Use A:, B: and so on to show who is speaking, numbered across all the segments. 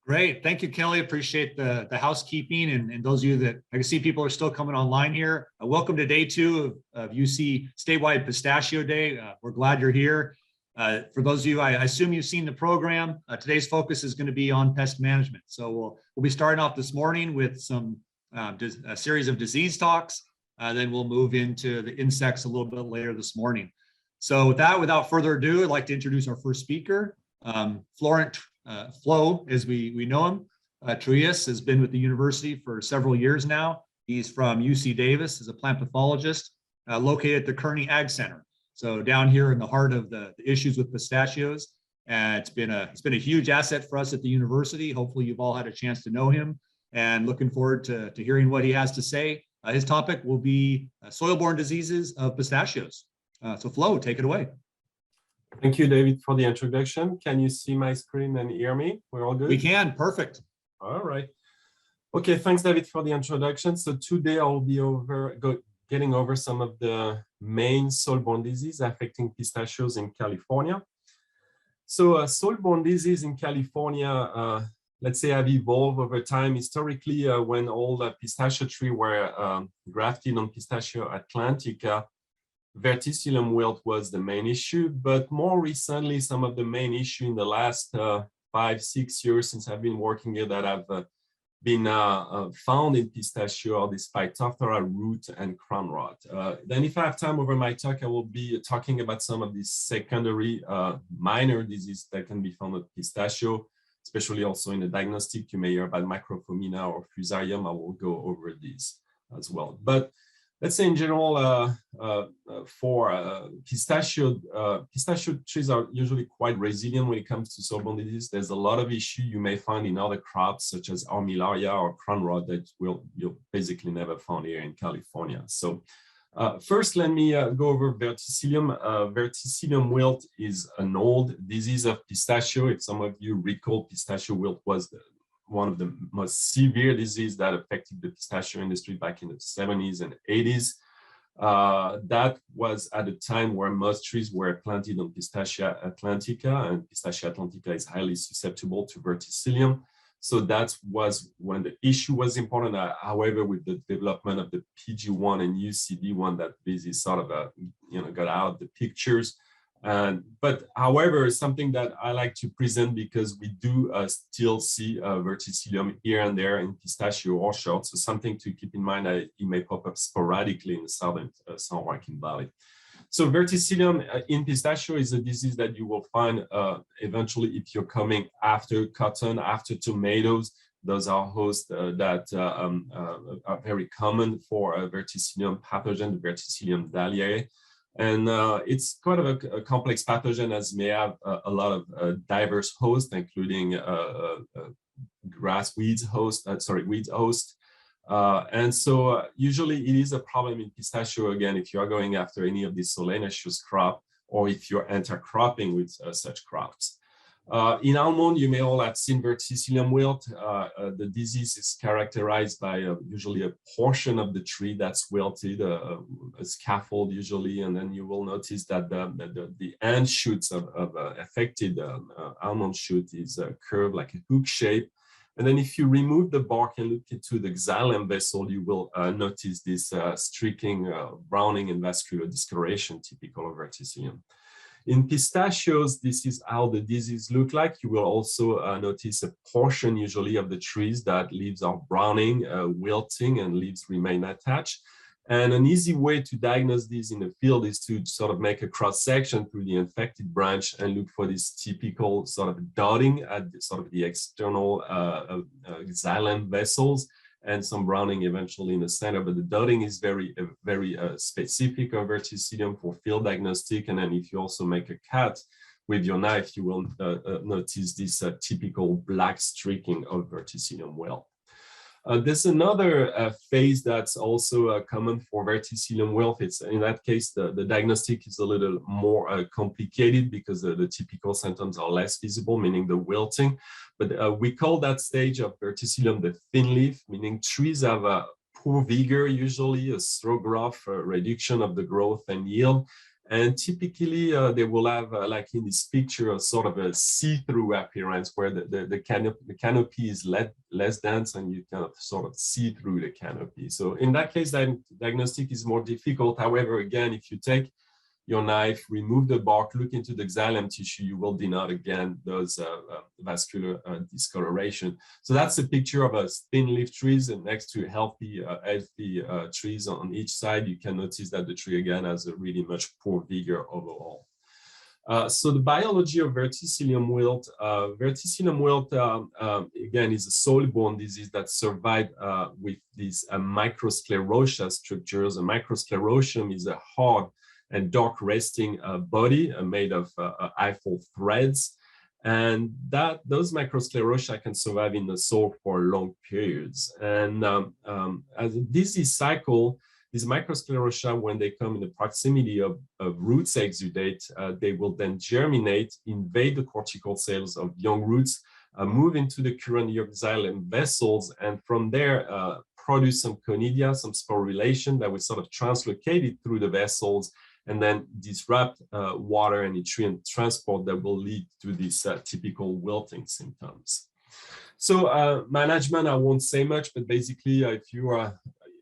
A: Great. Thank you, Kelly. Appreciate the housekeeping. And those of you that I can see people are still coming online here. Welcome to day 2 of UC Statewide Pistachio Day. We're glad you're here. For those of you, I assume you've seen the program. Today's focus is going to be on pest management. So we'll be starting off this morning with a series of disease talks. Then we'll move into the insects a little bit later this morning. So with that, without further ado, I'd like to introduce our first speaker, Flo, as we know him. Trias has been with the university for several years now. He's from UC Davis, is a plant pathologist located at the Kearney Ag Center. So down here in the heart of the issues with pistachios. It's been a huge asset for us at the university. Hopefully you've all had a chance to know him, and looking forward to hearing what he has to say. His topic will be soil-borne diseases of pistachios. So Flo, take it away.
B: Thank you, David, for the introduction. Can you see my screen and hear me? We're all good?
A: We can. Perfect.
B: All right. Okay, thanks, David, for the introduction. So today I'll be getting over some of the main soil-borne disease affecting pistachios in California. So soil-borne disease in California, let's say, have evolved over time. Historically, when all the pistachio trees were grafted on Pistachio atlantica, Verticillium wilt was the main issue, but more recently, some of the main issue in the last 5-6 years since I've been working here that have been found in pistachio are this Phytophthora root and crown rot. Then if I have time over my talk, I will be talking about some of these secondary minor diseases that can be found with pistachio, especially also in the diagnostic. You may hear about Microphomina or Fusarium. I will go over these as well. But let's say in general, for pistachio trees are usually quite resilient when it comes to soil-borne disease. There's a lot of issue you may find in other crops such as armillaria or crown rot that you'll basically never find here in California. So first, let me go over Verticillium. Verticillium wilt is an old disease of pistachio. If some of you recall, pistachio wilt was one of the most severe diseases that affected the pistachio industry back in the 70s and 80s. That was at a time where most trees were planted on Pistachia atlantica, and Pistachia atlantica is highly susceptible to Verticillium. So that was when the issue was important. However, with the development of the PG1 and UCD1, that disease sort of got out of the pictures. But however, something that I like to present, because we do still see Verticillium here and there in pistachio orchards, so something to keep in mind that it may pop up sporadically in the southern San Joaquin Valley. So Verticillium in pistachio is a disease that you will find eventually if you're coming after cotton, after tomatoes. Those are hosts that are very common for Verticillium pathogen, the Verticillium thaliae. And it's quite of a complex pathogen, as may have a lot of diverse hosts, including weeds host. And so usually it is a problem in pistachio, again, if you are going after any of these solanaceous crop, or if you're intercropping with such crops. In almond, you may all have seen Verticillium wilt. The disease is characterized by usually a portion of the tree that's wilted, a scaffold usually, and then you will notice that the end shoots of affected almond shoot is curved like a hook shape. And then if you remove the bark and look into the xylem vessel, you will notice this streaking, browning, and vascular discoloration typical of Verticillium. In pistachios, this is how the disease look like. You will also notice a portion usually of the trees that leaves are browning, wilting, and leaves remain attached. And an easy way to diagnose this in the field is to sort of make a cross section through the infected branch and look for this typical sort of dotting at sort of the external xylem vessels, and some browning eventually in the center. But the dotting is very specific of Verticillium for field diagnostic. And then if you also make a cut with your knife, you will notice this typical black streaking of Verticillium wilt. There's another phase that's also common for Verticillium wilt. It's in that case, the diagnostic is a little more complicated because the typical symptoms are less visible, meaning the wilting. But we call that stage of Verticillium the thin leaf, meaning trees have a poor vigor, usually a slow growth, reduction of the growth and yield. And typically, they will have, like in this picture, a sort of a see-through appearance where the canopy is less dense and you kind of sort of see through the canopy. So in that case, diagnostic is more difficult. However, again, if you take your knife, remove the bark, look into the xylem tissue, you will denote again those vascular discoloration. So that's a picture of a thin leaf trees and next to healthy trees on each side. You can notice that the tree again has a really much poor vigor overall. So the biology of Verticillium wilt. Verticillium wilt, again, is a soil-borne disease that survived with these microsclerotia structures. A microsclerotium is a hard and dark resting body made of Eiffel threads. And those microsclerotia can survive in the soil for long periods. And as a disease cycle, these microsclerotia, when they come in the proximity of roots exudate, they will then germinate, invade the cortical cells of young roots, move into the current xylem vessels, and from there produce some conidia, some sporulation that will sort of translocate it through the vessels and then disrupt water and nutrient transport that will lead to these typical wilting symptoms. So management, I won't say much, but basically if you are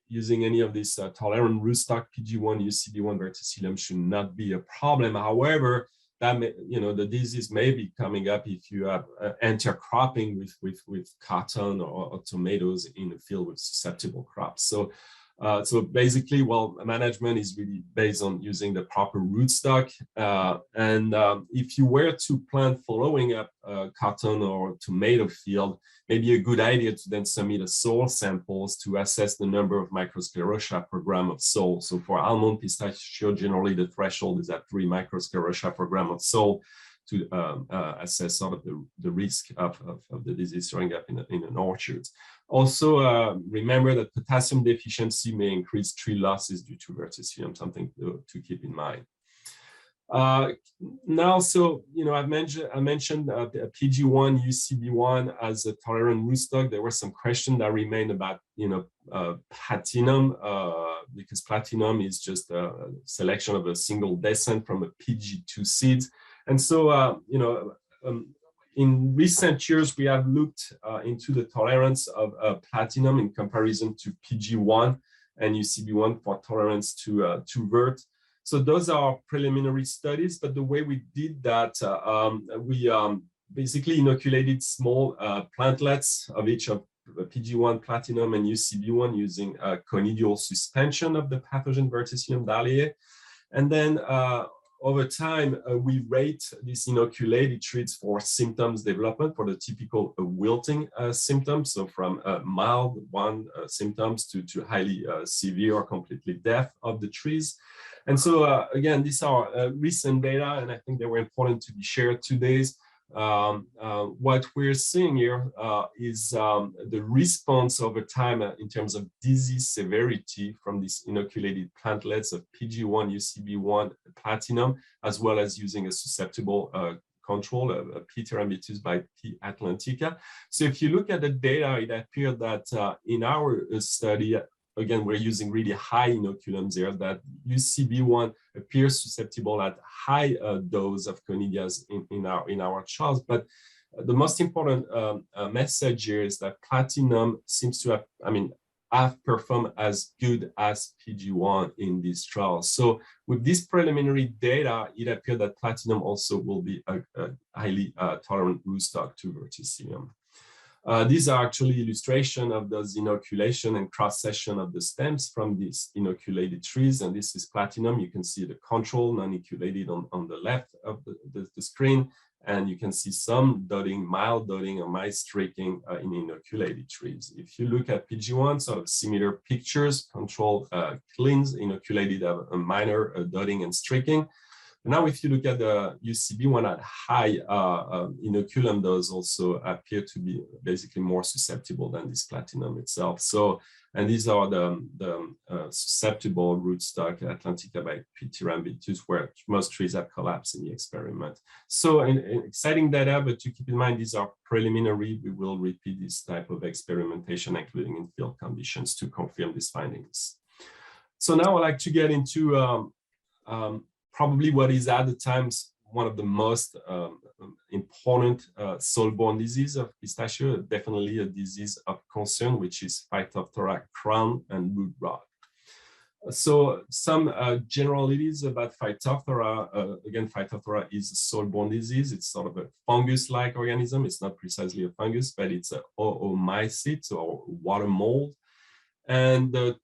B: using any of these tolerant rootstock, PG1, UCB1, Verticillium should not be a problem. However, that may, the disease may be coming up if you have intercropping with cotton or tomatoes in the field with susceptible crops. So basically, well, management is really based on using the proper rootstock. And if you were to plant following up cotton or tomato field, maybe a good idea to then submit a soil samples to assess the number of microsclerotia per gram of soil. So for almond pistachio, generally the threshold is at 3 microsclerotia per gram of soil to assess sort of the risk of the disease showing up in an orchard. Also, remember that potassium deficiency may increase tree losses due to verticillium, something to keep in mind. Now, so, I mentioned PG1, UCB1 as a tolerant rootstock. There were some questions that remain about, platinum, because platinum is just a selection of a single descent from a PG2 seed. And so, in recent years, we have looked into the tolerance of platinum in comparison to PG1 and UCB1 for tolerance to vert. So those are preliminary studies, but the way we did that, we basically inoculated small plantlets of each of PG1, platinum, and UCB1 using conidial suspension of the pathogen Verticillium dahliae. And then over time, we rate these inoculated trees for symptoms development for the typical wilting symptoms. So from mild symptoms to highly severe or completely deaf of the trees. And so again, these are recent data, and I think they were important to be shared today. What we're seeing here is the response over time in terms of disease severity from these inoculated plantlets of PG1, UCB1, platinum, as well as using a susceptible control, P. terambitus by P. atlantica. So if you look at the data, it appeared that in our study, again, we're using really high inoculums there, that UCB1 appears susceptible at high dose of conidias in our trials. But the most important message here is that platinum seems to have performed as good as PG1 in these trials. So with this preliminary data, it appeared that platinum also will be a highly tolerant rootstock to verticillium. These are actually illustration of those inoculation and cross-section of the stems from these inoculated trees. And this is platinum. You can see the control non-inoculated on the left of the screen. And you can see some dotting, mild dotting or mild streaking in inoculated trees. If you look at PG1, sort of similar pictures, control cleans, inoculated a minor dotting and streaking. Now, if you look at the UCB1 at high inoculum, those also appear to be basically more susceptible than this platinum itself. So, and these are the susceptible rootstock Atlantica by P. terambitus, where most trees have collapsed in the experiment. So, exciting data, but to keep in mind, these are preliminary. We will repeat this type of experimentation, including in field conditions, to confirm these findings. So now I'd like to get into probably what is at the times one of the most important soil-borne disease of pistachio, definitely a disease of concern, which is Phytophthora crown and root rot. So some generalities about Phytophthora. Again, Phytophthora is a soil-borne disease. It's sort of a fungus-like organism. It's not precisely a fungus, but it's a oomycete or water mold. And the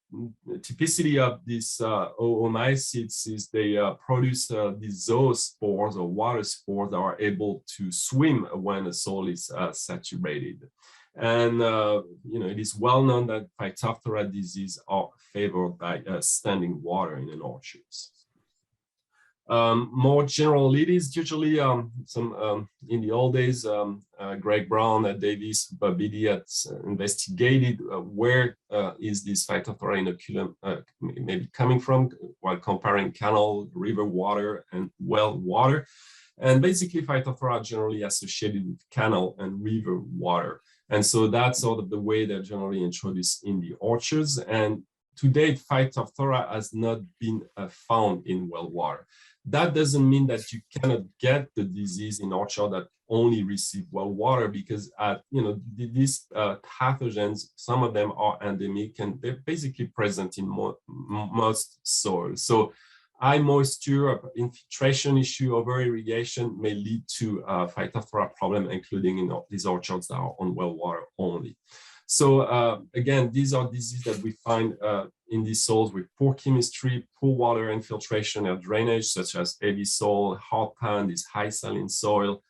B: typicity of these oomycetes is they produce these zoospores or water spores that are able to swim when the soil is saturated. And it is well known that Phytophthora disease are favored by standing water in an orchards. More generalities, usually in the old days, Greg Brown at Davis, Babidi had investigated where is this Phytophthora inoculum maybe coming from while comparing canal, river water, and well water. And basically Phytophthora are generally associated with canal and river water. And so that's sort of the way they're generally introduced in the orchards. And to date, Phytophthora has not been found in well water. That doesn't mean that you cannot get the disease in orchard that only receive well water, because these pathogens, some of them are endemic and they're basically present in most soils. So high moisture, infiltration issue, over irrigation may lead to Phytophthora problem, including in these orchards that are on well water only. So again, these are diseases that we find in these soils with poor chemistry, poor water infiltration and drainage, such as heavy soil, hard pan, this high saline soil.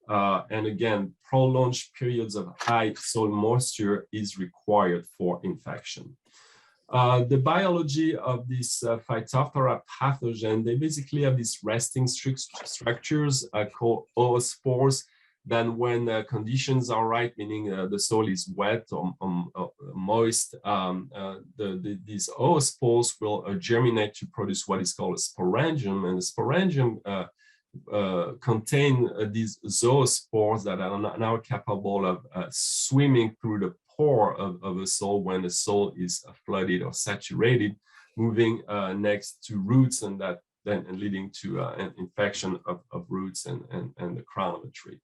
B: And again, prolonged periods of high soil moisture is required for infection. The biology of this Phytophthora pathogen, they basically have these resting structures called oospores. Then when conditions are right, meaning the soil is wet or moist, these oospores will germinate to produce what is called a sporangium. And the sporangium contain these zoospores that are now capable of swimming through the pore of a soil when the soil is flooded or saturated, moving next to roots, and that then leading to an infection of roots and the crown of a tree.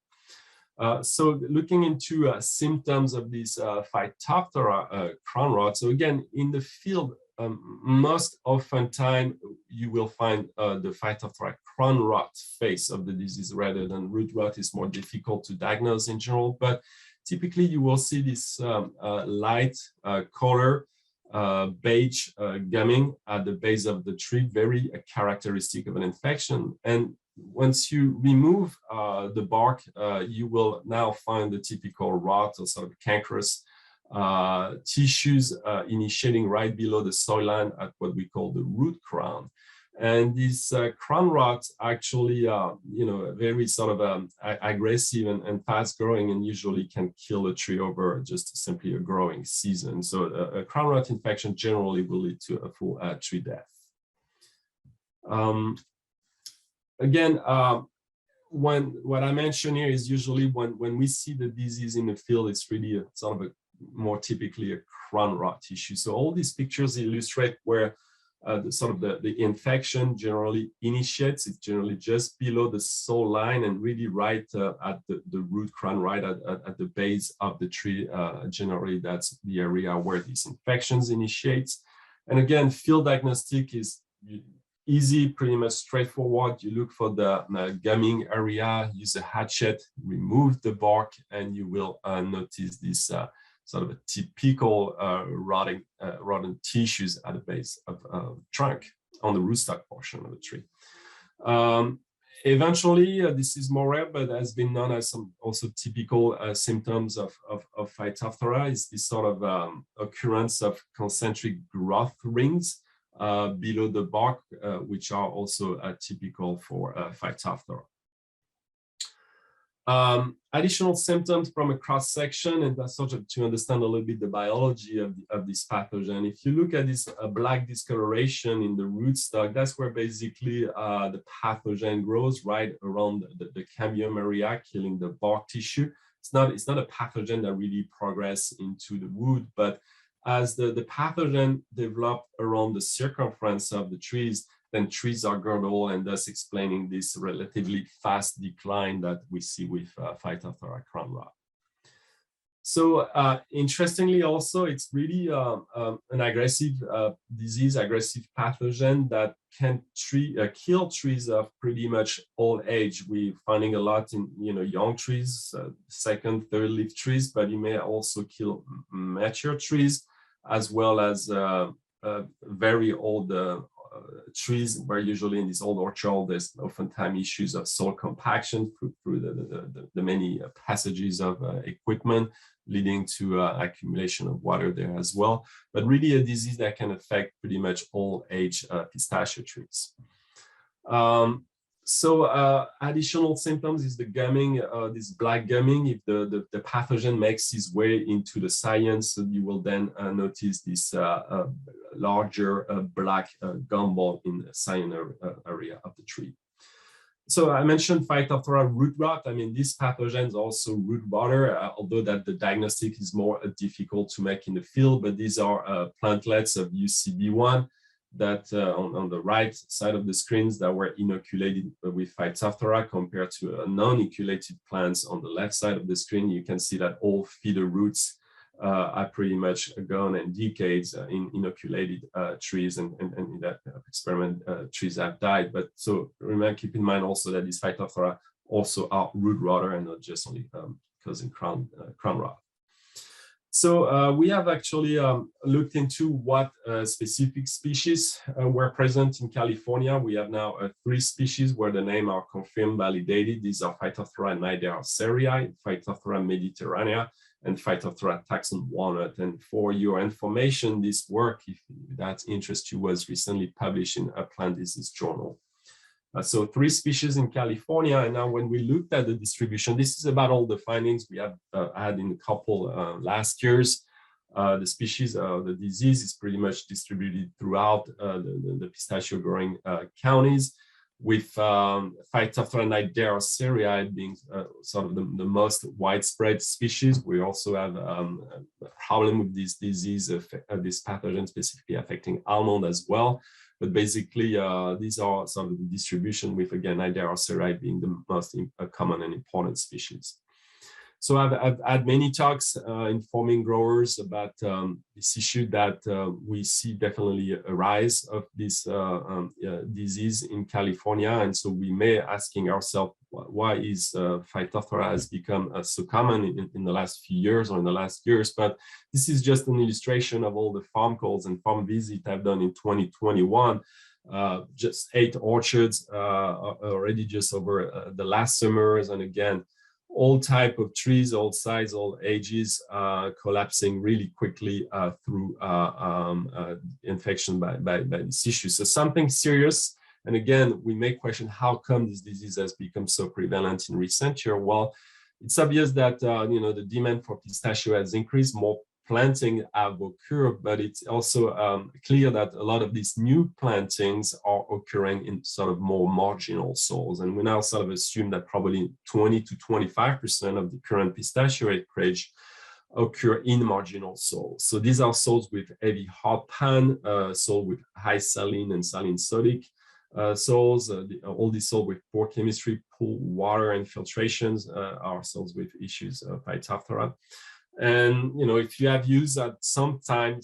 B: So looking into symptoms of this Phytophthora crown rot. So again, in the field, most often time you will find the Phytophthora crown rot phase of the disease rather than root rot. Is more difficult to diagnose in general, but typically you will see this light color beige gumming at the base of the tree, very characteristic of an infection. And once you remove the bark, you will now find the typical rot or sort of cankerous tissues initiating right below the soil line at what we call the root crown. And this crown rot actually, very sort of aggressive and fast growing, and usually can kill a tree over just simply a growing season. So a crown rot infection generally will lead to a full tree death. Again, what I mentioned here is usually when we see the disease in the field, it's really a sort of a more typically a crown rot issue. So all these pictures illustrate where the infection generally initiates. It's generally just below the soil line and really right at the root crown, right at the base of the tree. Generally, that's the area where these infections initiates. And again, field diagnostic is easy, pretty much straightforward. You look for the gumming area, use a hatchet, remove the bark, and you will notice this sort of a typical rotten tissues at the base of trunk on the rootstock portion of the tree. Eventually, this is more rare, but has been known as some also typical symptoms of Phytophthora is this sort of occurrence of concentric growth rings below the bark, which are also typical for Phytophthora. Additional symptoms from a cross section, and that's sort of to understand a little bit the biology of this pathogen. If you look at this black discoloration in the rootstock, that's where basically the pathogen grows right around the cambium area, killing the bark tissue. It's not a pathogen that really progresses into the wood, but as the pathogen develop around the circumference of the trees, then trees are girdle, and thus explaining this relatively fast decline that we see with Phytophthora crown rot. So interestingly, also, it's really an aggressive disease, aggressive pathogen that can kill trees of pretty much all age. We're finding a lot in young trees, second, third leaf trees, but it may also kill mature trees as well as very old trees, where usually in this old orchard there's oftentimes issues of soil compaction through the many passages of equipment, leading to accumulation of water there as well, but really a disease that can affect pretty much all age pistachio trees. Additional symptoms is the gumming, this black gumming. If the pathogen makes its way into the science, you will then notice this larger black gumball in the cyan area of the tree. So I mentioned Phytophthora Root Rot. I mean, this pathogen is also root rotter, although that the diagnostic is more difficult to make in the field, but these are plantlets of UCB1 that on the right side of the screens that were inoculated with Phytophthora compared to non-inoculated plants on the left side of the screen. You can see that all feeder roots are pretty much gone and decades in inoculated trees, and in that experiment trees have died. But so remember, keep in mind also that these Phytophthora also are root rotter and not just only causing crown rot. So we have actually looked into what specific species were present in California. We have now 3 species where the name are confirmed, validated. These are Phytophthora nidarocereae, Phytophthora mediterranea, and Phytophthora taxon walnut. And for your information, this work, if that interests you, was recently published in a plant disease journal. So 3 species in California, and now when we looked at the distribution, this is about all the findings we have had in a couple last years. The species, the disease is pretty much distributed throughout the pistachio growing counties, with Phytophthora nidarocereae being sort of the most widespread species. We also have a problem with this disease, this pathogen specifically affecting almond as well. But basically, these are sort of the distribution, with, again, nidarocereae being the most common and important species. So I've had many talks informing growers about this issue, that we see definitely a rise of this disease in California. And so we may asking ourselves, why is Phytophthora has become so common in the last few years or in the last years? But this is just an illustration of all the farm calls and farm visits I've done in 2021. Just 8 orchards already just over the last summers. And again, all type of trees, all sizes, all ages, collapsing really quickly through infection by this issue. So something serious. And again, we may question, how come this disease has become so prevalent in recent years? Well, it's obvious that the demand for pistachio has increased, more planting have occurred, but it's also clear that a lot of these new plantings are occurring in sort of more marginal soils. And we now sort of assume that probably 20 to 25% of the current pistachio acreage occur in marginal soils. So these are soils with heavy hard pan, soil with high saline and saline sodic soils. All these soils with poor chemistry, poor water infiltrations are soils with issues of Phytophthora. And if you have used that sometime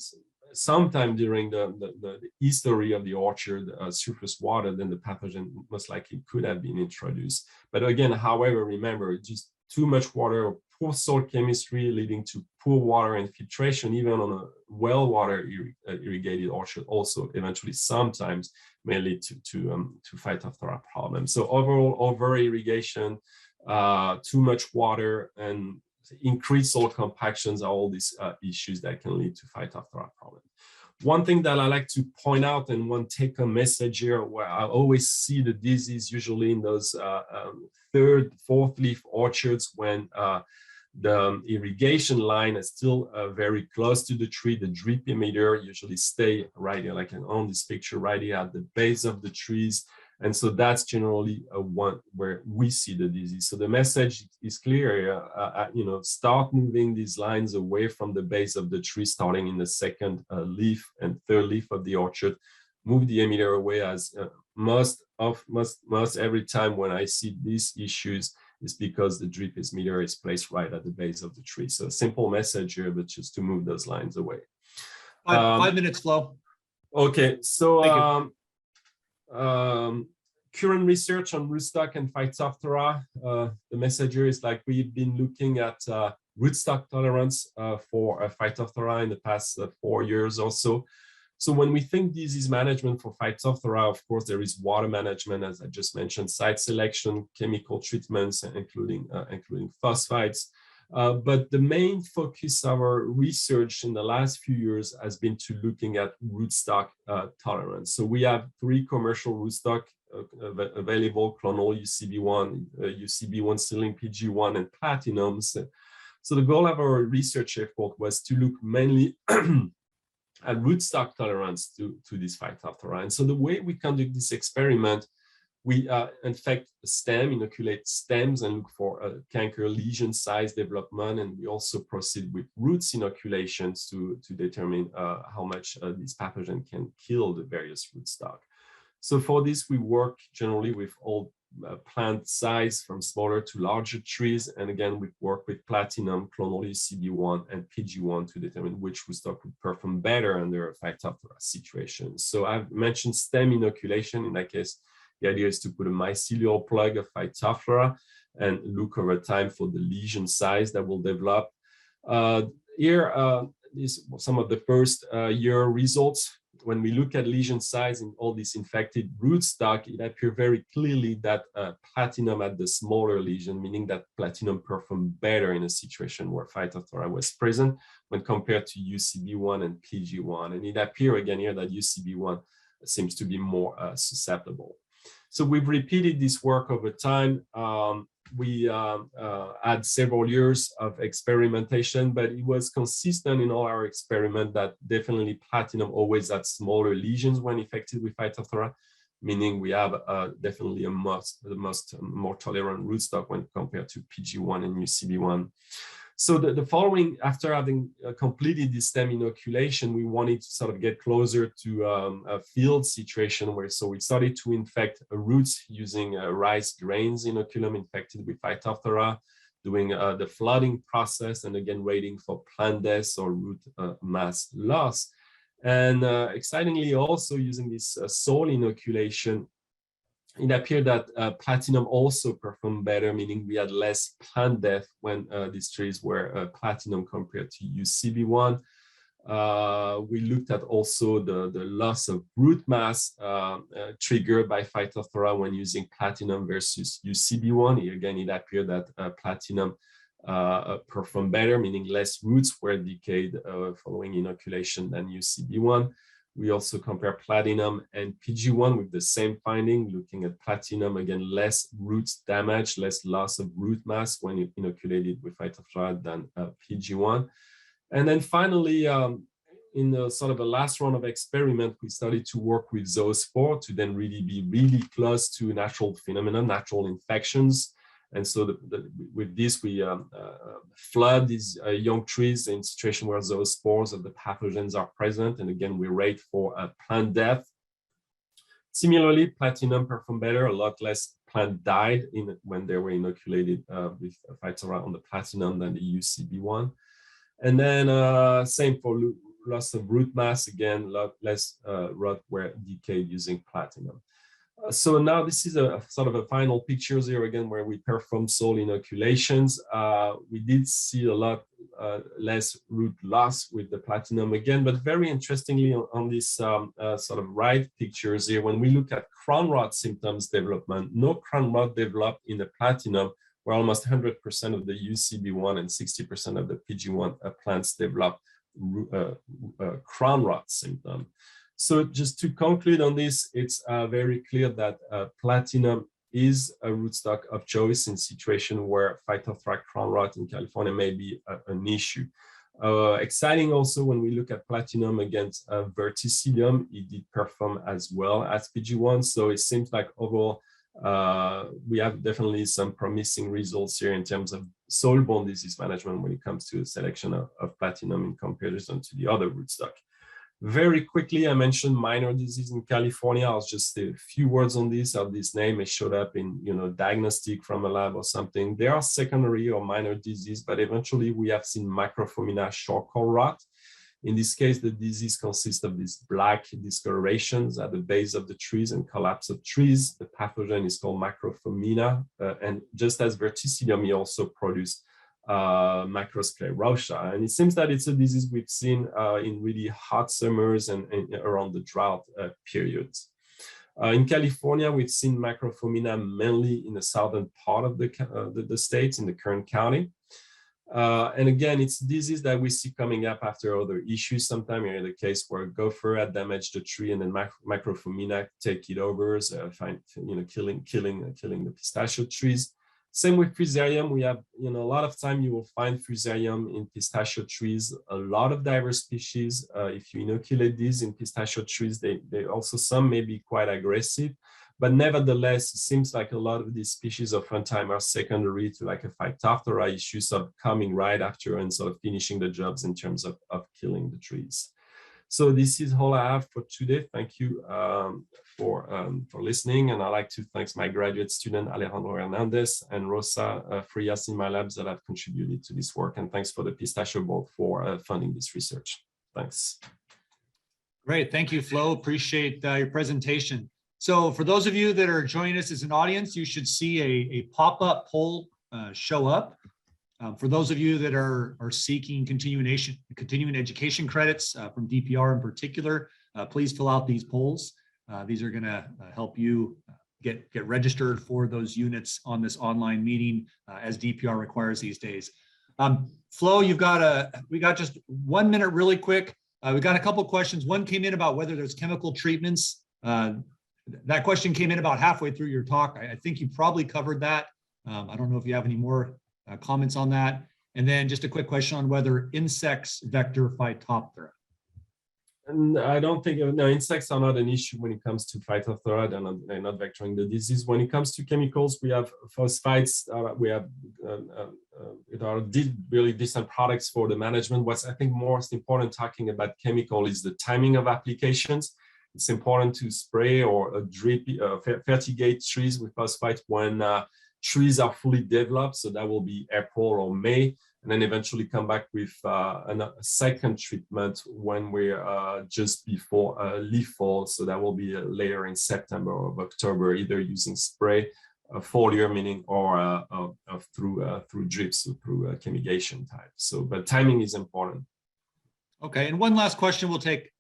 B: during the history of the orchard surface water, then the pathogen most likely could have been introduced. But again, however, remember, just too much water, poor soil chemistry leading to poor water infiltration, even on a well water irrigated orchard, also eventually sometimes may lead to Phytophthora problems. So overall, over irrigation, too much water, and increased soil compactions are all these issues that can lead to Phytophthora problems. One thing that I like to point out, and one take-home message here, where I always see the disease usually in those 3rd, 4th leaf orchards, when the irrigation line is still very close to the tree. The drip emitter usually stay right here, like on this picture right here at the base of the trees. And so that's generally one where we see the disease. So the message is clear, start moving these lines away from the base of the tree, starting in the 2nd leaf and 3rd leaf of the orchard. Move the emitter away as most every time when I see these issues is because the drip meter is placed right at the base of the tree. So simple message here, but just to move those lines away.
A: 5 minutes, Flo.
B: Okay, so
A: Thank
B: current research on rootstock and Phytophthora, the message here is like we've been looking at rootstock tolerance for Phytophthora in the past 4 years or so. So when we think disease management for Phytophthora, of course, there is water management, as I just mentioned, site selection, chemical treatments, including phosphites. But the main focus of our research in the last few years has been to looking at rootstock tolerance. So we have 3 commercial rootstock available: clonal, UCB1, UCB1 ceiling, PG1, and platinums. So the goal of our research effort was to look mainly at rootstock tolerance to this Phytophthora. And so the way we conduct this experiment, we infect stem, inoculate stems, and look for canker lesion size development. And we also proceed with roots inoculations to determine how much this pathogen can kill the various rootstock. So for this, we work generally with all plant size from smaller to larger trees. And again, we work with platinum, clonal UCB1, and PG1 to determine which rootstock would perform better under a Phytophthora situation. So I've mentioned stem inoculation. In that case, the idea is to put a mycelial plug of Phytophthora and look over time for the lesion size that will develop. Here is some of the first year results. When we look at lesion size in all these infected rootstock, it appears very clearly that platinum had the smaller lesion, meaning that platinum performed better in a situation where Phytophthora was present when compared to UCB1 and PG1. And it appears again here that UCB1 seems to be more susceptible. So we've repeated this work over time. We had several years of experimentation, but it was consistent in all our experiments that definitely platinum always had smaller lesions when infected with Phytophthora, meaning we have definitely the most more tolerant rootstock when compared to PG1 and UCB1. So the following, after having completed this stem inoculation, we wanted to sort of get closer to a field situation where, so we started to infect roots using rice grains inoculum infected with Phytophthora, doing the flooding process, and again, waiting for plant death or root mass loss. And excitingly also using this soil inoculation, it appeared that platinum also performed better, meaning we had less plant death when these trees were platinum compared to UCB1. We looked at also the loss of root mass triggered by Phytophthora when using platinum versus UCB1. Again, it appeared that platinum performed better, meaning less roots were decayed following inoculation than UCB1. We also compare platinum and PG1 with the same finding, looking at platinum, again, less roots damage, less loss of root mass when you inoculated with Phytophthora than PG1. And then finally, in the sort of a last round of experiment, we started to work with zoospore to then really be really close to natural phenomena, natural infections. And so with this, we flood these young trees in situation where those spores of the pathogens are present. And again, we rate for plant death. Similarly, platinum performed better, a lot less plant died when they were inoculated with Phytophthora on the platinum than the UCB1. And then same for loss of root mass, again, a lot less rot were decayed using platinum. So now this is a sort of a final picture here again, where we perform soil inoculations. We did see a lot less root loss with the platinum again, but very interestingly on this sort of right pictures here, when we look at crown rot symptoms development, no crown rot developed in the platinum, where almost 100% of the UCB1 and 60% of the PG1 plants develop crown rot symptom. So just to conclude on this, it's very clear that platinum is a rootstock of choice in situation where Phytophthora crown rot in California may be an issue. Exciting also when we look at platinum against Verticillium, it did perform as well as PG1. So it seems like overall we have definitely some promising results here in terms of soil-borne disease management when it comes to the selection of platinum in comparison to the other rootstock. Very quickly, I mentioned minor disease in California. I'll just say a few words on this. This name has showed up in, diagnostic from a lab or something. There are secondary or minor disease, but eventually we have seen Microphomina shortcall rot. In this case, the disease consists of these black discolorations at the base of the trees and collapse of trees. The pathogen is called Microphomina, and just as Verticillium, he also produced Microsclerotia. And it seems that it's a disease we've seen in really hot summers and around the drought periods. In California, we've seen Microphomina mainly in the southern part of the state, in the Kern County. And again, it's a disease that we see coming up after other issues. Sometimes in the case where a gopher had damaged the tree and then Microphomina take it over, so killing the pistachio trees. Same with Fusarium. We have, a lot of time you will find Fusarium in pistachio trees, a lot of diverse species. If you inoculate these in pistachio trees, they also, some may be quite aggressive, but nevertheless, it seems like a lot of these species oftentimes are secondary to like a Phytophthora issue, of coming right after and sort of finishing the jobs in terms of killing the trees. So this is all I have for today. Thank you for listening. And I'd like to thank my graduate student, Alejandro Hernandez and Rosa Frias in my labs that have contributed to this work. And thanks for the Pistachio Board for funding this research. Thanks.
A: Great, thank you, Flo. Appreciate your presentation. So for those of you that are joining us as an audience, you should see a pop-up poll show up. For those of you that are seeking continuing education credits from DPR in particular, please fill out these polls. These are going to help you get registered for those units on this online meeting as DPR requires these days. Flo, we got just 1 minute really quick. We got a couple of questions. One came in about whether there's chemical treatments. That question came in about halfway through your talk. I think you probably covered that. I don't know if you have any more comments on that. And then just a quick question on whether insects vector Phytophthora.
B: And I don't think, no, insects are not an issue when it comes to Phytophthora. They're not vectoring the disease. When it comes to chemicals, we have phosphites, we have really decent products for the management. What's I think most important talking about chemical is the timing of applications. It's important to spray or drip, fertigate trees with phosphite when trees are fully developed. So that will be April or May, and then eventually come back with a second treatment when we're just before leaf fall. So that will be later in September or October, either using spray, foliar meaning, or through drips, so through chemigation type. So, but timing is important.
A: Okay, and one last question we'll take.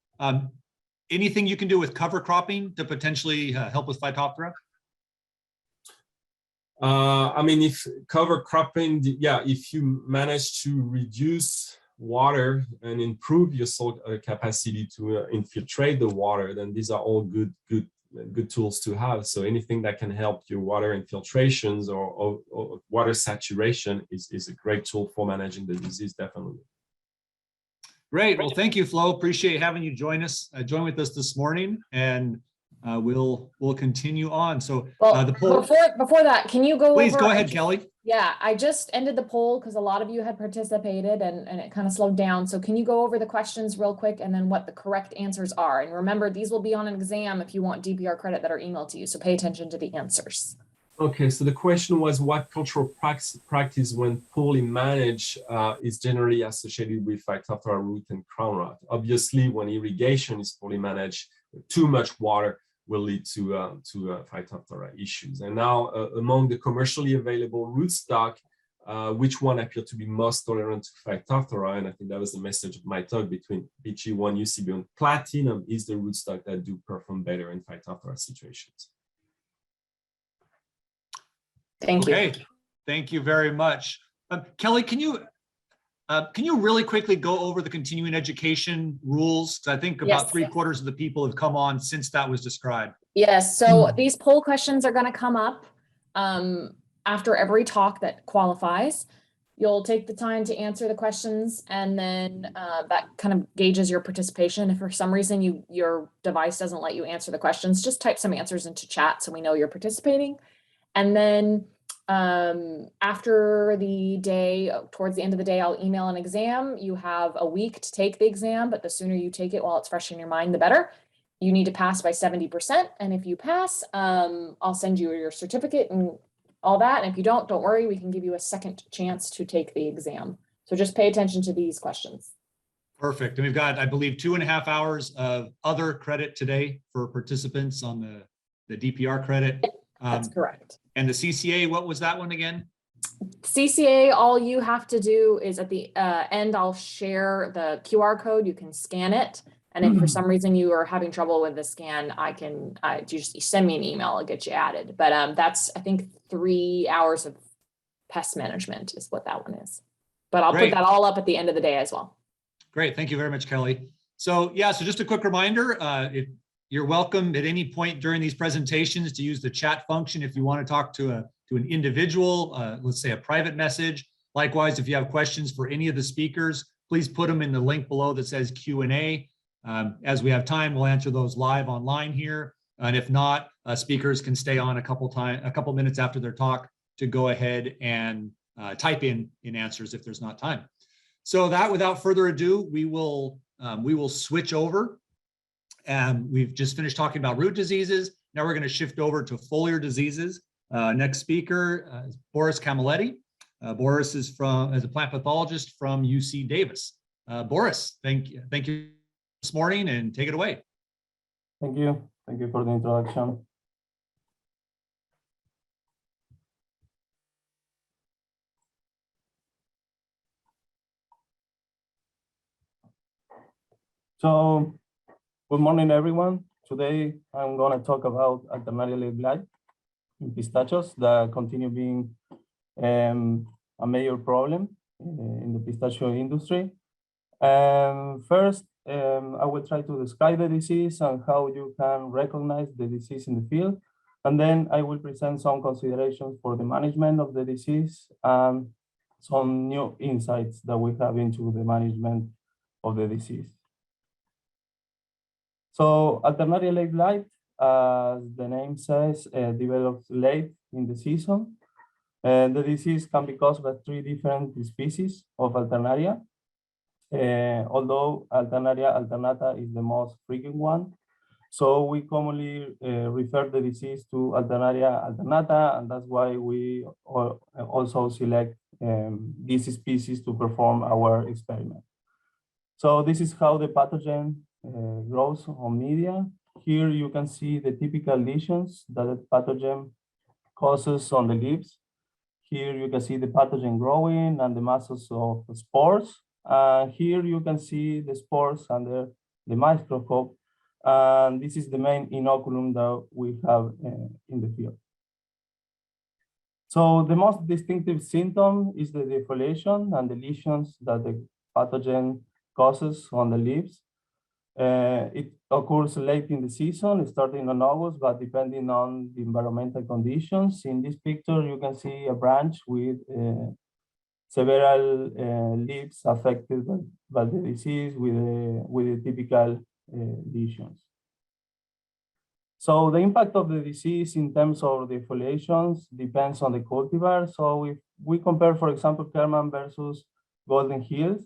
A: Anything you can do with cover cropping to potentially help with Phytophthora?
B: I mean, if cover cropping, yeah, if you manage to reduce water and improve your soil capacity to infiltrate the water, then these are all good tools to have. So anything that can help your water infiltrations or water saturation is a great tool for managing the disease, definitely.
A: Great. Well, thank you, Flo. Appreciate having you join with us this morning, and we'll continue on. So the poll.
C: Before that, can you go?
A: Please go ahead, Kelly.
C: Yeah, I just ended the poll because a lot of you had participated and it kind of slowed down. So can you go over the questions real quick and then what the correct answers are? And remember, these will be on an exam if you want DPR credit that are emailed to you. So pay attention to the answers.
B: Okay, so the question was what cultural practice when poorly managed is generally associated with Phytophthora root and crown rot. Obviously, when irrigation is poorly managed, too much water will lead to Phytophthora issues. And now among the commercially available rootstock, which one appear to be most tolerant to Phytophthora? And I think that was the message of my talk between BG1, UCB, and Platinum is the rootstock that do perform better in Phytophthora situations.
C: Thank you.
A: Okay, thank you very much. Kelly, can you really quickly go over the continuing education rules? I think about 3/4 of the people have come on since that was described.
C: Yes, so these poll questions are going to come up after every talk that qualifies. You'll take the time to answer the questions, and then that kind of gauges your participation. If for some reason your device doesn't let you answer the questions, just type some answers into chat so we know you're participating. And then After the day, towards the end of the day, I'll email an exam. You have a week to take the exam, but the sooner you take it while it's fresh in your mind, the better. You need to pass by 70%. And if you pass, I'll send you your certificate and all that. And if you don't worry, we can give you a second chance to take the exam. So just pay attention to these questions.
A: Perfect. And we've got, I believe, 2.5 hours of other credit today for participants on the DPR credit.
C: That's correct.
A: And the CCA, what was that one again?
C: CCA, all you have to do is at the end, I'll share the QR code. You can scan it. And if for some reason you are having trouble with the scan, you just send me an email, I'll get you added. But that's, I think, 3 hours of pest management is what that one is. But I'll put that all up at the end of the day as well. Great.
A: Thank you very much, Kelly. So yeah, so just a quick reminder, you're welcome at any point during these presentations to use the chat function if you want to talk to an individual, let's say a private message. Likewise, if you have questions for any of the speakers, please put them in the link below that says Q&A. As we have time, we'll answer those live online here. And if not, speakers can stay on a couple minutes after their talk to go ahead and type in answers if there's not time. So that, without further ado, we will switch over. We've just finished talking about root diseases. Now we're going to shift over to foliar diseases. Next speaker is Boris Camaletti. Boris is as a plant pathologist from UC Davis. Boris, thank you this morning, and take it away.
D: Thank you for the introduction. So, good morning, everyone. Today, I'm going to talk about Altamaria leaf blight in pistachios that continue being a major problem in the pistachio industry. First, I will try to describe the disease and how you can recognize the disease in the field. And then I will present some considerations for the management of the disease and some new insights that we have into the management of the disease. So Altamaria leaf blight, as the name says, develops late in the season. The disease can be caused by 3 different species of Alternaria. Although Alternaria alternata is the most frequent one. So we commonly refer the disease to Alternaria alternata, and that's why we also select this species to perform our experiment. So this is how the pathogen grows on media. Here you can see the typical lesions that the pathogen causes on the leaves. Here you can see the pathogen growing and the masses of spores. Here you can see the spores under the microscope. And this is the main inoculum that we have in the field. So the most distinctive symptom is the defoliation and the lesions that the pathogen causes on the leaves. It occurs late in the season, starting in August, but depending on the environmental conditions. In this picture, you can see a branch with several leaves affected by the disease with the typical lesions. So the impact of the disease in terms of defoliations depends on the cultivar. So if we compare, for example, Kerman versus Golden Hills,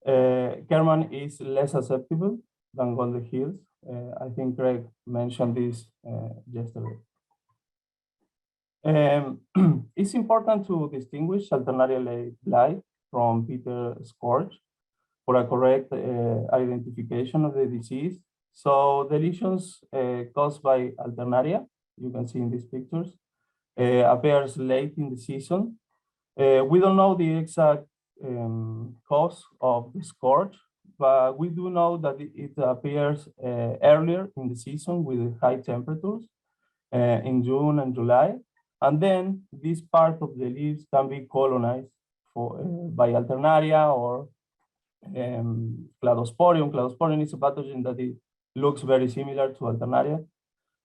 D: Kerman is less susceptible than Golden Hills. I think Greg mentioned this yesterday. It's important to distinguish Alternaria leaf blight from Peter scourge for a correct identification of the disease. So the lesions caused by Alternaria, you can see in these pictures, appears late in the season. We don't know the exact cause of the scourge, but we do know that it appears earlier in the season with high temperatures in June and July. And then this part of the leaves can be colonized by Alternaria or Cladosporium. Cladosporium is a pathogen that it looks very similar to Alternaria.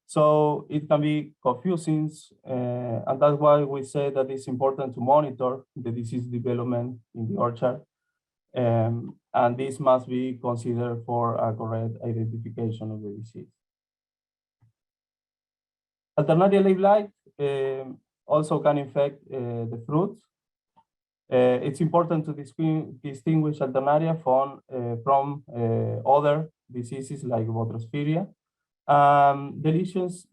D: So it can be confusing, and that's why we say that it's important to monitor the disease development in the orchard. And this must be considered for a correct identification of the disease. Alternaria leaf blight also can infect the fruits. It's important to distinguish Alternaria from other diseases like Botrospharia. The lesions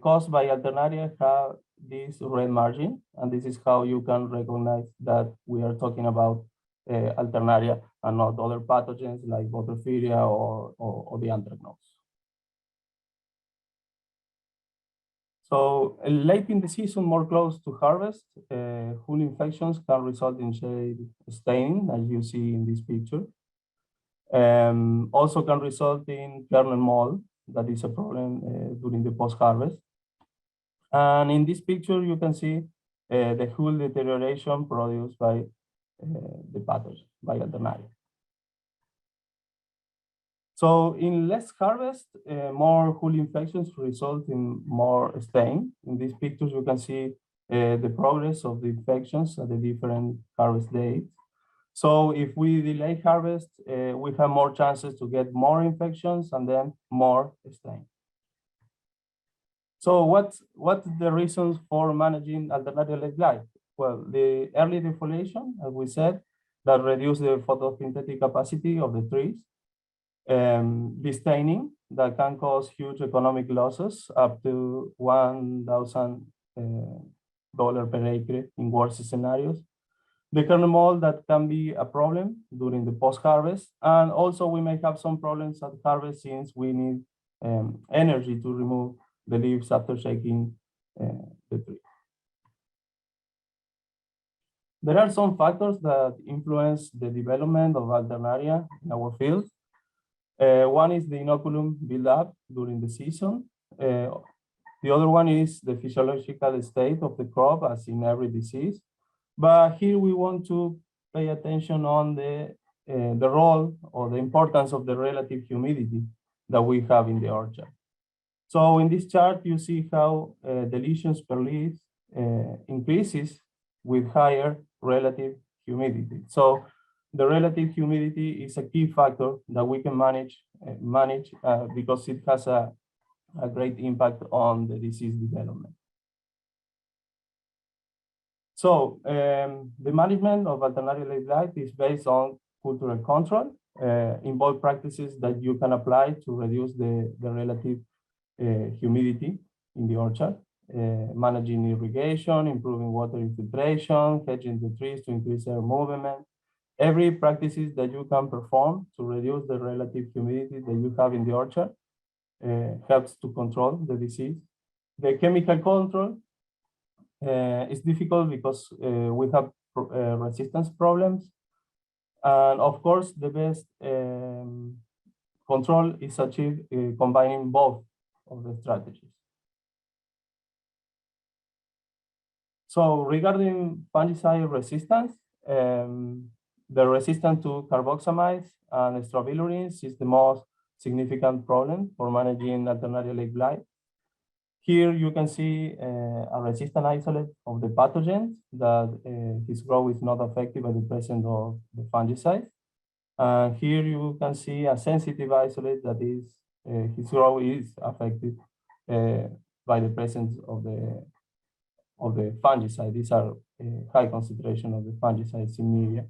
D: caused by Alternaria have this red margin, and this is how you can recognize that we are talking about Alternaria and not other pathogens like Botrospharia or the anthracnose. So late in the season, more close to harvest, hull infections can result in shade staining, as you see in this picture. Also can result in kernel mold, that is a problem during the post-harvest. And in this picture, you can see the hull deterioration produced by the pathogen, by Alternaria. So in less harvest, more hull infections result in more stain. In these pictures, you can see the progress of the infections at the different harvest dates. So if we delay harvest, we have more chances to get more infections and then more stain. So what's the reasons for managing Alternaria late blight? Well, the early defoliation, as we said, that reduce the photosynthetic capacity of the trees. Destaining that can cause huge economic losses up to $1,000 per acre in worst scenarios. The kernel mold that can be a problem during the post-harvest, and also we may have some problems at harvest since we need energy to remove the leaves after shaking the tree. There are some factors that influence the development of Alternaria in our field. One is the inoculum build-up during the season. The other one is the physiological state of the crop, as in every disease. But here we want to pay attention on the role or the importance of the relative humidity that we have in the orchard. So in this chart, you see how the lesions per leaf increases with higher relative humidity. So the relative humidity is a key factor that we can manage because it has a great impact on the disease development. So the management of Alternaria late blight is based on cultural control, involve practices that you can apply to reduce the relative humidity in the orchard, managing irrigation, improving water infiltration, hedging the trees to increase air movement. Every practices that you can perform to reduce the relative humidity that you have in the orchard helps to control the disease. The chemical control is difficult because we have resistance problems. And of course, the best control is achieved combining both of the strategies. So regarding fungicide resistance, the resistance to carboxamides and strobilurins is the most significant problem for managing Alternaria late blight. Here you can see a resistant isolate of the pathogens that his growth is not affected by the presence of the fungicide. Here you can see a sensitive isolate that is his growth is affected by the presence of the fungicide. These are high concentration of the fungicides in media.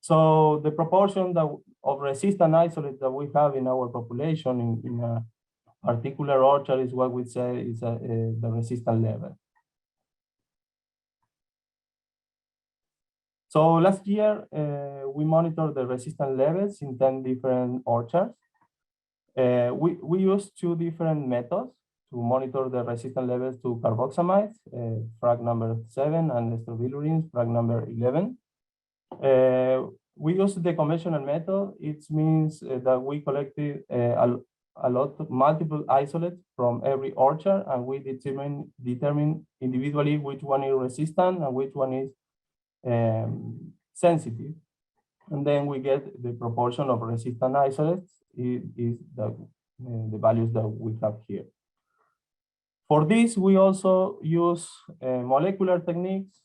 D: So the proportion of resistant isolate that we have in our population in a particular orchard is what we say is the resistant level. So last year, we monitored the resistant levels in 10 different orchards. We used 2 different methods to monitor the resistant levels to carboxamides, frag number 7, and strobilurins, frag number 11. We used the conventional method. It means that we collected multiple isolates from every orchard, and we determine individually which one is resistant and which one is sensitive. And then we get the proportion of resistant isolates is the values that we have here. For this, we also use molecular techniques.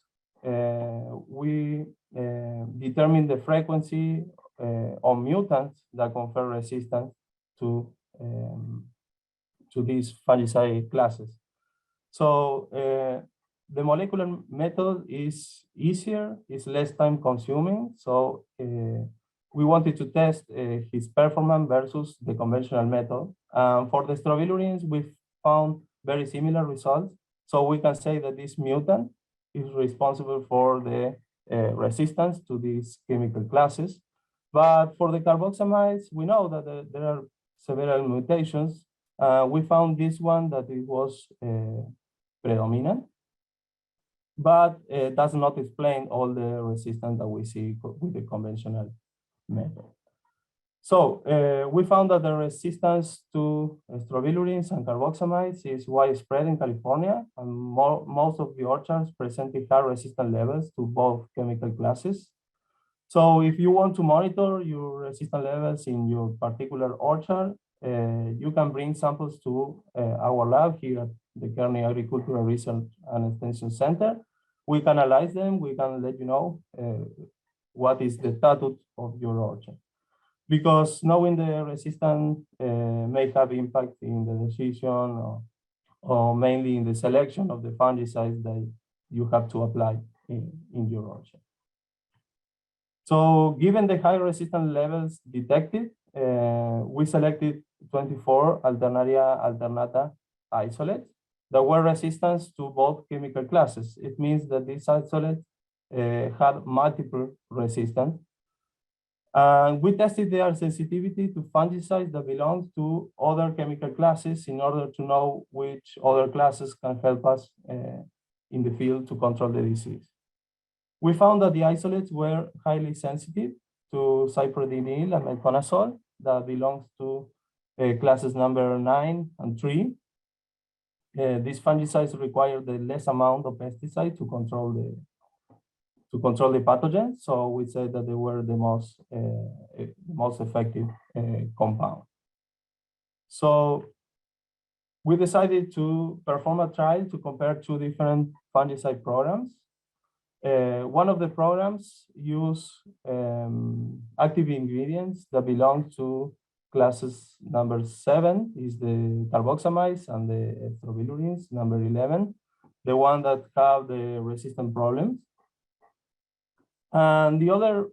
D: We determine the frequency of mutants that confer resistance to these fungicide classes. So the molecular method is easier, it's less time consuming. So we wanted to test his performance versus the conventional method. For the strobilurins, we found very similar results. So we can say that this mutant is responsible for the resistance to these chemical classes. But for the carboxamides, we know that there are several mutations. We found this one that it was predominant, but does not explain all the resistance that we see with the conventional method. So we found that the resistance to strobilurins and carboxamides is widespread in California, and most of the orchards presented high resistance levels to both chemical classes. So if you want to monitor your resistance levels in your particular orchard, you can bring samples to our lab here at the Kearney Agricultural Research and Extension Center. We can analyze them. We can let you know what is the status of your orchard. Because knowing the resistance may have impact in the decision or mainly in the selection of the fungicides that you have to apply in your orchard. So given the high resistance levels detected, we selected 24 Alternaria alternata isolates that were resistant to both chemical classes. It means that these isolates had multiple resistance. We tested their sensitivity to fungicides that belong to other chemical classes in order to know which other classes can help us in the field to control the disease. We found that the isolates were highly sensitive to cyprodinyl and metconazole that belongs to classes number 9 and 3. These fungicides require the less amount of pesticide to control the pathogen. So we said that they were the most effective compound. So we decided to perform a trial to compare two different fungicide programs. One of the programs used active ingredients that belong to classes number 7 is the carboxamides and the strobilurins, number 11, the one that have the resistant problems. And the other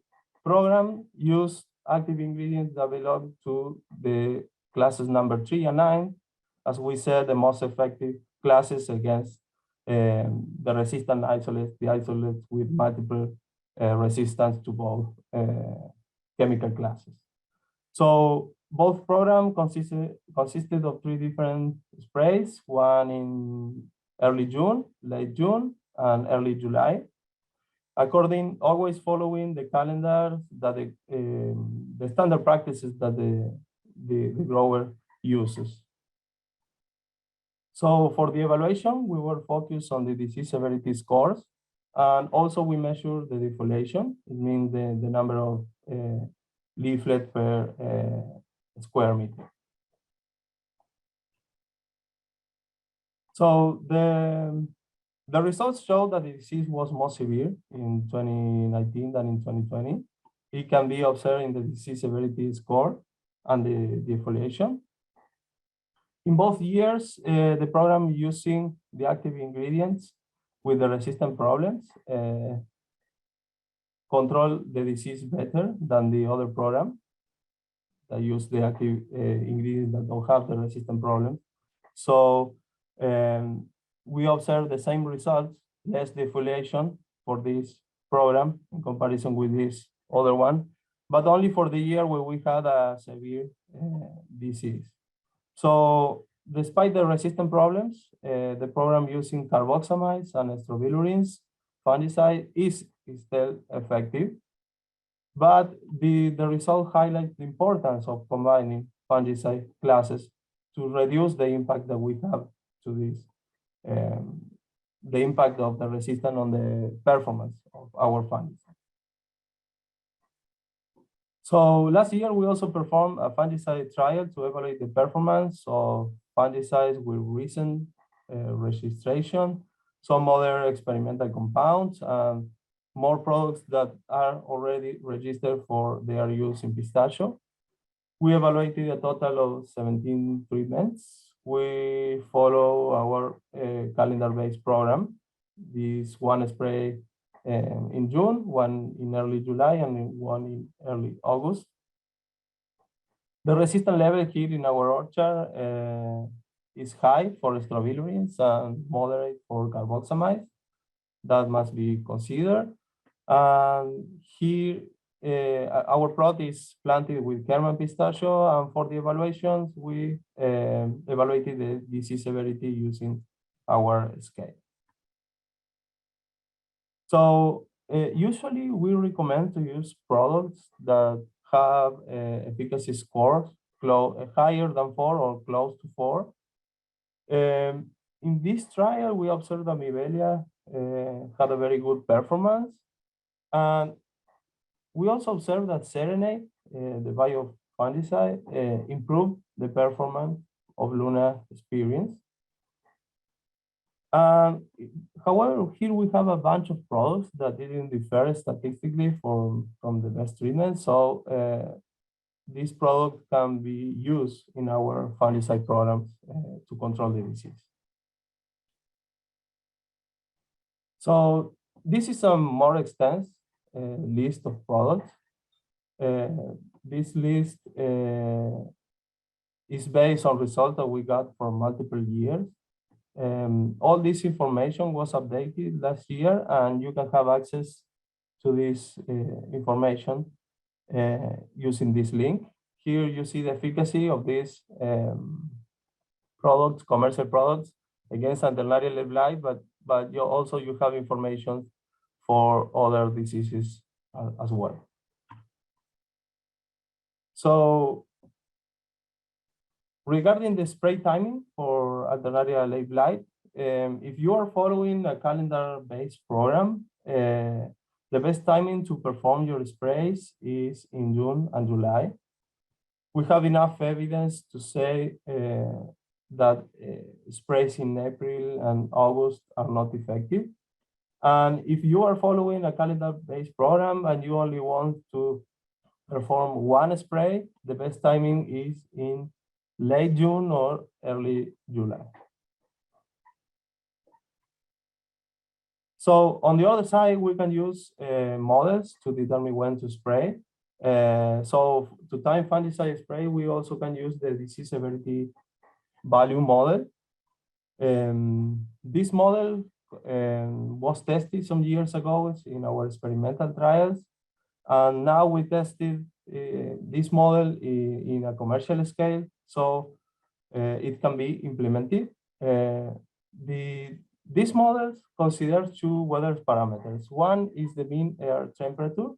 D: program used active ingredients that belong to the classes number 3 and 9, as we said, the most effective classes against the resistant isolates, the isolates with multiple resistance to both chemical classes. So both programs consisted of 3 different sprays, one in early June, late June, and early July, always following the calendar that the standard practices that the grower uses. So for the evaluation, we were focused on the disease severity scores, and also we measured the defoliation. It means the number of leaflet per square meter. So the results show that the disease was more severe in 2019 than in 2020. It can be observed in the disease severity score and the defoliation. In both years, the program using the active ingredients with the resistant problems control the disease better than the other program that use the active ingredients that don't have the resistant problem. So we observe the same results, less defoliation for this program in comparison with this other one, but only for the year where we had a severe disease. So despite the resistant problems, the program using carboxamides and strobilurins fungicide is still effective, but the result highlights the importance of combining fungicide classes to reduce the impact that we have to this, the impact of the resistance on the performance of our fungicide. So last year, we also performed a fungicide trial to evaluate the performance of fungicides with recent registration, some other experimental compounds, and more products that are already registered for their use in pistachio. We evaluated a total of 17 treatments. We follow our calendar-based program This one spray in June, one in early July, and one in early August. The resistance level here in our orchard is high for strobilurins and moderate for carboxamides. That must be considered. Here, our plot is planted with Kerman pistachio, and for the evaluations, we evaluated the disease severity using our scale. So usually we recommend to use products that have efficacy scores higher than 4 or close to 4. In this trial, we observed that Mivelia had a very good performance. And we also observed that Serenade, the biofungicide, improved the performance of Luna experience. However, here we have a bunch of products that didn't differ statistically from the best treatment. So this product can be used in our fungicide programs to control the disease. So this is a more extensive list of products. This list is based on results that we got for multiple years. All this information was updated last year, and you can have access to this information using this link. Here you see the efficacy of these products, commercial products, against Alternaria leaf blight, but you also have information for other diseases as well. So regarding the spray timing for Alternaria leaf blight, if you are following a calendar-based program, the best timing to perform your sprays is in June and July. We have enough evidence to say that sprays in April and August are not effective. And if you are following a calendar-based program and you only want to perform one spray, the best timing is in late June or early July. So on the other side, we can use models to determine when to spray. So to time fungicide spray, we also can use the disease severity value model. This model was tested some years ago in our experimental trials. And now we tested this model in a commercial scale, so it can be implemented. These models consider two weather parameters. One is the mean air temperature,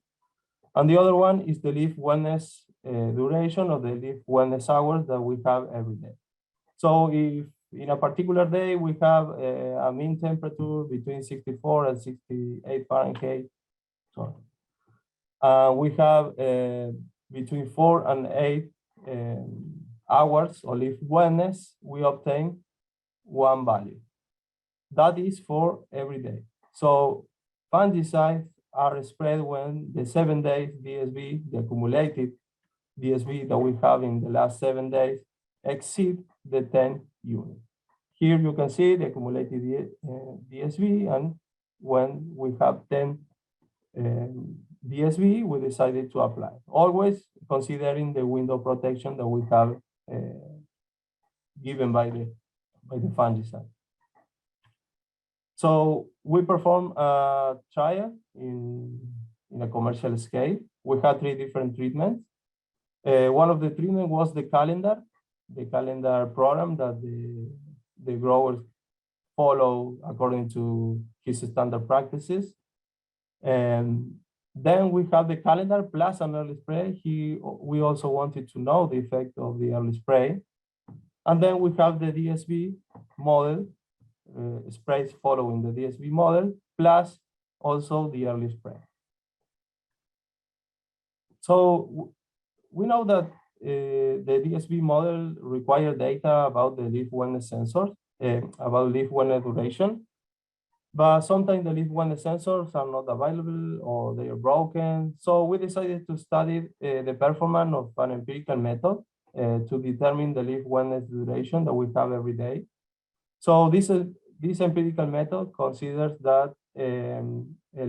D: and the other one is the leaf wetness duration or the leaf wetness hours that we have every day. So if in a particular day we have a mean temperature between 64 and 68 Fahrenheit, we have between 4 and 8 hours of leaf wetness, we obtain one value. That is for every day. So fungicides are spread when the 7 days DSV, the accumulated DSV that we have in the last 7 days, exceed the 10 units. Here you can see the accumulated DSV, and when we have 10 DSV, we decided to apply, always considering the window protection that we have given by the fungicide. So we performed a trial in a commercial scale. We had 3 different treatments. One of the treatments was the calendar program that the growers follow according to his standard practices. And then we have the calendar plus an early spray. We also wanted to know the effect of the early spray. And then we have the DSV model, sprays following the DSV model, plus also the early spray. So we know that the DSV model requires data about the leaf wetness sensors, about leaf wetness duration. But sometimes the leaf wetness sensors are not available or they are broken. So we decided to study the performance of an empirical method to determine the leaf wetness duration that we have every day. So this this empirical method considers that a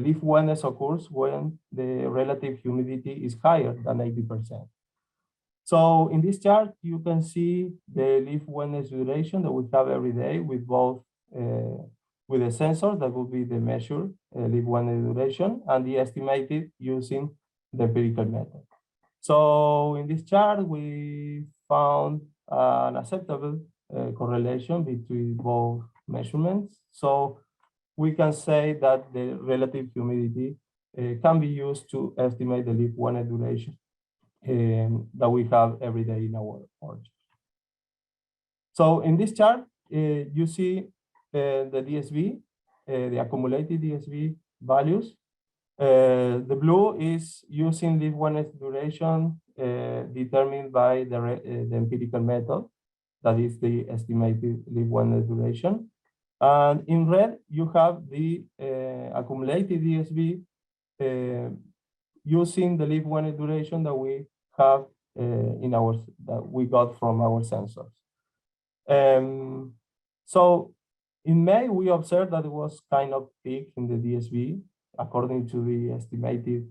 D: leaf wetness occurs when the relative humidity is higher than 80%. So in this chart, you can see the leaf wetness duration that we have every day with both with a sensor that will be the measured leaf wetness duration and the estimated using the empirical method. So in this chart, we found an acceptable correlation between both measurements. So we can say that the relative humidity can be used to estimate the leaf wetness duration that we have every day in our orchard. So in this chart, you see the DSV, the accumulated DSV values. The blue is using leaf wetness duration determined by the empirical method, that is the estimated leaf wetness duration. And in red, you have the accumulated DSV using the leaf wetness duration that we have that we got from our sensors. So in May, we observed that it was kind of peak in the DSV according to the estimated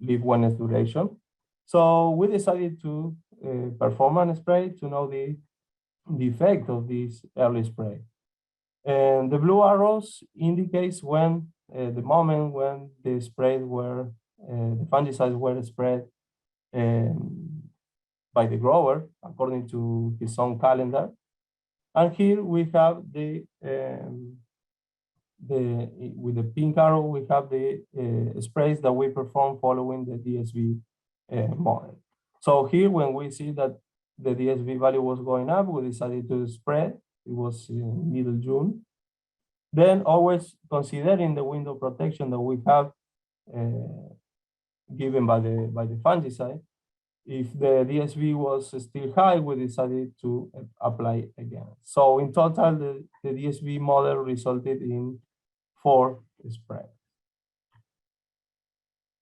D: leaf wetness duration. So we decided to perform a spray to know the effect of this early spray. And the blue arrows indicates when the moment when the sprays were the fungicides were spread by the grower according to his own calendar. And here we have with the pink arrow, we have the sprays that we perform following the DSV model. So here, when we see that the DSV value was going up, we decided to spread. It was in middle June. Then always considering the window protection that we have given by the fungicide, if the DSV was still high, we decided to apply again. So in total, the DSV model resulted in 4 sprays.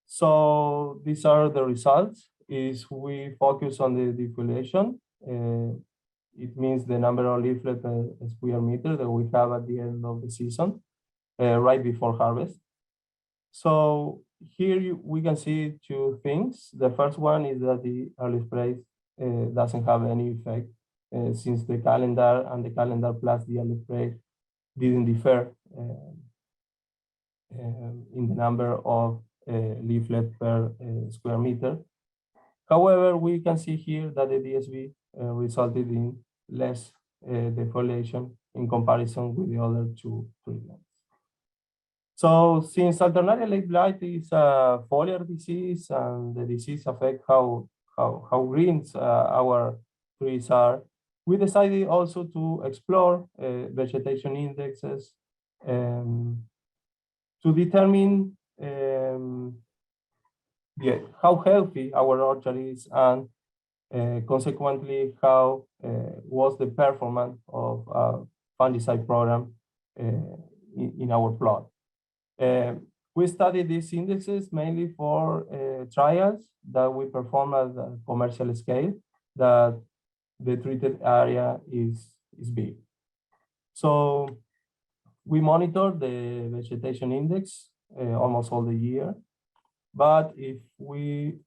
D: So these are the results. Is we focus on the defoliation. It means the number of leaflet per square meter that we have at the end of the season, right before harvest. So here we can see 2 things. The first one is that the early spray doesn't have any effect since the calendar and the calendar plus the early spray didn't differ in the number of leaflet per square meter. However, we can see here that the DSV resulted in less defoliation in comparison with the other 2 treatments. So since Alternaria leaf blight is a foliar disease and the disease affects how green our trees are, we decided also to explore vegetation indexes to determine how healthy our orchard is and consequently how was the performance of a fungicide program in our plot. We studied these indexes mainly for trials that we perform at a commercial scale, that the treated area is big. So we monitor the vegetation index almost all the year. But if we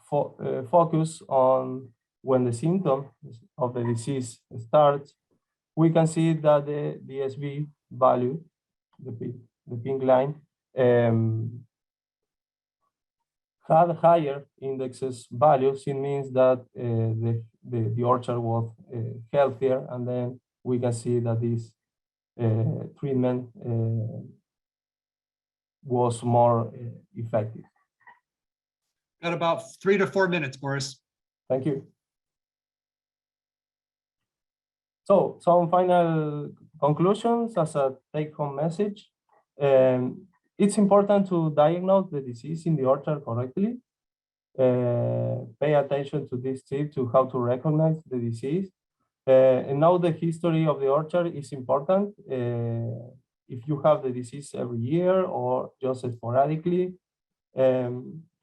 D: focus on when the symptom of the disease starts, we can see that the DSV value, the pink line, had higher indexes values. It means that the orchard was healthier, and then we can see that this treatment was more effective.
A: Got about 3 to 4 minutes, Boris.
D: Thank you. So some final conclusions as a take-home message. It's important to diagnose the disease in the orchard correctly. Pay attention to this tip to how to recognize the disease. And know the history of the orchard is important. If you have the disease every year or just sporadically.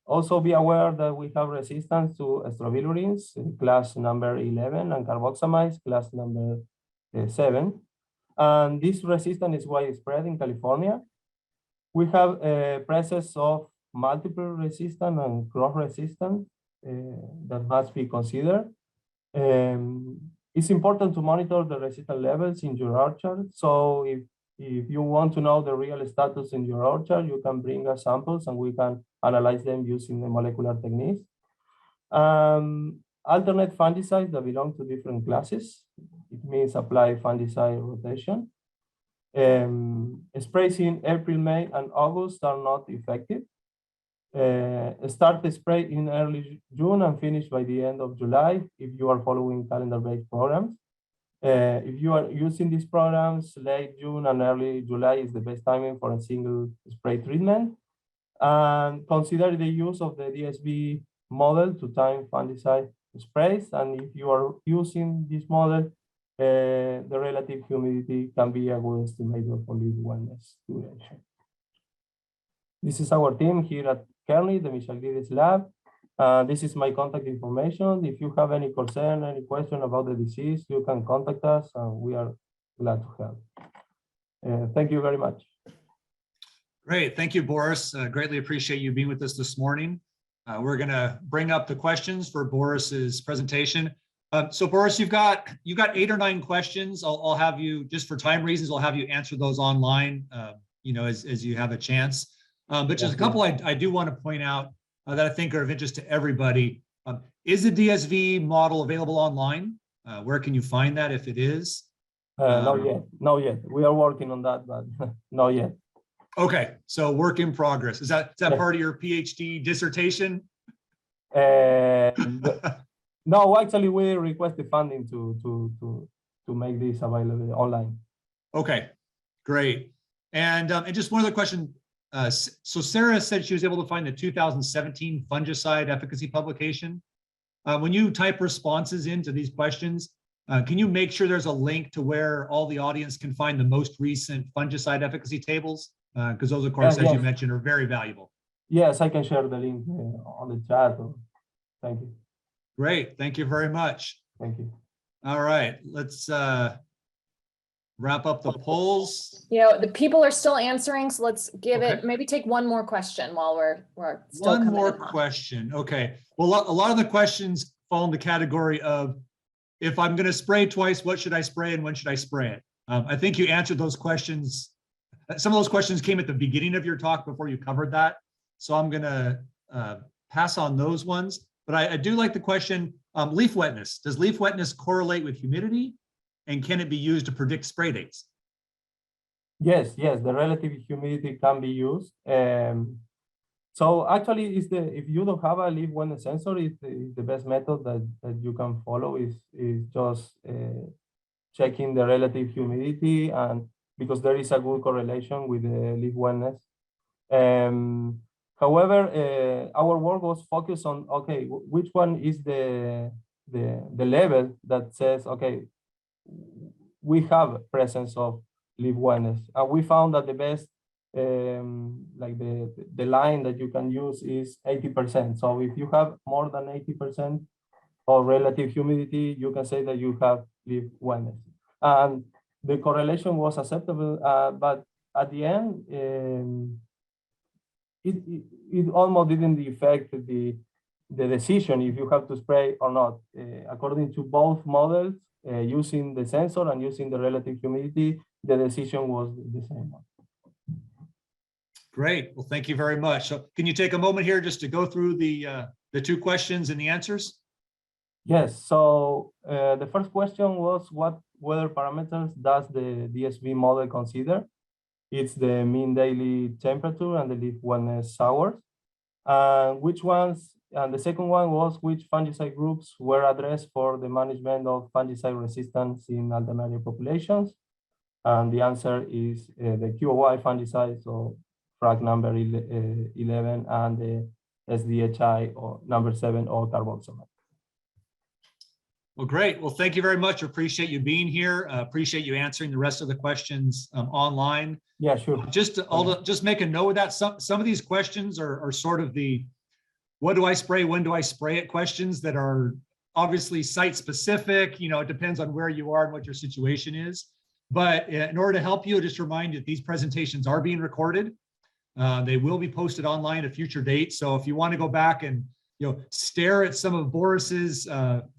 D: Also be aware that we have resistance to strobilurins, class number 11, and carboxamides, class number 7. And this resistance is widespread in California. We have a presence of multiple resistance and cross resistance that must be considered. It's important to monitor the resistance levels in your orchard. So if you want to know the real status in your orchard, you can bring us samples and we can analyze them using the molecular techniques. Alternate fungicides that belong to different classes. It means apply fungicide rotation. Sprays in April, May, and August are not effective. Start the spray in early June and finish by the end of July if you are following calendar-based programs. If you are using these programs, late June and early July is the best timing for a single spray treatment. And consider the use of the DSB model to time fungicide sprays. And if you are using this model, the relative humidity can be a good estimator for leaf wetness duration. This is our team here at Kearney, the Michaelides lab. This is my contact information. If you have any concern, any question about the disease, you can contact us and we are glad to help. Thank you very much.
A: Great, thank you, Boris. Greatly appreciate you being with us this morning. We're gonna bring up the questions for Boris's presentation. So Boris, you've got 8 or 9 questions. I'll have you, just for time reasons, I'll have you answer those online, as you have a chance. But just a couple I do want to point out that I think are of interest to everybody. Is the DSV model available online? Where can you find that if it is?
D: Not yet. We are working on that, but not yet.
A: Okay, so work in progress. Is that part of your PhD dissertation?
D: No, actually, we requested funding to make this available online.
A: Okay, great. And just one other question. So Sarah said she was able to find the 2017 fungicide efficacy publication. When you type responses into these questions, can you make sure there's a link to where all the audience can find the most recent fungicide efficacy tables? Because those, of course, as you mentioned, are very valuable.
D: Yes, I can share the link on the chat. Thank you.
A: Great, thank you very much.
D: Thank you.
A: All right, let's wrap up the polls.
C: The people are still answering, so let's give it, maybe take one more question while we're still
A: one
C: coming
A: more
C: in.
A: question. Okay, well, a lot of the questions fall in the category of, if I'm going to spray twice, what should I spray and when should I spray it? I think you answered those questions. Some of those questions came at the beginning of your talk before you covered that. So I'm going to pass on those ones. But I do like the question, leaf wetness. Does leaf wetness correlate with humidity? And can it be used to predict spray dates?
D: Yes, the relative humidity can be used. So actually, if you don't have a leaf wetness sensor, it's the best method that you can follow is just checking the relative humidity, and because there is a good correlation with the leaf wetness. However, our work was focused on, which one is the level that says, we have presence of leaf wetness. And we found that the best, like the line that you can use is 80%. So if you have more than 80% of relative humidity, you can say that you have leaf wetness. And the correlation was acceptable, but at the end, it almost didn't affect the decision if you have to spray or not. According to both models, using the sensor and using the relative humidity, the decision was the same one.
A: Great. Well, thank you very much. So can you take a moment here just to go through the 2 questions and the answers?
D: Yes. So the first question was, what weather parameters does the DSV model consider? It's the mean daily temperature and the leaf wetness hours. Which ones? And the second one was, which fungicide groups were addressed for the management of fungicide resistance in Altamaria populations? And the answer is the QOI fungicides, so frag number 11, and the SDHI or number 7 or carboxamide.
A: Well, great. Well, thank you very much. Appreciate you being here. Appreciate you answering the rest of the questions online.
D: Yeah, sure.
A: Just make a note of that. Some of these questions are sort of the, what do I spray? When do I spray it? Questions that are obviously site specific. It depends on where you are and what your situation is. But in order to help you, just remind you that these presentations are being recorded. They will be posted online at future dates. So if you want to go back and stare at some of Boris's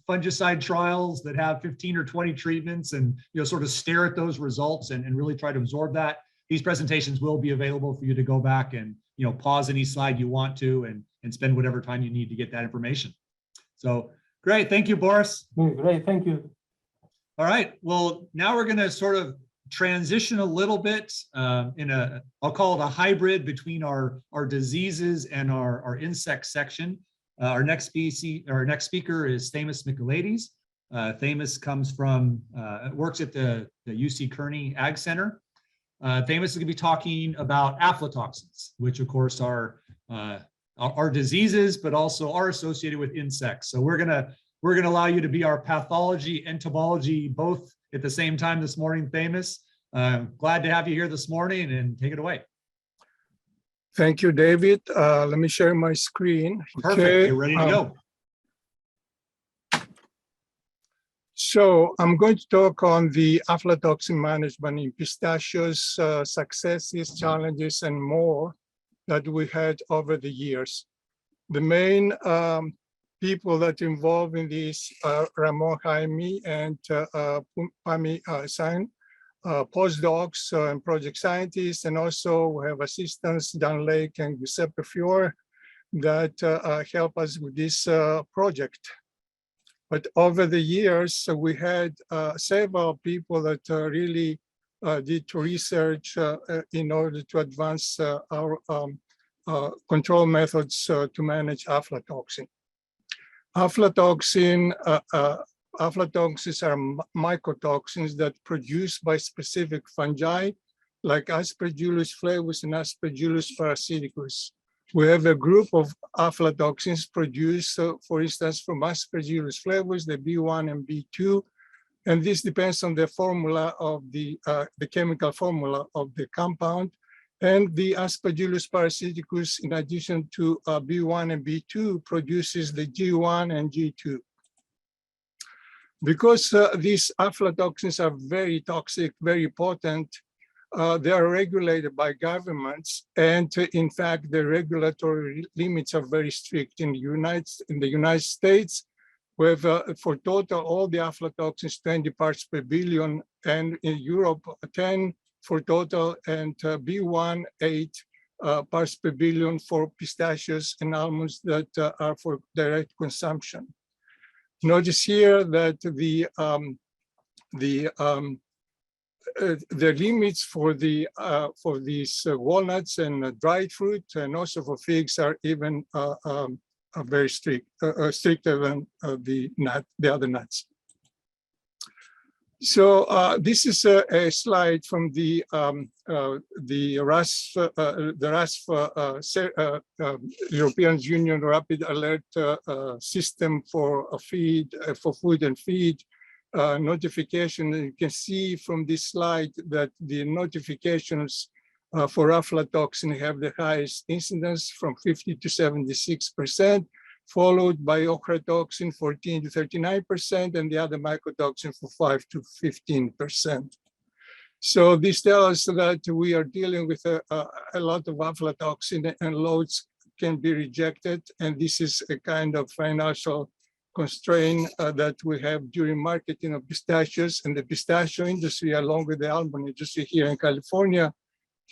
A: fungicide trials that have 15 or 20 treatments and sort of stare at those results and really try to absorb that, these presentations will be available for you to go back and pause any slide you want to and spend whatever time you need to get that information. So great, thank you, Boris.
D: Great, thank you.
A: All right, well, now we're going to sort of transition a little bit I'll call it a hybrid between our diseases and our insect section. Our next speaker is Themis Michaelides. Themis comes from, works at the UC Kearney Ag Center. Themis is going to be talking about aflatoxins, which of course are diseases, but also are associated with insects. So we're gonna allow you to be our pathology, entomology, both at the same time this morning, Themis. Glad to have you here this morning, and take it away.
E: Thank you, David. Let me share my screen.
A: Perfect,
E: Okay.
A: you're ready to go.
E: So I'm going to talk on the aflatoxin management in pistachios, successes, challenges, and more that we had over the years. The main people that involved in this are Ramon Jaime and Pami Sang, postdocs and project scientists, and also we have assistants, Dan Lake and Giuseppe Fiore, that help us with this project. But over the years, we had several people that really did research in order to advance our control methods to manage aflatoxin. Aflatoxins are mycotoxins that produced by specific fungi like Aspergillus flavus and Aspergillus parasiticus. We have a group of aflatoxins produced, for instance, from Aspergillus flavus, the B1 and B2, and this depends on the formula of the chemical formula of the compound. And the Aspergillus parasiticus, in addition to B1 and B2, produces the G1 and G2. Because these aflatoxins are very toxic, very potent, they are regulated by governments, and in fact, the regulatory limits are very strict. In the United States, we have for total all the aflatoxins 20 parts per billion, and in Europe 10 for total, and B1 8 parts per billion for pistachios and almonds that are for direct consumption. Notice here that the limits for these walnuts and dried fruit, and also for figs, are even very strict, stricter than the other nuts. So this is a slide from the European Union Rapid Alert System for food and feed notification. You can see from this slide that the notifications for aflatoxin have the highest incidence, from 50 to 76%, followed by ochratoxin 14 to 39%, and the other mycotoxin for 5 to 15%. So this tells us that we are dealing with a lot of aflatoxin, and loads can be rejected, and this is a kind of financial constraint that we have during marketing of pistachios. And the pistachio industry, along with the almond industry here in California,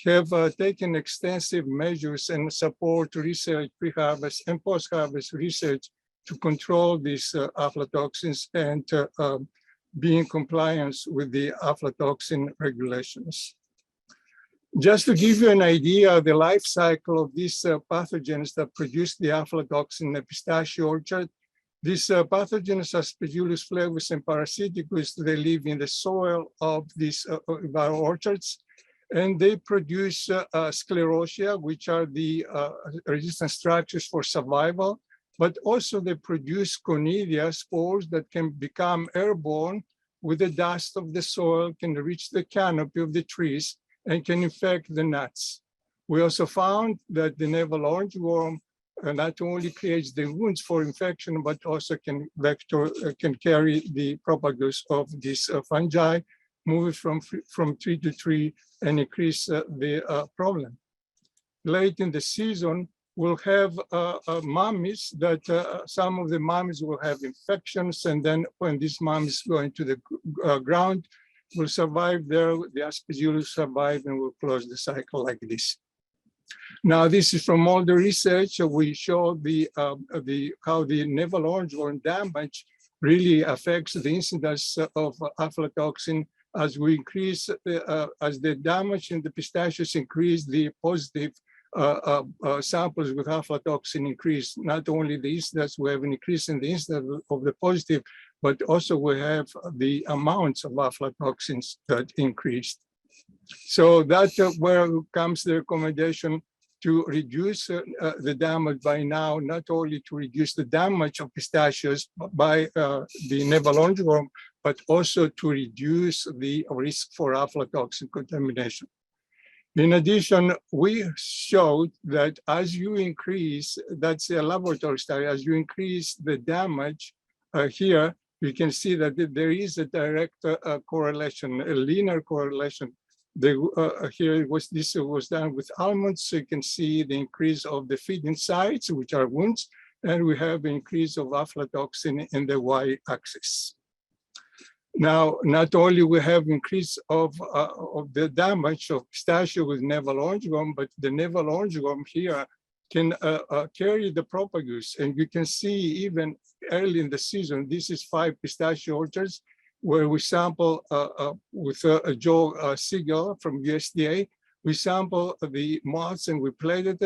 E: have taken extensive measures and support research, pre-harvest and post-harvest research to control these aflatoxins and be in compliance with the aflatoxin regulations. Just to give you an idea of the life cycle of these pathogens that produce the aflatoxin in the pistachio orchard, these pathogens, Aspergillus flavus and parasiticus, they live in the soil of these of our orchards, and they produce sclerotia, which are the resistant structures for survival, but also they produce conidia, spores that can become airborne with the dust of the soil, can reach the canopy of the trees, and can infect the nuts. We also found that the Navel Orange worm not only creates the wounds for infection, but also can carry the propagus of these fungi. move it from tree to tree and increase the problem. Late in the season, we'll have mummies that some of the mummies will have infections, and then when these mummies go into the ground, will survive there, the aspergillus survive and will close the cycle like this. Now, this is from all the research. We show how the Navel Orange worm damage really affects the incidence of aflatoxin as we increase, as the damage in the pistachios increase, the positive samples with aflatoxin increase. Not only the incidence, we have an increase in the incidence of the positive, but also we have the amounts of aflatoxins that increased. So that's where comes the recommendation to reduce the damage by now, not only to reduce the damage of pistachios by the Navel Orange worm, but also to reduce the risk for aflatoxin contamination. In addition, we showed that as you increase, that's a laboratory study, as you increase the damage here, you can see that there is a direct correlation, a linear correlation. Here this was done with almonds, so you can see the increase of the feeding sites, which are wounds, and we have an increase of aflatoxin in the y-axis. Now, not only we have increase of the damage of pistachio with Navel Orange worm, but the Navel Orange worm here can carry the propagules. And you can see even early in the season, this is 5 pistachio orchards where we sample with Joe Siegel from USDA. We sample the moths and we plate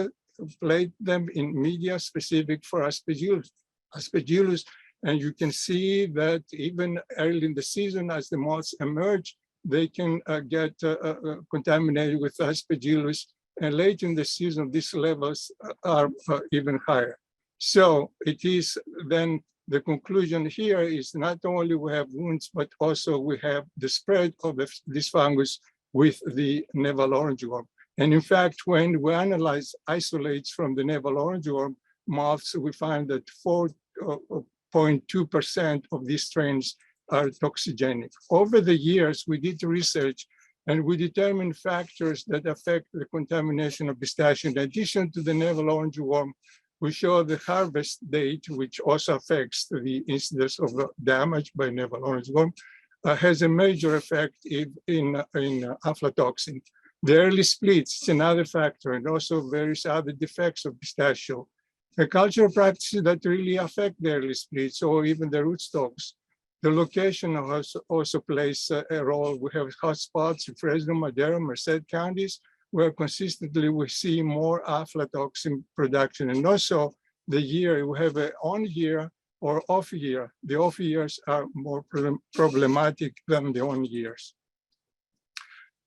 E: them in media specific for aspergillus. And you can see that even early in the season, as the moths emerge, they can get contaminated with aspergillus. And late in the season, these levels are even higher. So it is then the conclusion here is not only we have wounds, but also we have the spread of this fungus with the Navel Orange worm. And in fact, when we analyze isolates from the Navel Orange worm moths, we find that 4.2% of these strains are toxigenic. Over the years, we did research and we determined factors that affect the contamination of pistachio. In addition to the Navel Orange worm, we show the harvest date, which also affects the incidence of damage by Navel Orange worm, has a major effect in aflatoxin. The early splits is another factor, and also various other defects of pistachio. The cultural practices that really affect the early splits, or even the rootstocks. The location also plays a role. We have hotspots in Fresno, Madera, Merced counties, where consistently we see more aflatoxin production. And also the year, we have an on year or off year. The off years are more problematic than the on years.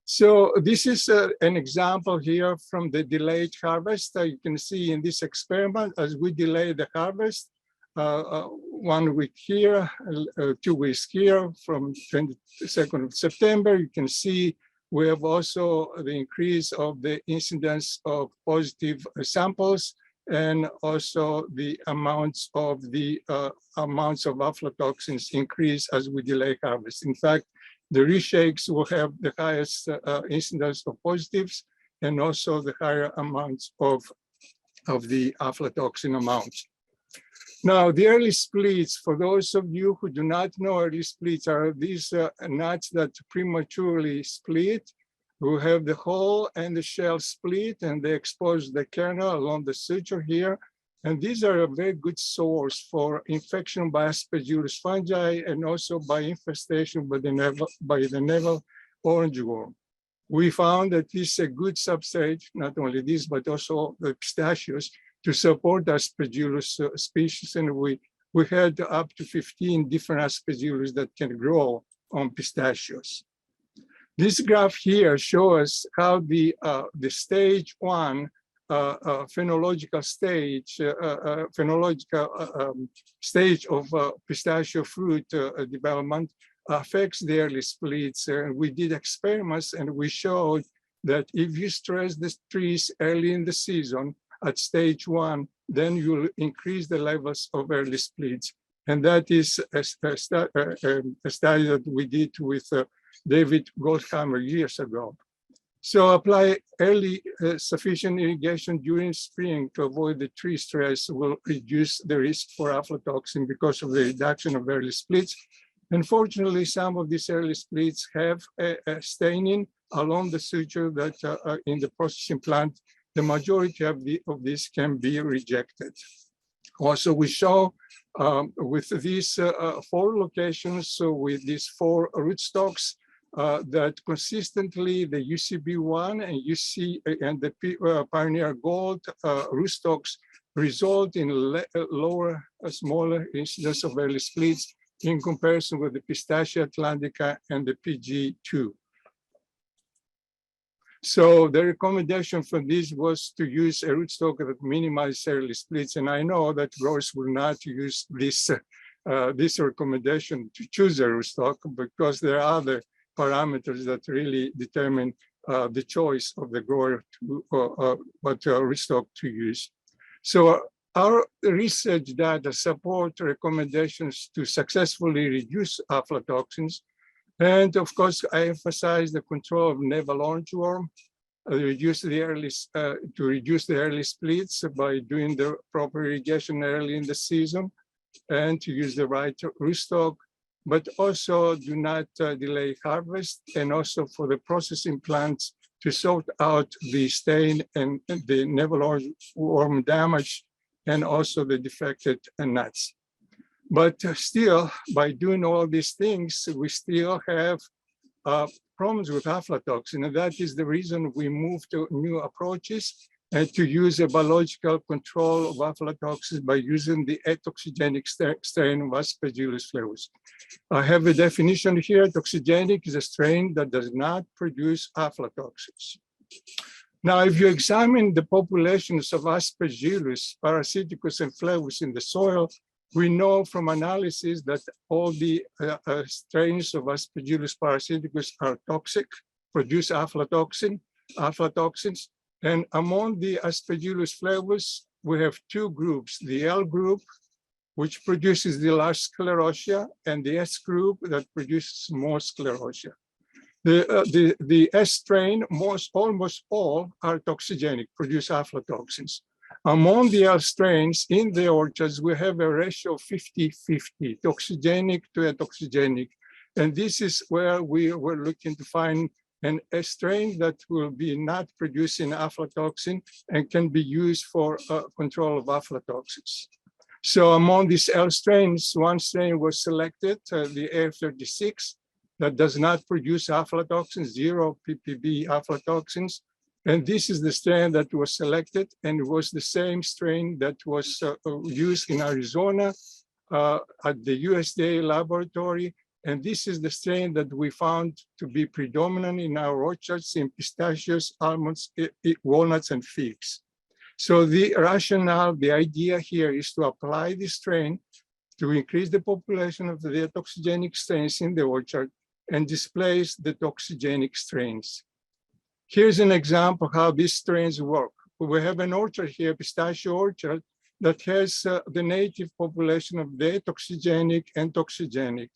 E: So this is an example here from the delayed harvest. You can see in this experiment, as we delay the harvest, 1 week here, 2 weeks here, from 22nd of September, you can see we have also the increase of the incidence of positive samples and also the amounts of aflatoxins increase as we delay harvest. In fact, the reshakes will have the highest incidence of positives and also the higher amounts of the aflatoxin amounts. Now, the early splits, for those of you who do not know, early splits are these nuts that prematurely split, who have the hull and the shell split, and they expose the kernel along the suture here. And these are a very good source for infection by aspergillus fungi and also by infestation by the Navel Orange worm. We found that this is a good substrate, not only this, but also the pistachios, to support aspergillus species, and we had up to 15 different aspergillus that can grow on pistachios. This graph here shows how the stage 1 phenological stage of pistachio fruit development affects the early splits. We did experiments and we showed that if you stress the trees early in the season, at stage 1, then you'll increase the levels of early splits. And that is a study that we did with David Goldhammer years ago. So apply early sufficient irrigation during spring to avoid the tree stress will reduce the risk for aflatoxin because of the reduction of early splits. Unfortunately, some of these early splits have a staining along the suture that in the processing plant, the majority of this can be rejected. Also, we show with these 4 locations, so with these 4 rootstocks, that consistently the UCB1 and the Pioneer Gold rootstocks result in lower, smaller incidence of early splits in comparison with the Pistachio Atlantica and the PG2. So the recommendation for this was to use a rootstock that minimizes early splits. And I know that growers will not use this, this recommendation to choose a rootstock because there are other parameters that really determine the choice of the grower to what rootstock to use. So our research data support recommendations to successfully reduce aflatoxins. And of course, I emphasize the control of Navel Orange worm, to reduce the early splits by doing the proper irrigation early in the season and to use the right rootstock, but also do not delay harvest, and also for the processing plants to sort out the stain and the Navel Orange worm damage and also the defected nuts. But still, by doing all these things, we still have problems with aflatoxin, and that is the reason we moved to new approaches and to use a biological control of aflatoxins by using the atoxygenic strain of Aspergillus flavus. I have a definition here. Atoxygenic is a strain that does not produce aflatoxins. Now, if you examine the populations of Aspergillus, Parasiticus, and flavus in the soil, we know from analysis that all the strains of Aspergillus parasiticus are toxic, produce aflatoxins. And among the Aspergillus flavus, we have 2 groups, the L group, which produces the large sclerotia, and the S group that produces small sclerotia. The S strain, almost all are toxigenic, produce aflatoxins. Among the L strains in the orchards, we have a ratio of 50-50, toxigenic to atoxygenic. And this is where we were looking to find a strain that will be not producing aflatoxin and can be used for control of aflatoxins. So among these L strains, one strain was selected, the AF36, that does not produce aflatoxins, 0 ppb aflatoxins. And this is the strain that was selected, and it was the same strain that was used in Arizona at the USDA laboratory. And this is the strain that we found to be predominant in our orchards in pistachios, almonds, walnuts, and figs. So the rationale, the idea here is to apply this strain to increase the population of the atoxygenic strains in the orchard and displace the toxigenic strains. Here's an example how these strains work. We have an orchard here, pistachio orchard, that has the native population of the toxigenic and toxigenic.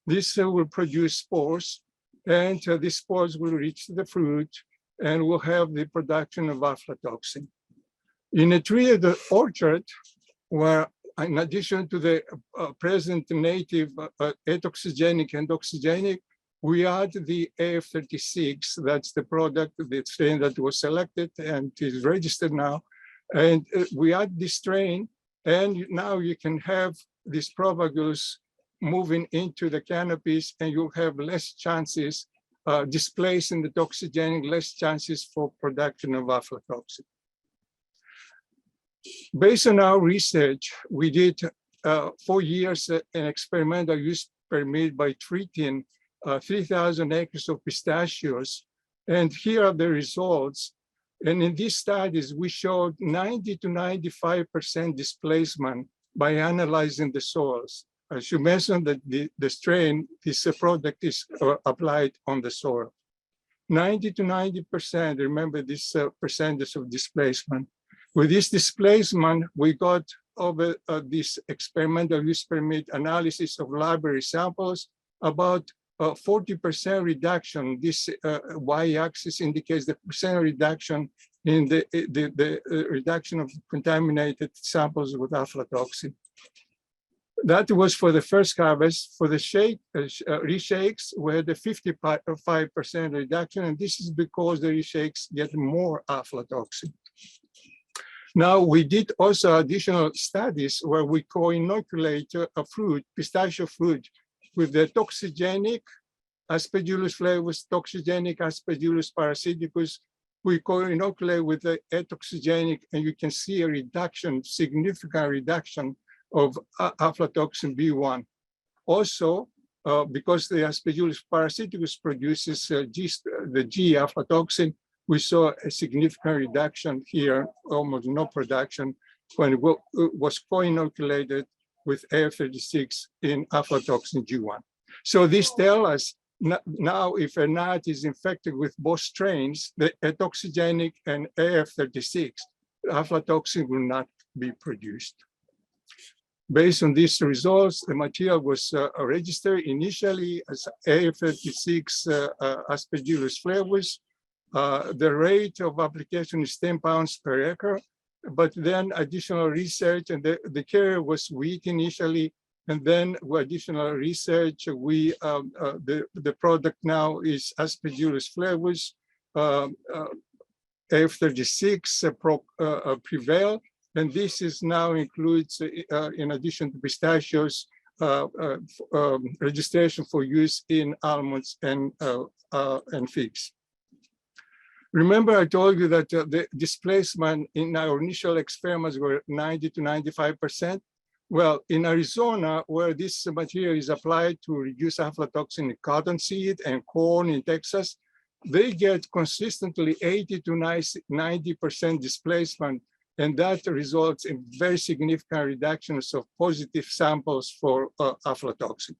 E: This will produce spores, and these spores will reach the fruit and will have the production of aflatoxin. In a treated orchard, where in addition to the present native atoxygenic and toxigenic, we add the AF36, that's the product, the strain that was selected and is registered now. And we add this strain, and now you can have these propagules moving into the canopies, and you'll have less chances displacing the toxigenic, less chances for production of aflatoxin. Based on our research, we did 4 years an experimental use permit by treating 3,000 acres of pistachios. And here are the results. And in these studies, we showed 90 to 95% displacement by analyzing the soils. As you mentioned, that the strain, this product is applied on the soil. 90 to 90%, remember this percentage of displacement. With this displacement, we got over this experimental use permit analysis of library samples, about 40% reduction. This y-axis indicates the percent reduction in the reduction of contaminated samples with aflatoxin. That was for the first harvest. For the reshakes, we had a 55% reduction, and this is because the reshakes get more aflatoxin. Now, we did also additional studies where we co-inoculate a fruit, pistachio fruit, with the toxigenic Aspergillus flavus, toxigenic Aspergillus parasiticus. We co-inoculate with the atoxygenic, and you can see a reduction, significant reduction of aflatoxin B1. Also, because the Aspergillus parasiticus produces the G aflatoxin, we saw a significant reduction here, almost no production, when it was co-inoculated with AF36 in aflatoxin G1. So this tells us now if a nut is infected with both strains, the atoxygenic and AF36, aflatoxin will not be produced. Based on these results, the material was registered initially as AF36 Aspergillus flavus. The rate of application is 10 pounds per acre, but then additional research, and the carrier was weak initially, and then with additional research, the product now is Aspergillus flavus, AF36 prevail, and this is now includes, in addition to pistachios, registration for use in almonds and figs. Remember, I told you that the displacement in our initial experiments were 90 to 95%. Well, in Arizona, where this material is applied to reduce aflatoxin in cottonseed and corn in Texas, they get consistently 80 to 90% displacement, and that results in very significant reductions of positive samples for aflatoxin.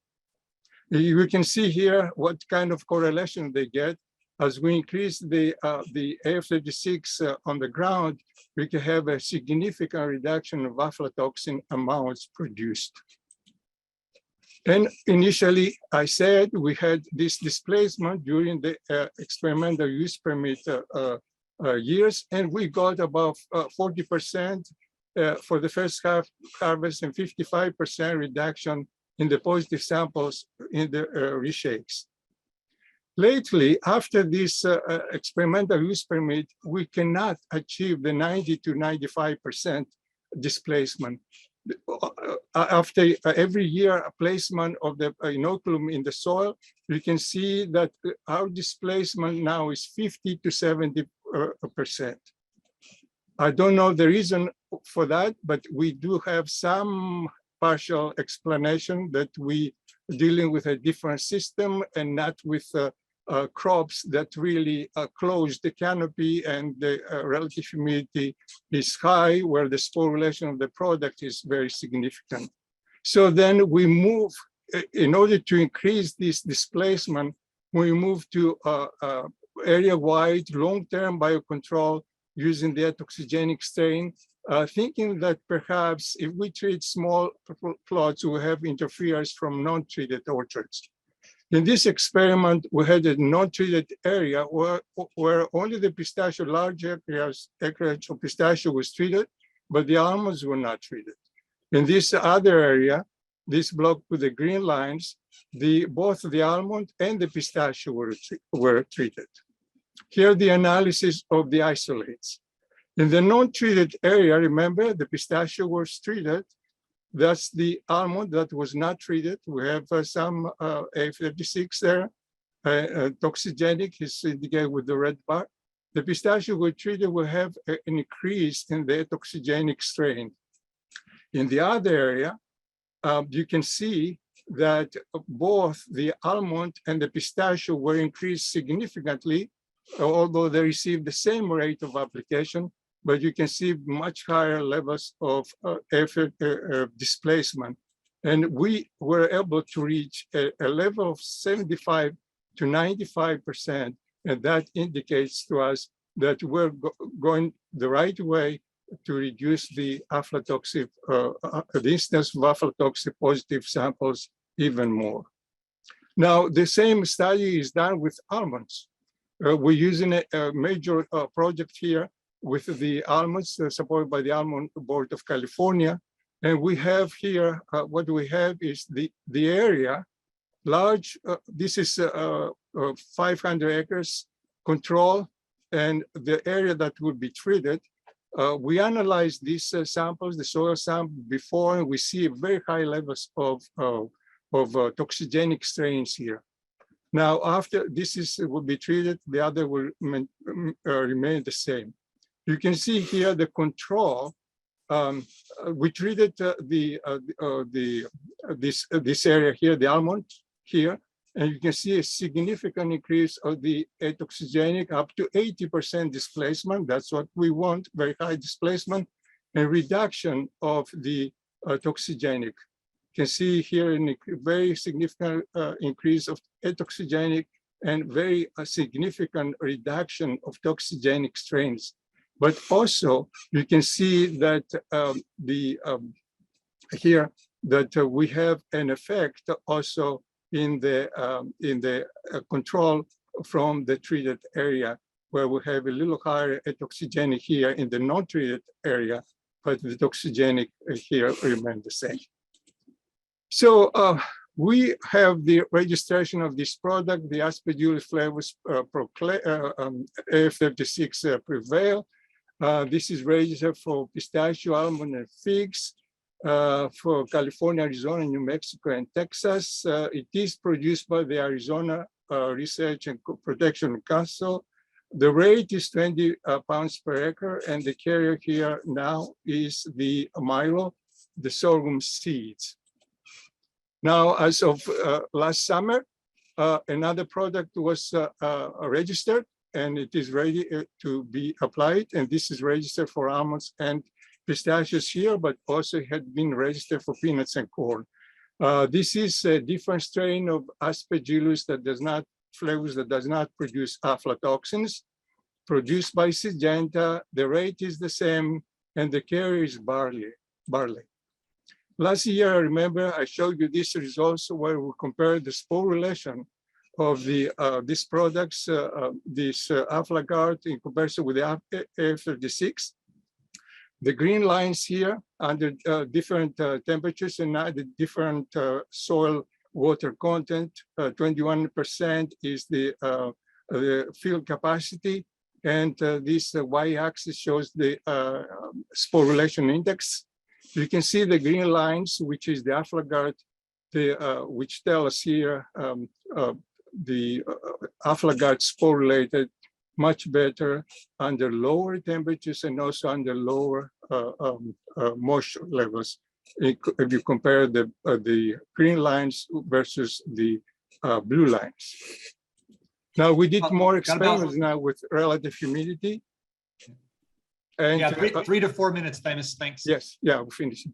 E: You can see here what kind of correlation they get. As we increase the AF36 on the ground, we can have a significant reduction of aflatoxin amounts produced. And initially, I said we had this displacement during the experimental use permit years, and we got about 40% for the first harvest and 55% reduction in the positive samples in the reshakes. Lately, after this experimental use permit, we cannot achieve the 90 to 95% displacement. After every year a placement of the inoculum in the soil, you can see that our displacement now is 50 to 70%. I don't know the reason for that, but we do have some partial explanation that we are dealing with a different system and not with crops that really close the canopy and the relative humidity is high, where the sporulation of the product is very significant. So then we move, in order to increase this displacement, we move to area-wide long-term biocontrol using the atoxygenic strain, thinking that perhaps if we treat small plots, we have interference from non-treated orchards. In this experiment, we had a non-treated area where only the pistachio, large acreage of pistachio was treated, but the almonds were not treated. In this other area, this block with the green lines, both the almond and the pistachio were treated. Here, the analysis of the isolates. In the non-treated area, remember, the pistachio was treated. That's the almond that was not treated. We have some A56 there. Toxigenic is indicated with the red bar. The pistachio were treated will have an increase in the toxigenic strain. In the other area, you can see that both the almond and the pistachio were increased significantly, although they received the same rate of application, but you can see much higher levels of displacement. And we were able to reach a level of 75 to 95%, and that indicates to us that we're going the right way to reduce the aflatoxin, the instance of aflatoxin positive samples even more. Now, the same study is done with almonds. We're using a major project here with the almonds supported by the Almond Board of California. And we have here, what we have is the area, large, this is 500 acres control, and the area that will be treated. We analyze these samples, the soil sample before, and we see very high levels of toxigenic strains here. Now, after this will be treated, the other will remain the same. You can see here the control. We treated this area here, the almond here, and you can see a significant increase of the atoxygenic up to 80% displacement. That's what we want, very high displacement, and reduction of the toxigenic. You can see here a very significant increase of atoxygenic and very significant reduction of toxigenic strains. But also you can see that here that we have an effect also in the control from the treated area, where we have a little higher atoxygenic here in the non-treated area, but the toxigenic here remain the same. So we have the registration of this product, the Aspergillus flavus AF36 prevail. This is registered for pistachio, almond, and figs for California, Arizona, New Mexico, and Texas. It is produced by the Arizona Research and Protection Council. The rate is 20 pounds per acre, and the carrier here now is the Milo, the sorghum seeds. Now, as of last summer, another product was registered, and it is ready to be applied. And this is registered for almonds and pistachios here, but also had been registered for peanuts and corn. This is a different strain of Aspergillus that does not, flavus that does not produce aflatoxins, produced by Syngenta. The rate is the same, and the carrier is barley. Last year, I remember I showed you these results where we compared the spore relation of these products, this Aflagard in comparison with the AF36. The green lines here under different temperatures and the different soil water content. 21% is the field capacity, and this y-axis shows the spore relation index. You can see the green lines, which is the Aflagard, which tell us here the Aflagard spore related much better under lower temperatures and also under lower moisture levels. If you compare the green lines versus the blue lines. Now we did more experiments now with relative humidity. And
A: yeah, 3 to 4 minutes, Themis, thanks.
E: Yes, yeah, we're finishing.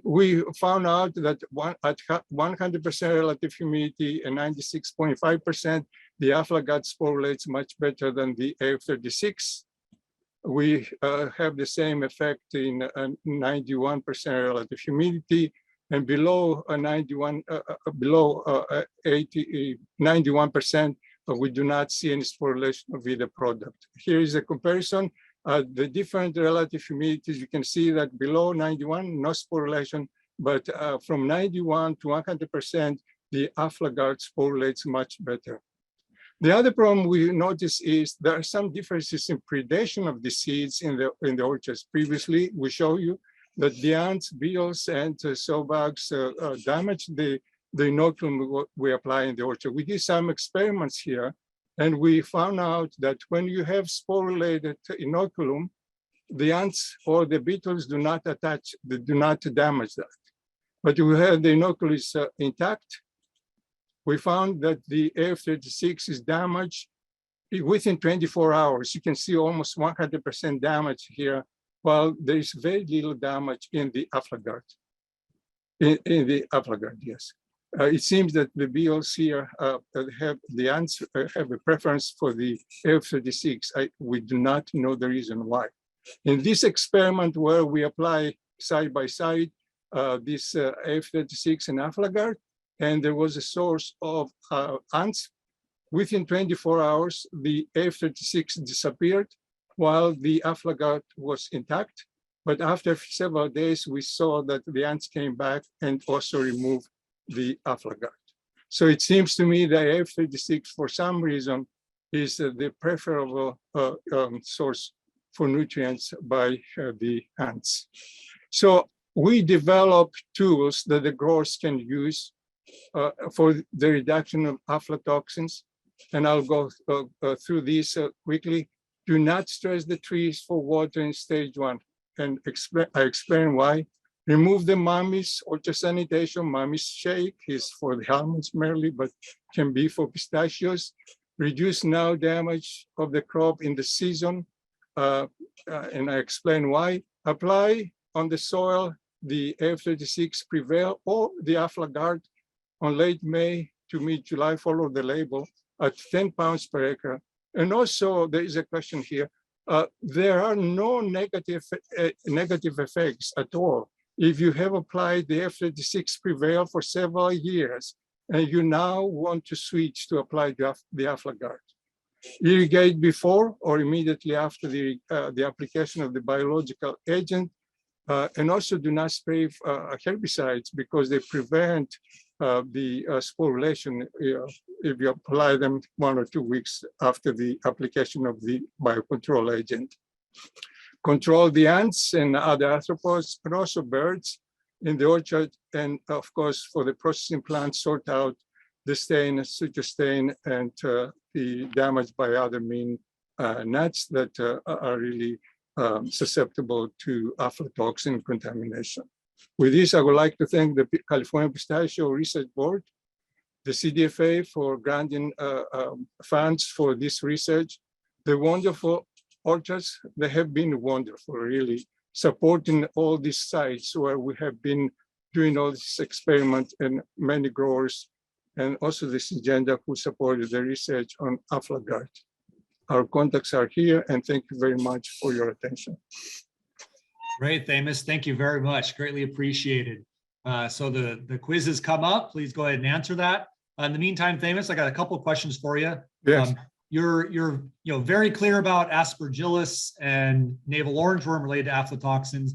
E: We found out that at 100% relative humidity and 96.5%, the Aflagard spore relates much better than the AF36. We have the same effect in 91% relative humidity, and below 91%, we do not see any sporulation of either product. Here is a comparison. The different relative humidities, you can see that below 91, no sporulation, but from 91 to 100%, the Aflagard sporulates much better. The other problem we notice is there are some differences in predation of the seeds in the orchards. Previously, we show you that the ants, beetles, and sawbugs damage the inoculum we apply in the orchard. We did some experiments here, and we found out that when you have spore-related inoculum, the ants or the beetles do not attach, they do not damage that. But we have the inoculus intact. We found that the AF36 is damaged within 24 hours. You can see almost 100% damage here, while there is very little damage in the Aflagard. In the Aflagard, yes. It seems that the beetles here have the ants have a preference for the AF36. We do not know the reason why. In this experiment where we apply side by side this AF36 and Aflagard, and there was a source of ants. Within 24 hours, the F36 disappeared while the Aflatoxin was intact. But after several days, we saw that the ants came back and also removed the Aflatoxin. So it seems to me that F36, for some reason, is the preferable source for nutrients by the ants. So we developed tools that the growers can use for the reduction of aflatoxins. And I'll go through these quickly. Do not stress the trees for water in stage 1. And I explain why. Remove the mummies or just sanitation. Mummies shake is for the almonds merely, but can be for pistachios. Reduce now damage of the crop in the season. And I explain why. Apply on the soil the F36 Prevail or the Aflatoxin on late May to mid-July. Follow the label at 10 pounds per acre. And also there is a question here. There are no negative effects at all. If you have applied the F36 Prevail for several years, and you now want to switch to apply the Aflatoxin. Irrigate before or immediately after the application of the biological agent, and also do not spray herbicides because they prevent the sporulation if you apply them 1 or 2 weeks after the application of the biocontrol agent. Control the ants and other arthropods, but also birds in the orchard. And of course, for the processing plants, sort out the stain, pseudostain, and the damage by other mean nuts that are really susceptible to aflatoxin contamination. With this, I would like to thank the California Pistachio Research Board, the CDFA for granting funds for this research, the wonderful orchards. They have been wonderful, really, supporting all these sites where we have been doing all this experiment, and many growers, and also the Syngenta who supported the research on Aflatoxin. Our contacts are here, and thank you very much for your attention.
A: Great, Themis. Thank you very much. Greatly appreciated. So the quiz has come up. Please go ahead and answer that. In the meantime, Themis, I got a couple of questions for you.
E: Yes.
A: You're very clear about Aspergillus and Navel Orange worm related to aflatoxins.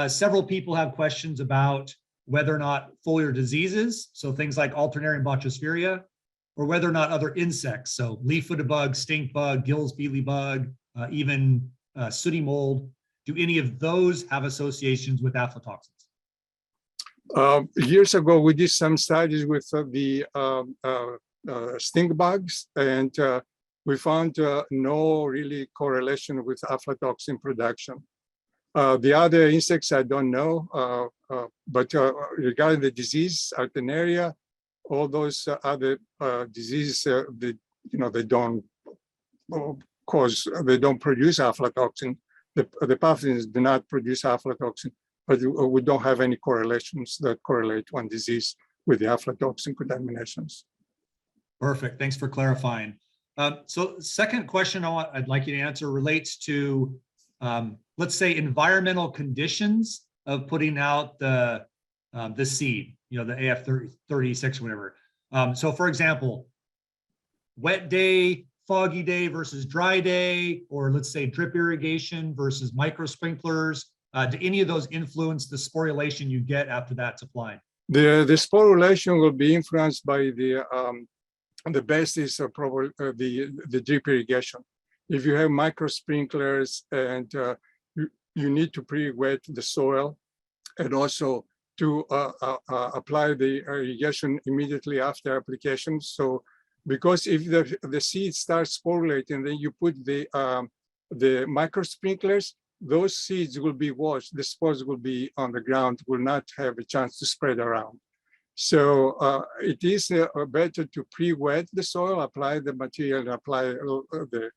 A: Several people have questions about whether or not foliar diseases, so things like Alternarium botchosferia, or whether or not other insects, so leaf-footed bug, stink bug, Gill's beetle bug, even sooty mold. Do any of those have associations with aflatoxins?
E: Years ago, we did some studies with the stink bugs, and we found no really correlation with aflatoxin production. The other insects, I don't know, but regarding the disease, Alternaria, all those other diseases, they don't produce aflatoxin. The pathogens do not produce aflatoxin, but we don't have any correlations that correlate one disease with the aflatoxin contaminations.
A: Perfect. Thanks for clarifying. So second question I'd like you to answer relates to, let's say, environmental conditions of putting out the seed, the AF36 or whatever. So for example, wet day, foggy day versus dry day, or let's say drip irrigation versus micro sprinklers. Do any of those influence the sporulation you get after that's applied?
E: The sporulation will be influenced by the best is probably the drip irrigation. If you have micro sprinklers and you need to pre-wet the soil, and also to apply the irrigation immediately after application. So, because if the seed starts sporulating, then you put the micro sprinklers, those seeds will be washed. The spores will be on the ground, will not have a chance to spread around. So it is better to pre-wet the soil, apply the material, and apply the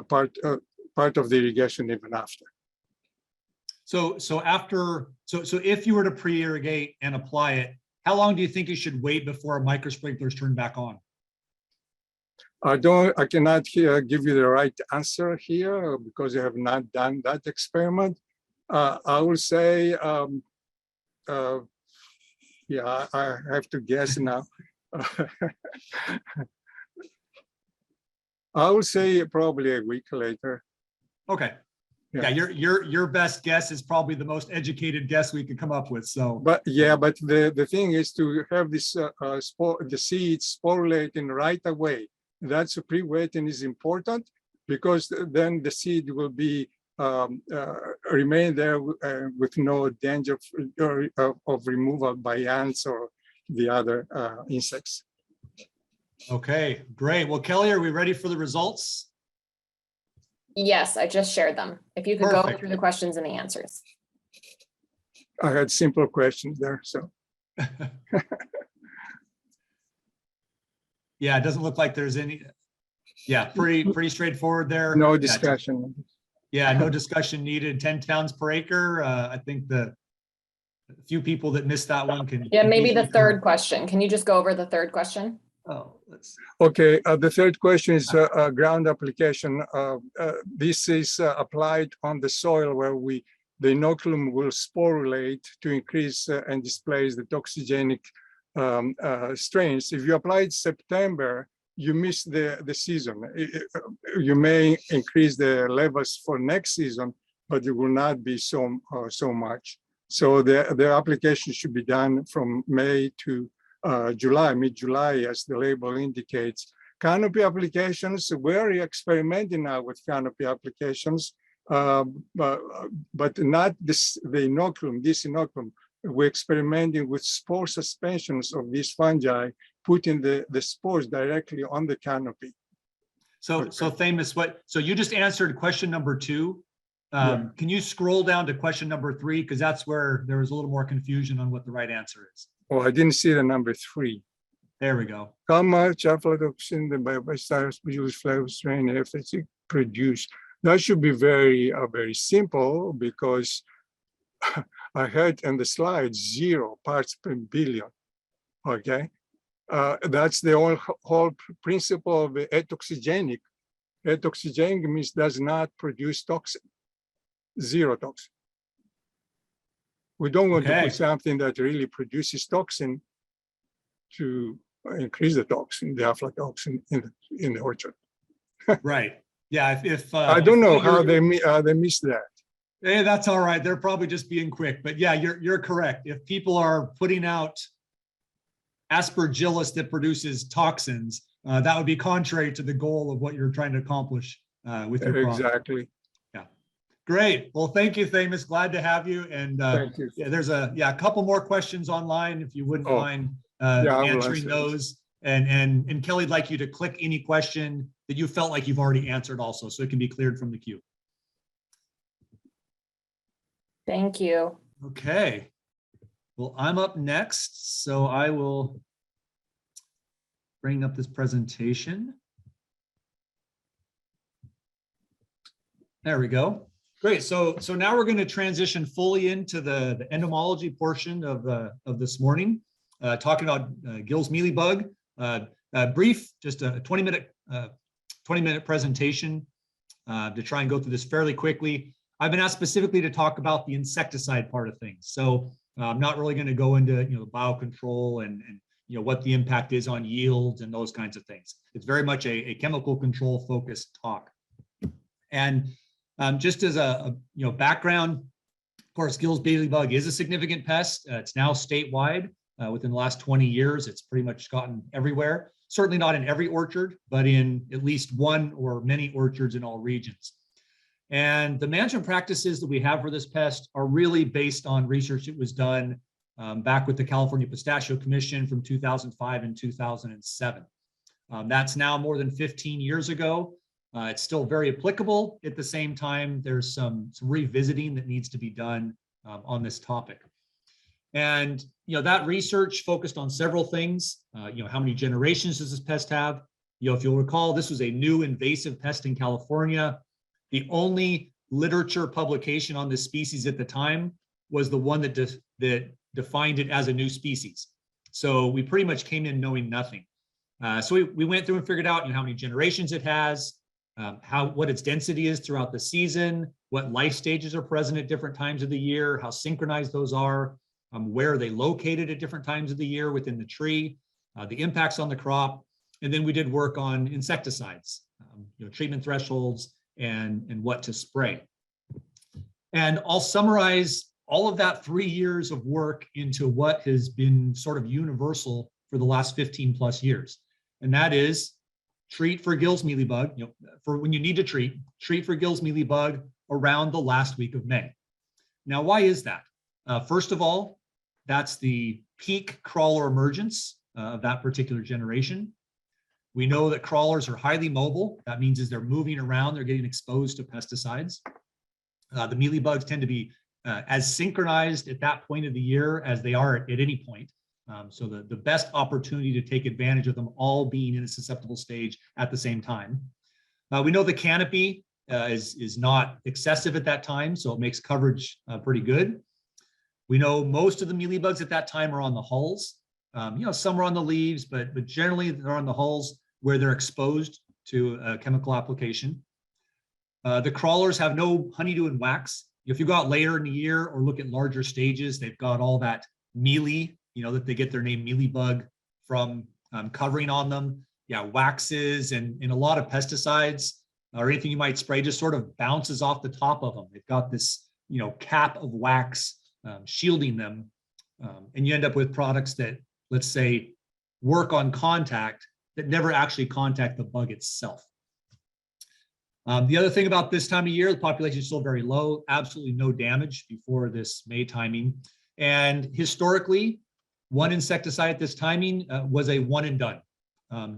E: part of the irrigation even after.
A: So if you were to pre-irrigate and apply it, how long do you think you should wait before micro sprinklers turn back on?
E: I cannot give you the right answer here because I have not done that experiment. I would say Yeah, I have to guess now. I would say probably a week later.
A: Okay.
E: Yeah.
A: Yeah, your best guess is probably the most educated guess we could come up with. So,
E: But yeah, but the thing is to have this the seeds sporulating right away. That's pre-wetting is important because then the seed will be remain there with no danger of removal by ants or the other insects.
A: okay, great. Well, Kelly, are we ready for the results?
C: Yes, I just shared them. If you could go
A: Perfect.
C: through the questions and the answers.
E: I had simple questions there, so.
A: Yeah, it doesn't look like there's any. Yeah, pretty straightforward there.
E: No
A: Yeah,
E: discussion.
A: Yeah, no discussion needed. 10 pounds per acre. I think the few people that missed that one can.
C: Yeah,
A: can
C: maybe the
A: easily
C: third
A: correct.
C: question. Can you just go over the third question?
A: Oh, let's.
E: Okay, the third question is ground application. This is applied on the soil where the inoculum will sporulate to increase and displace the toxigenic strains. If you apply it September, you miss the season. You may increase the levels for next season, but it will not be so much. So the application should be done from May to July, mid-July, as the label indicates. Canopy applications, we're experimenting now with canopy applications, but not the inoculum, this inoculum. We're experimenting with spore suspensions of these fungi, putting the spores directly on the canopy.
A: So Thamus, so you just answered question number 2. Can you scroll down to question number 3? Because that's where there was a little more confusion on what the right answer is.
E: Oh, I didn't see the number 3.
A: There we go.
E: How much aflatoxin the biostyles produce flavor strain efforts produce? That should be very simple because I heard in the slide 0 parts per billion. Okay, that's the whole principle of atoxygenic. Atoxygenic means does not produce toxin, 0 toxin. We don't want to put something that really produces toxin to increase the toxin, the aflatoxin in the orchard.
A: Right. Yeah. If
E: I don't know how they missed that.
A: Hey, that's all right. They're probably just being quick, but yeah, you're correct. If people are putting out aspergillus that produces toxins, that would be contrary to the goal of what you're trying to accomplish with your crop.
E: Exactly.
A: Yeah. Great. Well, thank you, Thamus. Glad to have you. And
E: Thank you.
A: yeah, there's a couple more questions online if you wouldn't mind answering those. And Kelly'd like you to click any question that you felt like you've already answered also, so it can be cleared from the queue.
C: Thank you.
A: Okay. Well, I'm up next, so I will bring up this presentation. There we go. Great. So now we're going to transition fully into the entomology portion of this morning, talking about Gill's mealybug. Brief, just a 20-minute presentation to try and go through this fairly quickly. I've been asked specifically to talk about the insecticide part of things. So I'm not really going to go into biocontrol and what the impact is on yields and those kinds of things. It's very much a chemical control focused talk. And just as a background, of course, Gill's mealybug is a significant pest. It's now statewide. Within the last 20 years, it's pretty much gotten everywhere. Certainly not in every orchard, but in at least one or many orchards in all regions. And the management practices that we have for this pest are really based on research that was done back with the California Pistachio Commission from 2005 and 2007. That's now more than 15 years ago. It's still very applicable. At the same time, there's some revisiting that needs to be done on this topic. And that research focused on several things. How many generations does this pest have? If you'll recall, this was a new invasive pest in California. The only literature publication on this species at the time was the one that defined it as a new species. So we pretty much came in knowing nothing. So we went through and figured out how many generations it has, what its density is throughout the season, what life stages are present at different times of the year, how synchronized those are. where are they located at different times of the year within the tree, the impacts on the crop. And then we did work on insecticides, treatment thresholds and what to spray. And I'll summarize all of that 3 years of work into what has been sort of universal for the last 15 plus years. And that is treat for Gill's mealybug, for when you need to treat for Gill's mealybug around the last week of May. Now, why is that? First of all, that's the peak crawler emergence of that particular generation. We know that crawlers are highly mobile. That means as they're moving around, they're getting exposed to pesticides. The mealybugs tend to be as synchronized at that point of the year as they are at any point. So the best opportunity to take advantage of them all being in a susceptible stage at the same time. We know the canopy is not excessive at that time, so it makes coverage pretty good. We know most of the mealybugs at that time are on the hulls. Some are on the leaves, but generally they're on the hulls where they're exposed to a chemical application. The crawlers have no honeydew and wax. If you go out later in the year or look at larger stages, they've got all that mealy, that they get their name mealybug from covering on them. Yeah, waxes and a lot of pesticides or anything you might spray just sort of bounces off the top of them. They've got this, cap of wax shielding them. And you end up with products that, let's say, work on contact that never actually contact the bug itself. The other thing about this time of year, the population is still very low, absolutely no damage before this May timing. And historically, one insecticide at this timing was a one and done,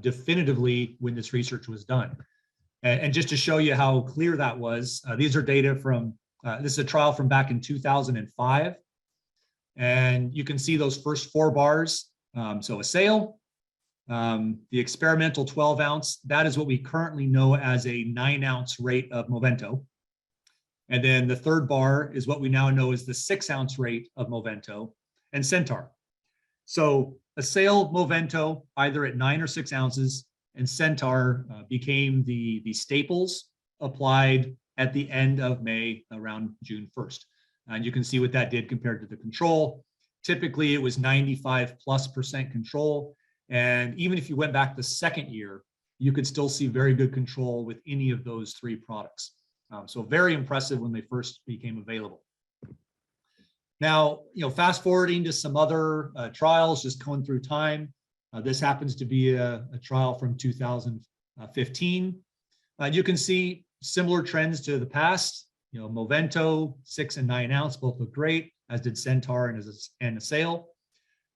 A: definitively when this research was done. And just to show you how clear that was, these are data from, this is a trial from back in 2005. And you can see those first 4 bars. So a sale, the experimental 12 ounce, that is what we currently know as a 9 ounce rate of Movento. And then the third bar is what we now know is the 6 ounce rate of Movento and Centaur. So a sale Movento either at 9 or 6 ounces, and Centaur became the staples applied at the end of May around June 1st. And you can see what that did compared to the control. Typically it was 95+% control. And even if you went back the second year, you could still see very good control with any of those 3 products. So very impressive when they first became available. Now, fast forwarding to some other trials, just going through time. This happens to be a trial from 2015. You can see similar trends to the past. Movento, 6 and 9 ounce, both look great, as did Centaur and Assail.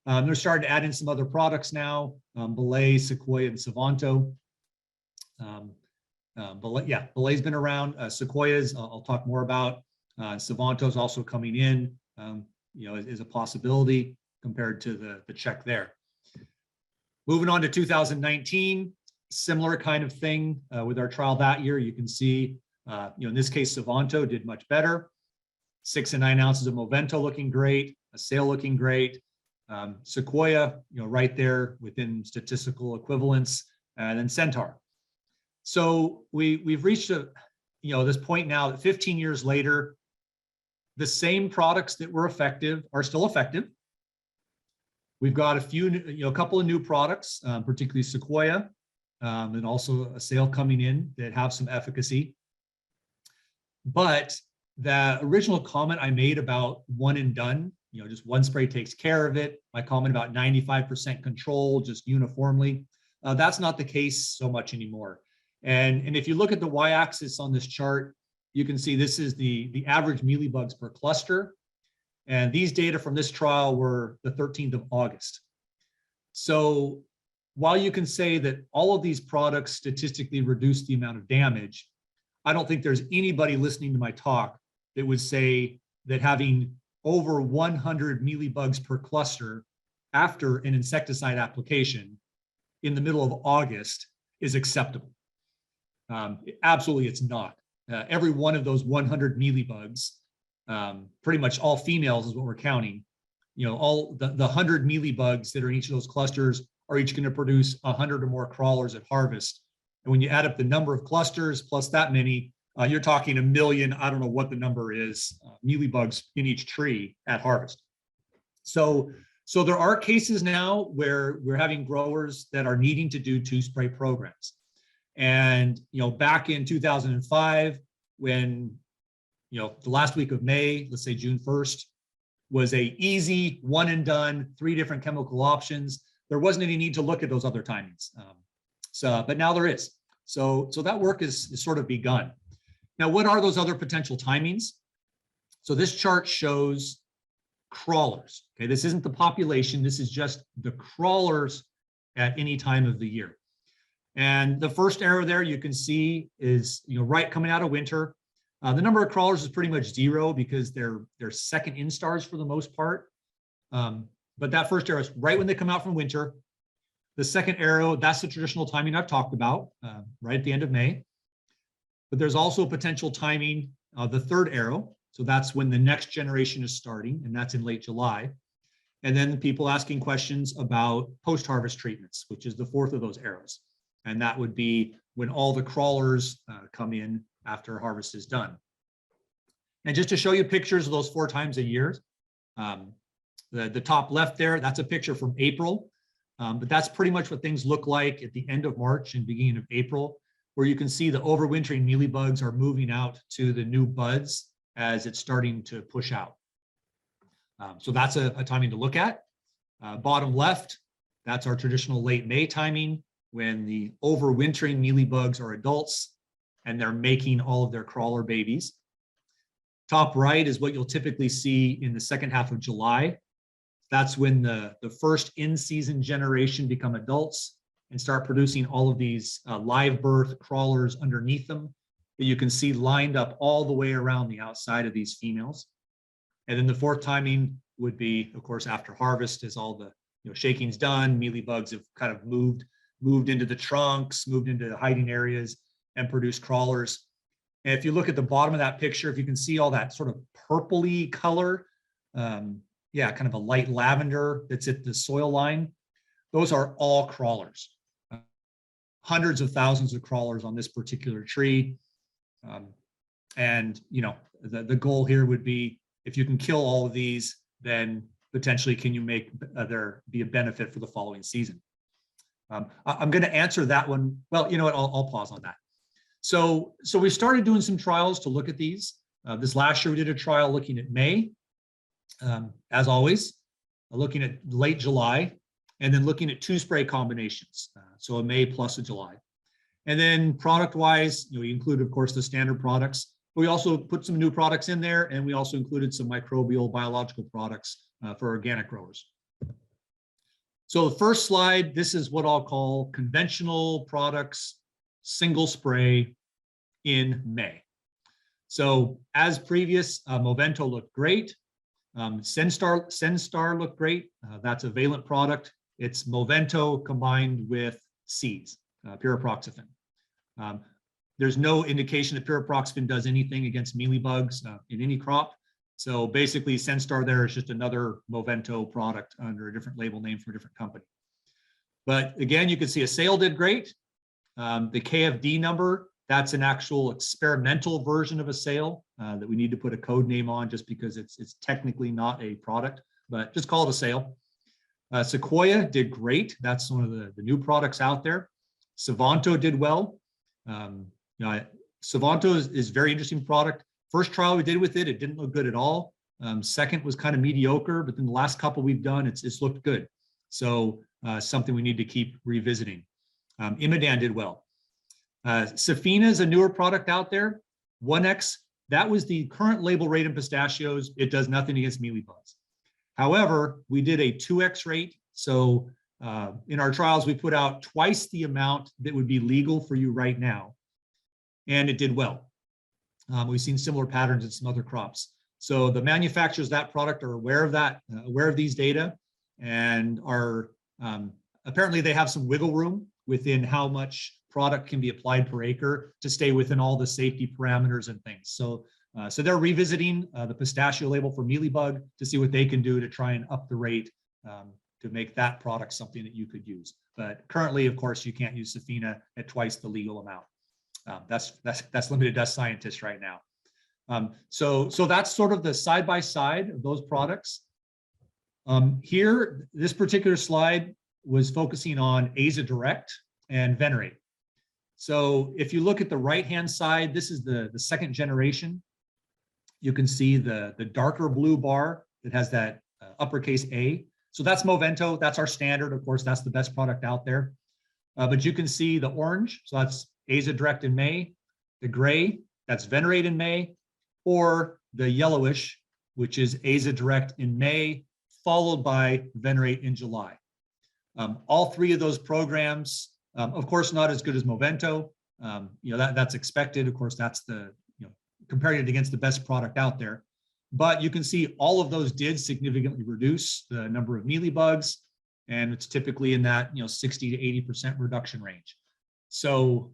A: They're starting to add in some other products now, Belay, Sequoia, and Savanto. Belay's been around. Sequoia's, I'll talk more about. Savanto's also coming in, is a possibility compared to the check there. Moving on to 2019, similar kind of thing with our trial that year. You can see, in this case, Savanto did much better. 6 and 9 ounces of Movento looking great, Assail looking great. Sequoia, right there within statistical equivalence, and then Centaur. So we've reached this point now that 15 years later, the same products that were effective are still effective. We've got a couple of new products, particularly Sequoia, and also Assail coming in that have some efficacy. But the original comment I made about one and done, just one spray takes care of it. My comment about 95% control just uniformly, that's not the case so much anymore. And if you look at the y-axis on this chart, you can see this is the average mealybugs per cluster. And these data from this trial were the 13th of August. So while you can say that all of these products statistically reduce the amount of damage, I don't think there's anybody listening to my talk that would say that having over 100 mealybugs per cluster after an insecticide application in the middle of August is acceptable. Absolutely, it's not. Every one of those 100 mealybugs, pretty much all females is what we're counting. All the 100 mealybugs that are in each of those clusters are each going to produce 100 or more crawlers at harvest. And when you add up the number of clusters plus that many, you're talking 1 million, I don't know what the number is, mealybugs in each tree at harvest. So there are cases now where we're having growers that are needing to do 2-spray programs. And, back in 2005, when, the last week of May, let's say June 1st, was a easy one and done, 3 different chemical options. There wasn't any need to look at those other timings. But now there is. So that work is sort of begun. Now, what are those other potential timings? So this chart shows crawlers. Okay, this isn't the population. This is just the crawlers at any time of the year. And the first arrow there you can see is right coming out of winter. The number of crawlers is pretty much 0 because they're second instars for the most part. But that first arrow is right when they come out from winter. The second arrow, that's the traditional timing I've talked about, right at the end of May. But there's also potential timing, the third arrow. So that's when the next generation is starting, and that's in late July. And then people asking questions about post-harvest treatments, which is the fourth of those arrows. And that would be when all the crawlers come in after harvest is done. And just to show you pictures of those 4 times a year, the top left there, that's a picture from April. But that's pretty much what things look like at the end of March and beginning of April, where you can see the overwintering mealybugs are moving out to the new buds as it's starting to push out. So that's a timing to look at. Bottom left, that's our traditional late May timing, when the overwintering mealybugs are adults and they're making all of their crawler babies. Top right is what you'll typically see in the second half of July. That's when the first in-season generation become adults and start producing all of these live birth crawlers underneath them that you can see lined up all the way around the outside of these females. And then the fourth timing would be, of course, after harvest, as all the shaking's done, mealybugs have kind of moved into the trunks, moved into the hiding areas, and produced crawlers. And if you look at the bottom of that picture, if you can see all that sort of purpley color, kind of a light lavender that's at the soil line, those are all crawlers. Hundreds of thousands of crawlers on this particular tree. The goal here would be, if you can kill all of these, then potentially can you make there be a benefit for the following season? I'm going to answer that one. Well, you know what, I'll pause on that. So we started doing some trials to look at these. This last year we did a trial looking at May, as always, looking at late July, and then looking at 2-spray combinations. So a May plus a July. And then product-wise, we include, of course, the standard products. But we also put some new products in there, and we also included some microbial biological products for organic growers. So the first slide, this is what I'll call conventional products, single spray in May. So as previous, Movento looked great. Senstar looked great. That's a valent product. It's Movento combined with seeds, pyriproxyfen. There's no indication that pyriproxyfen does anything against mealybugs in any crop. So basically, Senstar there is just another Movento product under a different label name for a different company. But again, you can see a sale did great. The KFD number, that's an actual experimental version of a sale that we need to put a code name on just because it's technically not a product, but just call it a sale. Sequoia did great. That's one of the new products out there. Savanto did well. Savanto is a very interesting product. First trial we did with it, it didn't look good at all. Second was kind of mediocre, but then the last couple we've done, it's looked good. So something we need to keep revisiting. Imidan did well. Safina is a newer product out there. 1X, that was the current label rate in pistachios. It does nothing against mealybugs. However, we did a 2X rate. So in our trials, we put out twice the amount that would be legal for you right now. And it did well. We've seen similar patterns in some other crops. So the manufacturers of that product are aware of that, aware of these data, and are apparently they have some wiggle room within how much product can be applied per acre to stay within all the safety parameters and things. So they're revisiting the pistachio label for mealybug to see what they can do to try and up the rate to make that product something that you could use. But currently, of course, you can't use Safina at twice the legal amount. That's limited dust scientists right now. So that's sort of the side by side of those products. Here, this particular slide was focusing on Azadirect and Venerate. So if you look at the right-hand side, this is the second generation. You can see the darker blue bar that has that uppercase A. So that's Movento, that's our standard. Of course, that's the best product out there. But you can see the orange, so that's Azadirect in May, the gray, that's Venerate in May, or the yellowish, which is Azadirect in May, followed by Venerate in July. All three of those programs, of course, not as good as Movento. That's expected. Of course, that's comparing it against the best product out there. But you can see all of those did significantly reduce the number of mealybugs, and it's typically in that 60 to 80% reduction range. So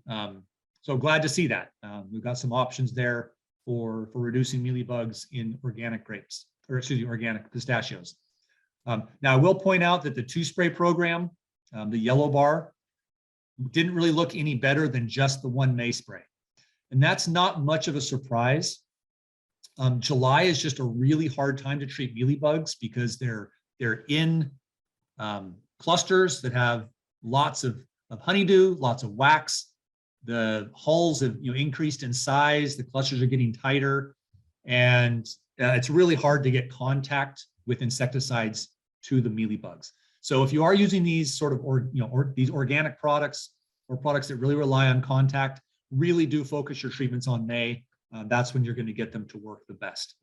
A: glad to see that. We've got some options there for reducing mealybugs in organic grapes, or excuse me, organic pistachios. Now I will point out that the 2-spray program, the yellow bar, didn't really look any better than just the 1 May spray. And that's not much of a surprise. July is just a really hard time to treat mealybugs because they're in clusters that have lots of honeydew, lots of wax. The hulls have increased in size, the clusters are getting tighter, and it's really hard to get contact with insecticides to the mealybugs. So if you are using these sort of these organic products or products that really rely on contact, really do focus your treatments on May. That's when you're going to get them to work the best.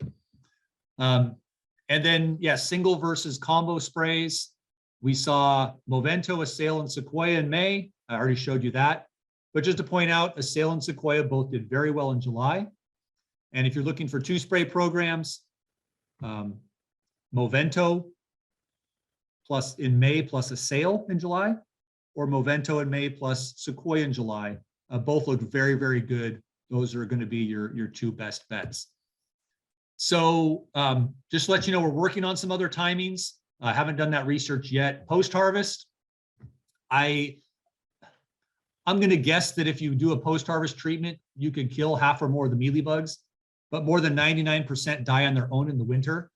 A: And then, single versus combo sprays. We saw Movento, Assail, and Sequoia in May. I already showed you that. But just to point out, Assail and Sequoia both did very well in July. And if you're looking for 2-spray programs, Movento plus in May plus Assail in July, or Movento in May plus Sequoia in July, both look very, very good. Those are going to be your 2 best bets. So just to let you know, we're working on some other timings. I haven't done that research yet. Post-harvest, I'm going to guess that if you do a post-harvest treatment, you could kill half or more of the mealybugs, but more than 99% die on their own in the winter.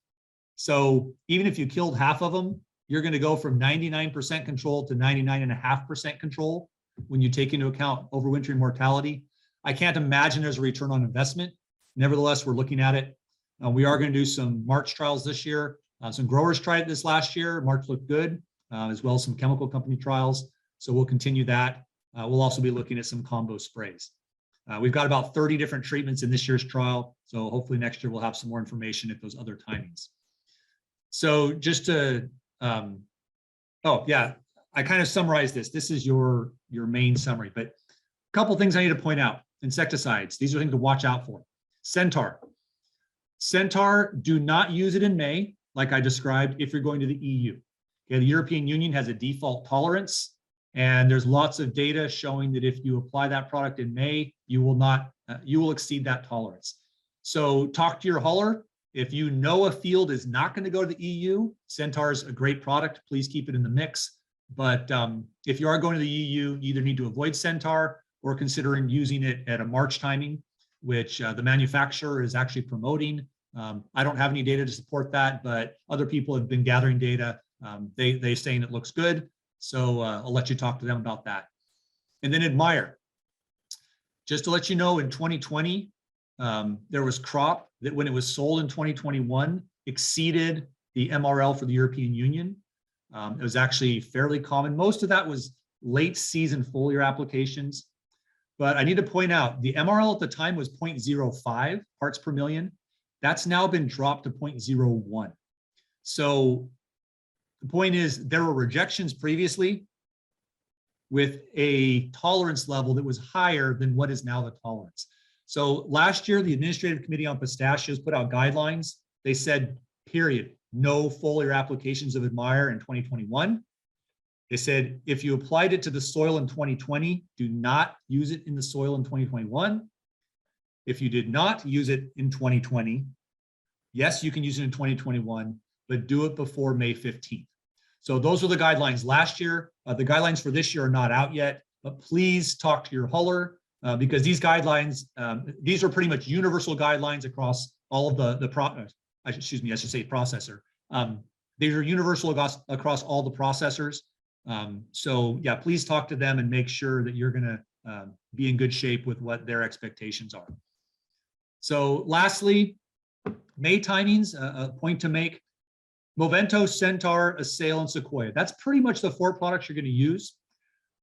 A: So even if you killed half of them, you're going to go from 99% control to 99.5% control when you take into account overwintering mortality. I can't imagine there's a return on investment. Nevertheless, we're looking at it. We are going to do some March trials this year. Some growers tried it this last year. March looked good, as well as some chemical company trials. So we'll continue that. We'll also be looking at some combo sprays. We've got about 30 different treatments in this year's trial. So hopefully next year we'll have some more information at those other timings. So just to, I kind of summarized this. This is your main summary, but a couple things I need to point out. Insecticides, these are things to watch out for. Centaur. Centaur, do not use it in May, like I described, if you're going to the EU. Okay, the European Union has a default tolerance, and there's lots of data showing that if you apply that product in May, you will exceed that tolerance. So talk to your huller. If you know a field is not going to go to the EU, Centaur is a great product. Please keep it in the mix. But if you are going to the EU, you either need to avoid Centaur or considering using it at a March timing, which the manufacturer is actually promoting. I don't have any data to support that, but other people have been gathering data. They're saying it looks good. So I'll let you talk to them about that. And then Admire. Just to let you know, in 2020, there was crop that when it was sold in 2021 exceeded the MRL for the European Union. It was actually fairly common. Most of that was late season foliar applications. But I need to point out the MRL at the time was 0.05 parts per million. That's now been dropped to 0.01. So the point is there were rejections previously with a tolerance level that was higher than what is now the tolerance. So last year, the Administrative Committee on Pistachios put out guidelines. They said, period, no foliar applications of Admire in 2021. They said, if you applied it to the soil in 2020, do not use it in the soil in 2021. If you did not use it in 2020, yes, you can use it in 2021, but do it before May 15th. So those were the guidelines last year. The guidelines for this year are not out yet, but please talk to your huller because these guidelines, these are pretty much universal guidelines across all of the processor. These are universal across all the processors. So yeah, please talk to them and make sure that you're going to be in good shape with what their expectations are. So lastly, May timings, a point to make. Movento, Centaur, Assail, and Sequoia. That's pretty much the 4 products you're going to use.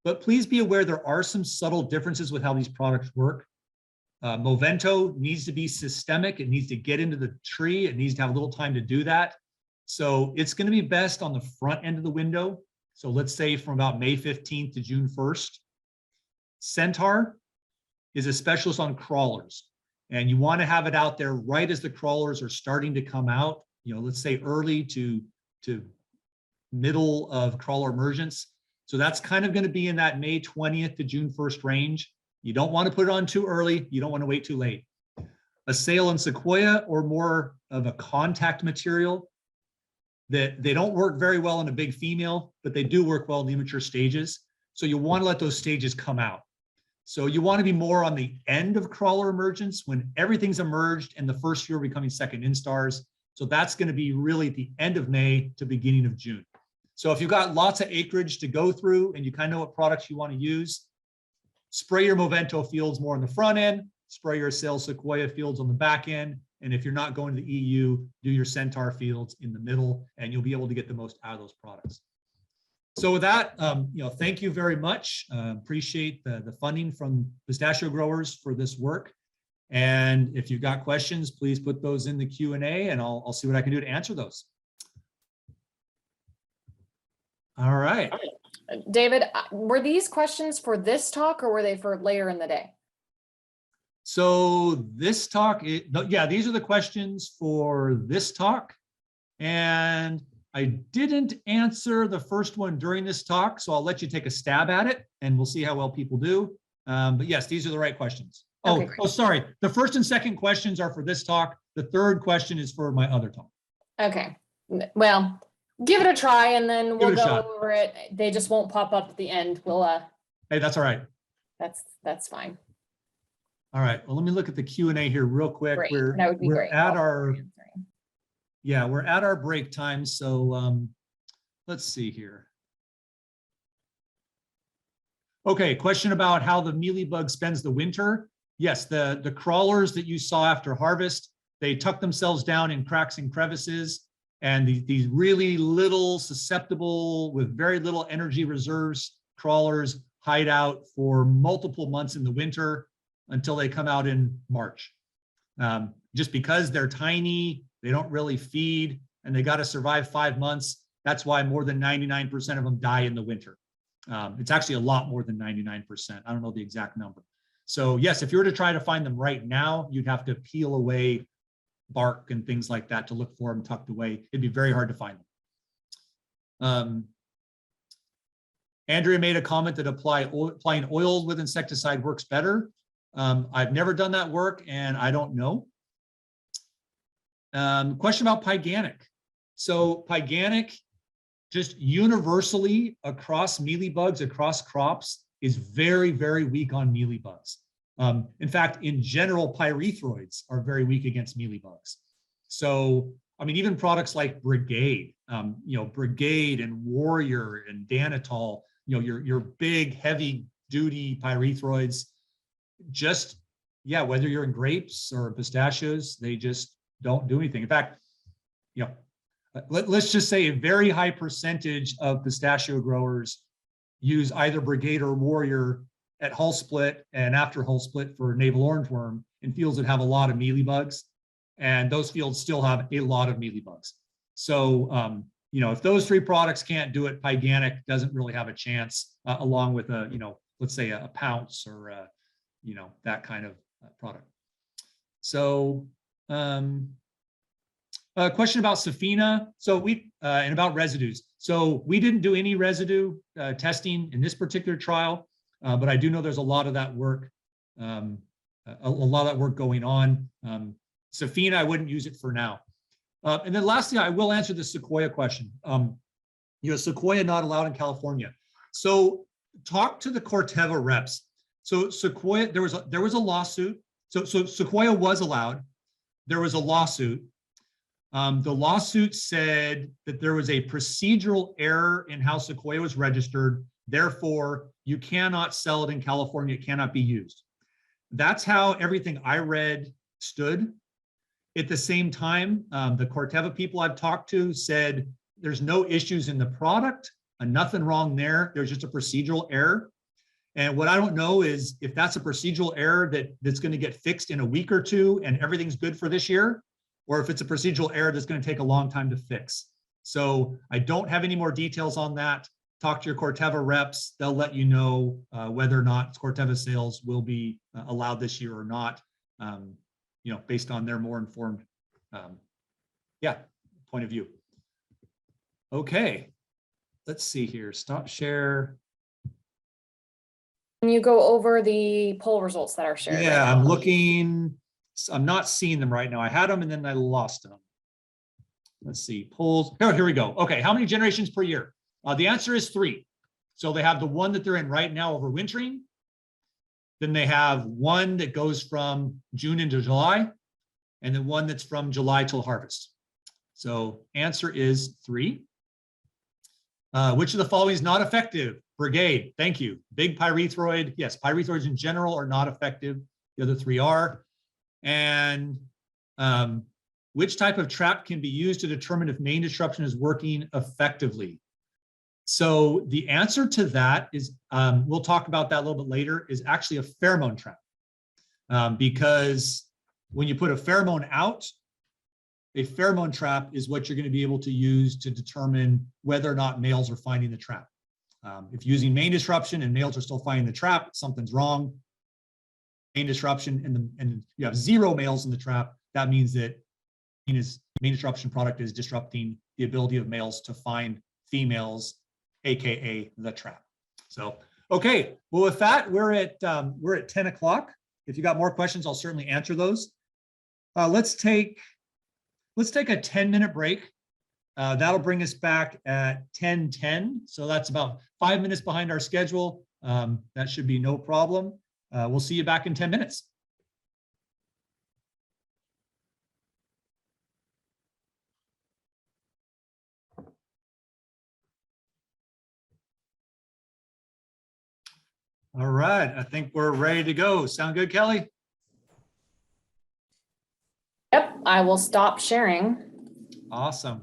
A: But please be aware there are some subtle differences with how these products work. Movento needs to be systemic. It needs to get into the tree. It needs to have a little time to do that. So it's going to be best on the front end of the window. So let's say from about May 15th to June 1st. Centaur is a specialist on crawlers. And you want to have it out there right as the crawlers are starting to come out. You know, let's say early to middle of crawler emergence. So that's kind of going to be in that May 20th to June 1st range. You don't want to put it on too early. You don't want to wait too late. Assail and Sequoia, or more of a contact material, that they don't work very well in a big female, but they do work well in the immature stages. So you want to let those stages come out. So you want to be more on the end of crawler emergence when everything's emerged and the first few are becoming second instars. So that's going to be really at the end of May to beginning of June. So if you've got lots of acreage to go through and you kind of know what products you want to use, spray your Movento fields more on the front end, spray your Assail Sequoia fields on the back end. And if you're not going to the EU, do your Centaur fields in the middle, and you'll be able to get the most out of those products. So with that, thank you very much. Appreciate the funding from pistachio growers for this work. And if you've got questions, please put those in the Q&A and I'll see what I can do to answer those. All right.
C: David, were these questions for this talk or were they for later in the day?
A: So this talk, yeah, these are the questions for this talk. And I didn't answer the first one during this talk, so I'll let you take a stab at it and we'll see how well people do. But yes, these are the right questions.
C: Okay,
A: Sorry. The first and second questions are for this talk. The third question is for my other talk.
C: Okay. Well, give it a try and then we'll go over it. They just won't pop up at the end. We'll
A: hey, that's all right.
C: That's fine.
A: All right. Well, let me look at the Q&A here real quick.
C: Great.
A: We're
C: That would be great.
A: at our we're at our break time. So let's see here. Okay, question about how the mealybug spends the winter. Yes, the crawlers that you saw after harvest, they tuck themselves down in cracks and crevices, and these really little susceptible with very little energy reserves crawlers hide out for multiple months in the winter until they come out in March. Just because they're tiny, they don't really feed, and they got to survive 5 months. That's why more than 99% of them die in the winter. It's actually a lot more than 99%. I don't know the exact number. So yes, if you were to try to find them right now, you'd have to peel away bark and things like that to look for them tucked away. It'd be very hard to find them. Andrea made a comment that applying oil with insecticide works better. I've never done that work and I don't know. Question about pyganic. So pyganic, just universally across mealybugs, across crops, is very, very weak on mealybugs. In fact, in general, pyrethroids are very weak against mealybugs. So, I mean, even products like Brigade, Brigade and Warrior and Danitol, your big, heavy duty pyrethroids, just, yeah, whether you're in grapes or pistachios, they just don't do anything. In fact, let's just say a very high percentage of pistachio growers use either Brigade or Warrior at hull split and after hull split for navel orange worm in fields that have a lot of mealybugs, and those fields still have a lot of mealybugs. So, if those 3 products can't do it, pyganic doesn't really have a chance, along with a, let's say a Pounce or that kind of product. So, a question about Safina. So and about residues. So we didn't do any residue testing in this particular trial, but I do know there's a lot of that work, a lot of that work going on. Safina, I wouldn't use it for now. And then lastly, I will answer the Sequoia question. Sequoia not allowed in California. So talk to the Corteva reps. So Sequoia, there was a lawsuit. So Sequoia was allowed. There was a lawsuit. The lawsuit said that there was a procedural error in how Sequoia was registered. Therefore, you cannot sell it in California. It cannot be used. That's how everything I read stood. At the same time, the Corteva people I've talked to said there's no issues in the product, nothing wrong there. There's just a procedural error. And what I don't know is if that's a procedural error that's going to get fixed in a week or two and everything's good for this year, or if it's a procedural error that's going to take a long time to fix. So I don't have any more details on that. Talk to your Corteva reps. They'll let you know whether or not Corteva sales will be allowed this year or not, based on their more informed, point of view. Okay, let's see here. Stop share.
C: Can you go over the poll results that are shared?
A: Yeah,
C: right
A: I'm
C: now?
A: looking. I'm not seeing them right now. I had them and then I lost them. Let's see, polls. Oh, here we go. Okay, how many generations per year? The answer is 3. So they have the one that they're in right now overwintering. Then they have one that goes from June into July, and then one that's from July till harvest. So answer is 3. Which of the following is not effective? Brigade, thank you. Big pyrethroid, yes, pyrethroids in general are not effective. The other 3 are. And which type of trap can be used to determine if main disruption is working effectively? So the answer to that is, we'll talk about that a little bit later, is actually a pheromone trap. Because when you put a pheromone out, a pheromone trap is what you're going to be able to use to determine whether or not males are finding the trap. If you're using main disruption and males are still finding the trap, something's wrong. Main disruption and you have 0 males in the trap, that means that main disruption product is disrupting the ability of males to find females, AKA the trap. So, okay, well with that, we're at 10 o'clock. If you got more questions, I'll certainly answer those. Let's take a 10-minute break. That'll bring us back at 10:10. So that's about 5 minutes behind our schedule. That should be no problem. We'll see you back in 10 minutes. All right, I think we're ready to go. Sound good, Kelly?
C: Yep, I will stop sharing.
A: Awesome.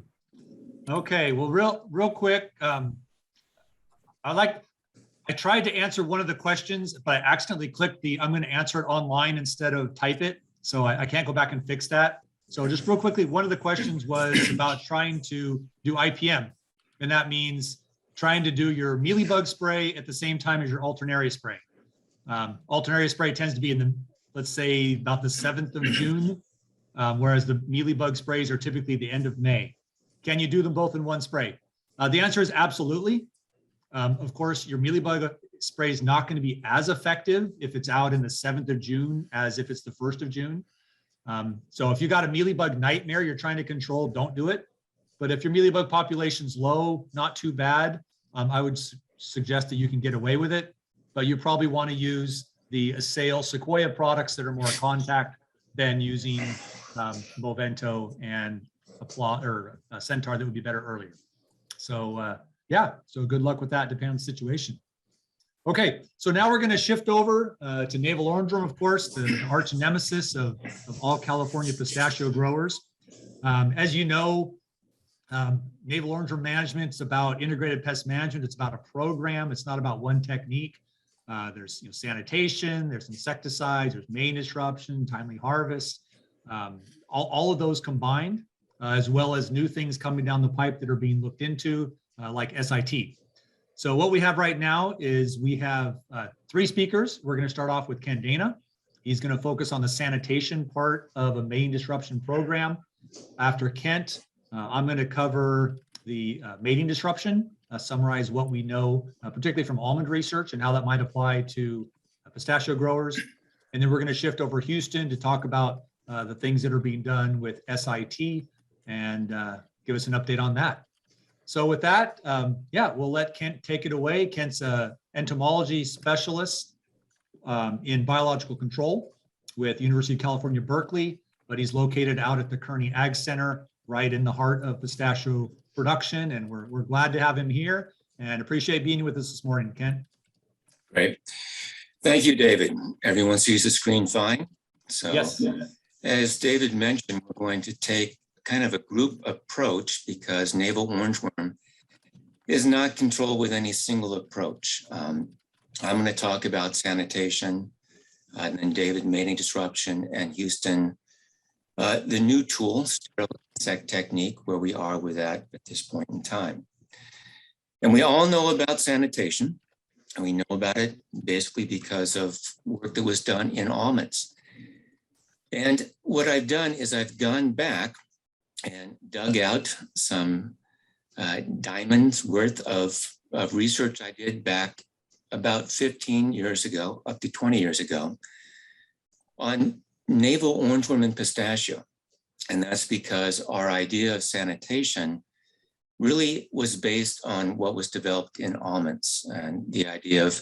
A: Okay, well, real quick, I tried to answer one of the questions, but I accidentally clicked I'm going to answer it online instead of type it. So I can't go back and fix that. So just real quickly, one of the questions was about trying to do IPM. And that means trying to do your mealybug spray at the same time as your alternaria spray. Alternaria spray tends to be let's say about the 7th of June, whereas the mealybug sprays are typically the end of May. Can you do them both in one spray? The answer is absolutely. Of course, your mealybug spray is not going to be as effective if it's out in the 7th of June as if it's the 1st of June. So if you got a mealybug nightmare you're trying to control, don't do it. But if your mealybug population's low, not too bad, I would suggest that you can get away with it. But you probably want to use the Assail Sequoia products that are more contact than using Movento and Centaur that would be better earlier. So so good luck with that, depending on the situation. Okay, so now we're going to shift over to Navel Orange, of course, the arch nemesis of all California pistachio growers. As you know, Navel Orange management is about integrated pest management. It's about a program. It's not about one technique. There's sanitation, there's insecticides, there's main disruption, timely harvest, all of those combined, as well as new things coming down the pipe that are being looked into, like SIT. So what we have right now is we have 3 speakers. We're going to start off with Ken Dana. He's going to focus on the sanitation part of a main disruption program. After Kent, I'm going to cover the mating disruption, summarize what we know, particularly from almond research and how that might apply to pistachio growers. And then we're going to shift over Houston to talk about the things that are being done with SIT and give us an update on that. So with that, we'll let Kent take it away. Kent's an entomology specialist in biological control with University of California, Berkeley, but he's located out at the Kearney Ag Center. right in the heart of pistachio production. And we're glad to have him here and appreciate being with us this morning, Ken.
F: Great. Thank you, David. Everyone sees the screen fine? So
A: Yes.
F: as David mentioned, we're going to take kind of a group approach because navel orangeworm is not controlled with any single approach. I'm going to talk about sanitation, and then David, mating disruption, and Houston, the new tool, sterile insect technique, where we are with that at this point in time. And we all know about sanitation, and we know about it basically because of work that was done in almonds. And what I've done is I've gone back and dug out some diamonds worth of research I did back about 15 years ago, up to 20 years ago, on navel orangeworm and pistachio. And that's because our idea of sanitation really was based on what was developed in almonds and the idea of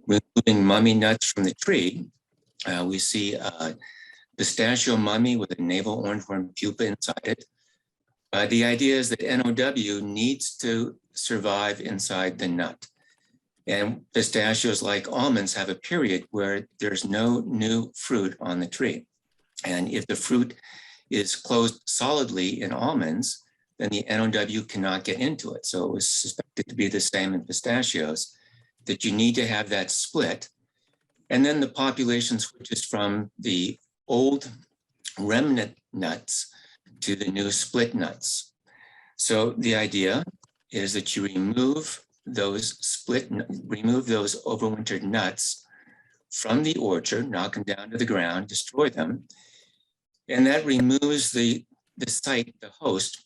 F: removing mummy nuts from the tree. We see a pistachio mummy with a navel orangeworm pupa inside it. The idea is that NOW needs to survive inside the nut. And pistachios, like almonds, have a period where there's no new fruit on the tree. And if the fruit is closed solidly in almonds, then the NOW cannot get into it. So it was suspected to be the same in pistachios, that you need to have that split. And then the population switches from the old remnant nuts to the new split nuts. So the idea is that you remove those overwintered nuts from the orchard, knock them down to the ground, destroy them. And that removes the site, the host,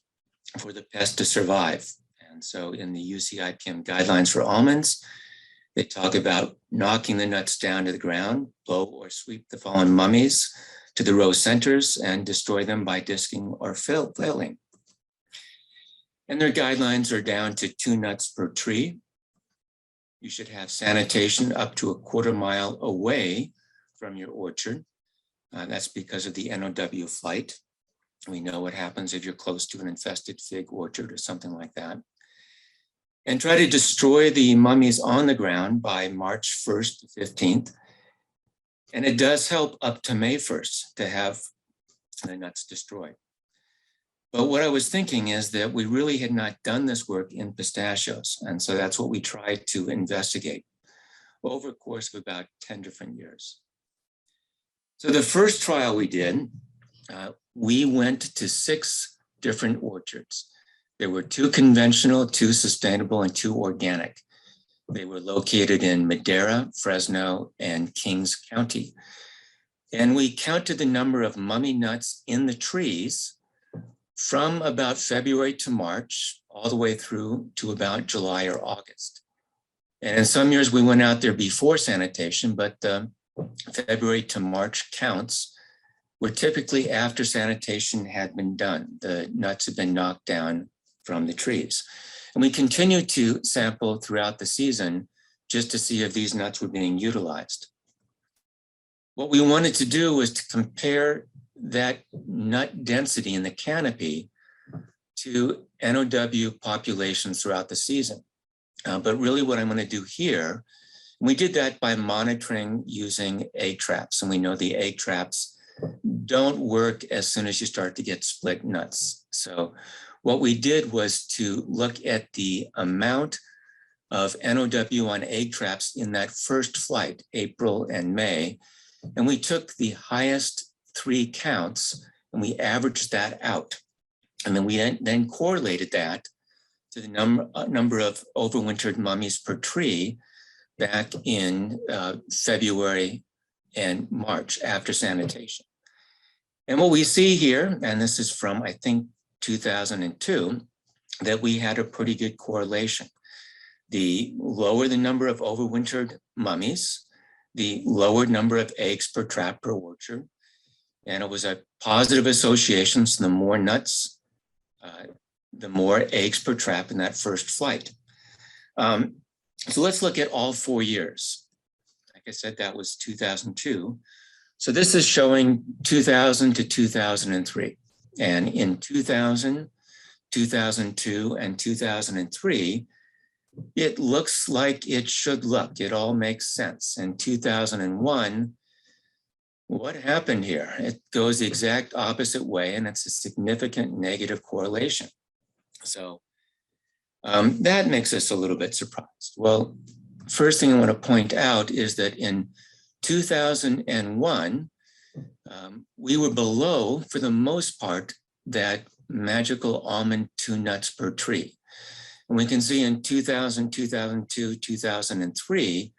F: for the pest to survive. And so in the UCIPM guidelines for almonds, they talk about knocking the nuts down to the ground, blow or sweep the fallen mummies to the row centers and destroy them by disking or flailing. And their guidelines are down to 2 nuts per tree. You should have sanitation up to a quarter mile away from your orchard. That's because of the NOW flight. We know what happens if you're close to an infested fig orchard or something like that. And try to destroy the mummies on the ground by March 1st to 15th. And it does help up to May 1st to have the nuts destroyed. But what I was thinking is that we really had not done this work in pistachios. And so that's what we tried to investigate over a course of about 10 different years. So the first trial we did, we went to 6 different orchards. There were 2 conventional, 2 sustainable, and 2 organic. They were located in Madera, Fresno, and Kings County. And we counted the number of mummy nuts in the trees from about February to March, all the way through to about July or August. And in some years we went out there before sanitation, but the February to March counts were typically after sanitation had been done. The nuts had been knocked down from the trees. And we continued to sample throughout the season just to see if these nuts were being utilized. What we wanted to do was to compare that nut density in the canopy to NOW populations throughout the season. But really what I'm going to do here, we did that by monitoring using egg traps. And we know the egg traps don't work as soon as you start to get split nuts. So what we did was to look at the amount of NOW on egg traps in that first flight, April and May. And we took the highest 3 counts and we averaged that out. And then we then correlated that to the number of overwintered mummies per tree back in February and March after sanitation. And what we see here, and this is from, I think, 2002, that we had a pretty good correlation. The lower the number of overwintered mummies, the lower number of eggs per trap per orchard. And it was a positive association. So the more nuts, the more eggs per trap in that first flight. So let's look at all 4 years. Like I said, that was 2002. So this is showing 2000 to 2003. And in 2000, 2002, and 2003, it looks like it should look. It all makes sense. In 2001, what happened here? It goes the exact opposite way, and it's a significant negative correlation. So that makes us a little bit surprised. Well, first thing I want to point out is that in 2001, we were below, for the most part, that magical almond 2 nuts per tree. And we can see in 2000, 2002, 2003,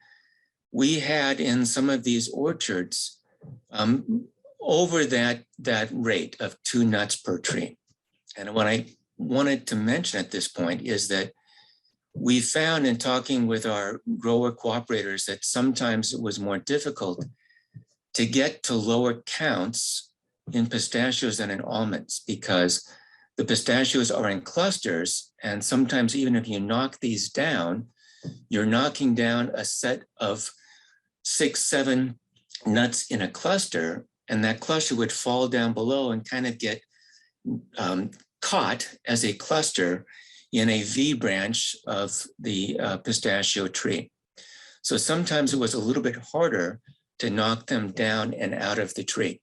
F: we had in some of these orchards over that rate of 2 nuts per tree. And what I wanted to mention at this point is that we found in talking with our grower cooperators that sometimes it was more difficult to get to lower counts in pistachios than in almonds, because the pistachios are in clusters, and sometimes even if you knock these down, you're knocking down a set of 6, 7 nuts in a cluster, and that cluster would fall down below and kind of get caught as a cluster in a V branch of the pistachio tree. So sometimes it was a little bit harder to knock them down and out of the tree.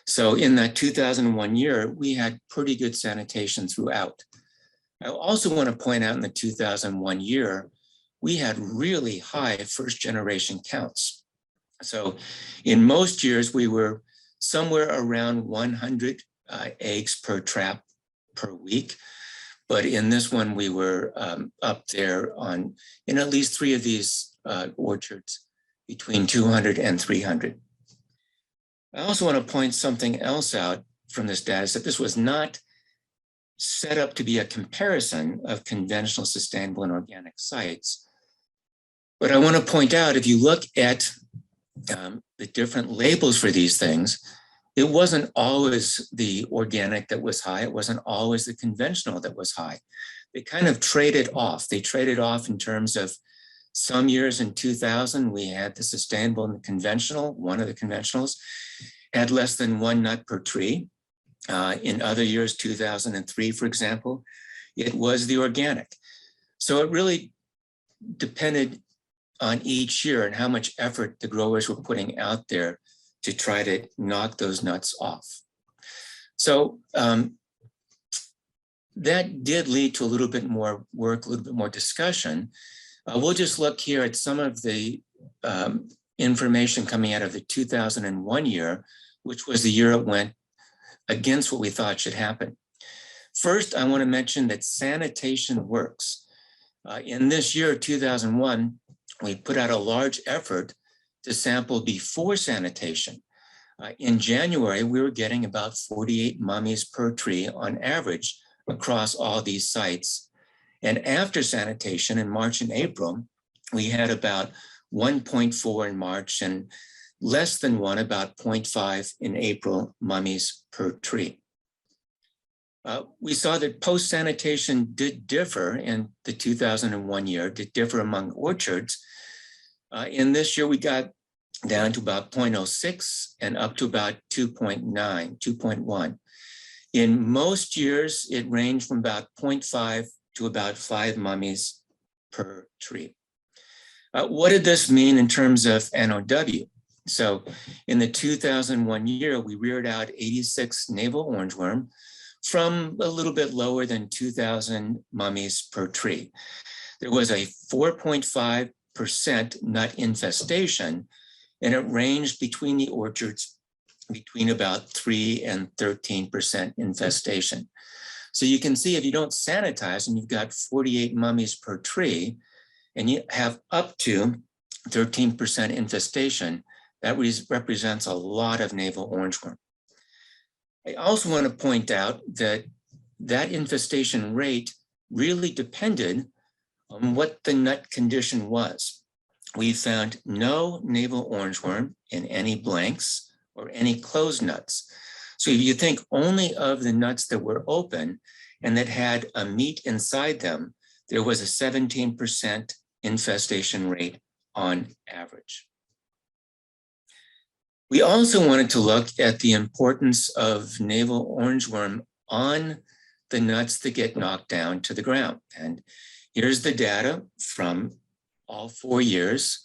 F: So in that 2001 year, we had pretty good sanitation throughout. I also want to point out in the 2001 year, we had really high first generation counts. So in most years, we were somewhere around 100 eggs per trap per week. But in this one, we were up there in at least 3 of these orchards, between 200 and 300. I also want to point something else out from this data set. This was not set up to be a comparison of conventional, sustainable, and organic sites. But I want to point out, if you look at the different labels for these things, it wasn't always the organic that was high. It wasn't always the conventional that was high. They kind of traded off. They traded off in terms of some years in 2000, we had the sustainable and the conventional. One of the conventionals had less than 1 nut per tree. In other years, 2003, for example, it was the organic. So it really depended on each year and how much effort the growers were putting out there to try to knock those nuts off. So that did lead to a little bit more work, a little bit more discussion. We'll just look here at some of the information coming out of the 2001 year, which was the year it went against what we thought should happen. First, I want to mention that sanitation works. In this year, 2001, we put out a large effort to sample before sanitation. In January, we were getting about 48 mummies per tree on average across all these sites. And after sanitation in March and April, we had about 1.4 in March and less than 1, about 0.5 in April, mummies per tree. We saw that post-sanitation did differ in the 2001 year, did differ among orchards. In this year, we got down to about 0.06 and up to about 2.9, 2.1. In most years, it ranged from about 0.5 to about 5 mummies per tree. What did this mean in terms of NOW? So in the 2001 year, we reared out 86 navel orange worm from a little bit lower than 2,000 mummies per tree. There was a 4.5% nut infestation, and it ranged between the orchards between about 3 and 13% infestation. So you can see if you don't sanitize and you've got 48 mummies per tree and you have up to 13% infestation, that represents a lot of navel orange worm. I also want to point out that that infestation rate really depended on what the nut condition was. We found no navel orange worm in any blanks or any closed nuts. So if you think only of the nuts that were open and that had a meat inside them, there was a 17% infestation rate on average. We also wanted to look at the importance of navel orangeworm on the nuts that get knocked down to the ground. And here's the data from all 4 years,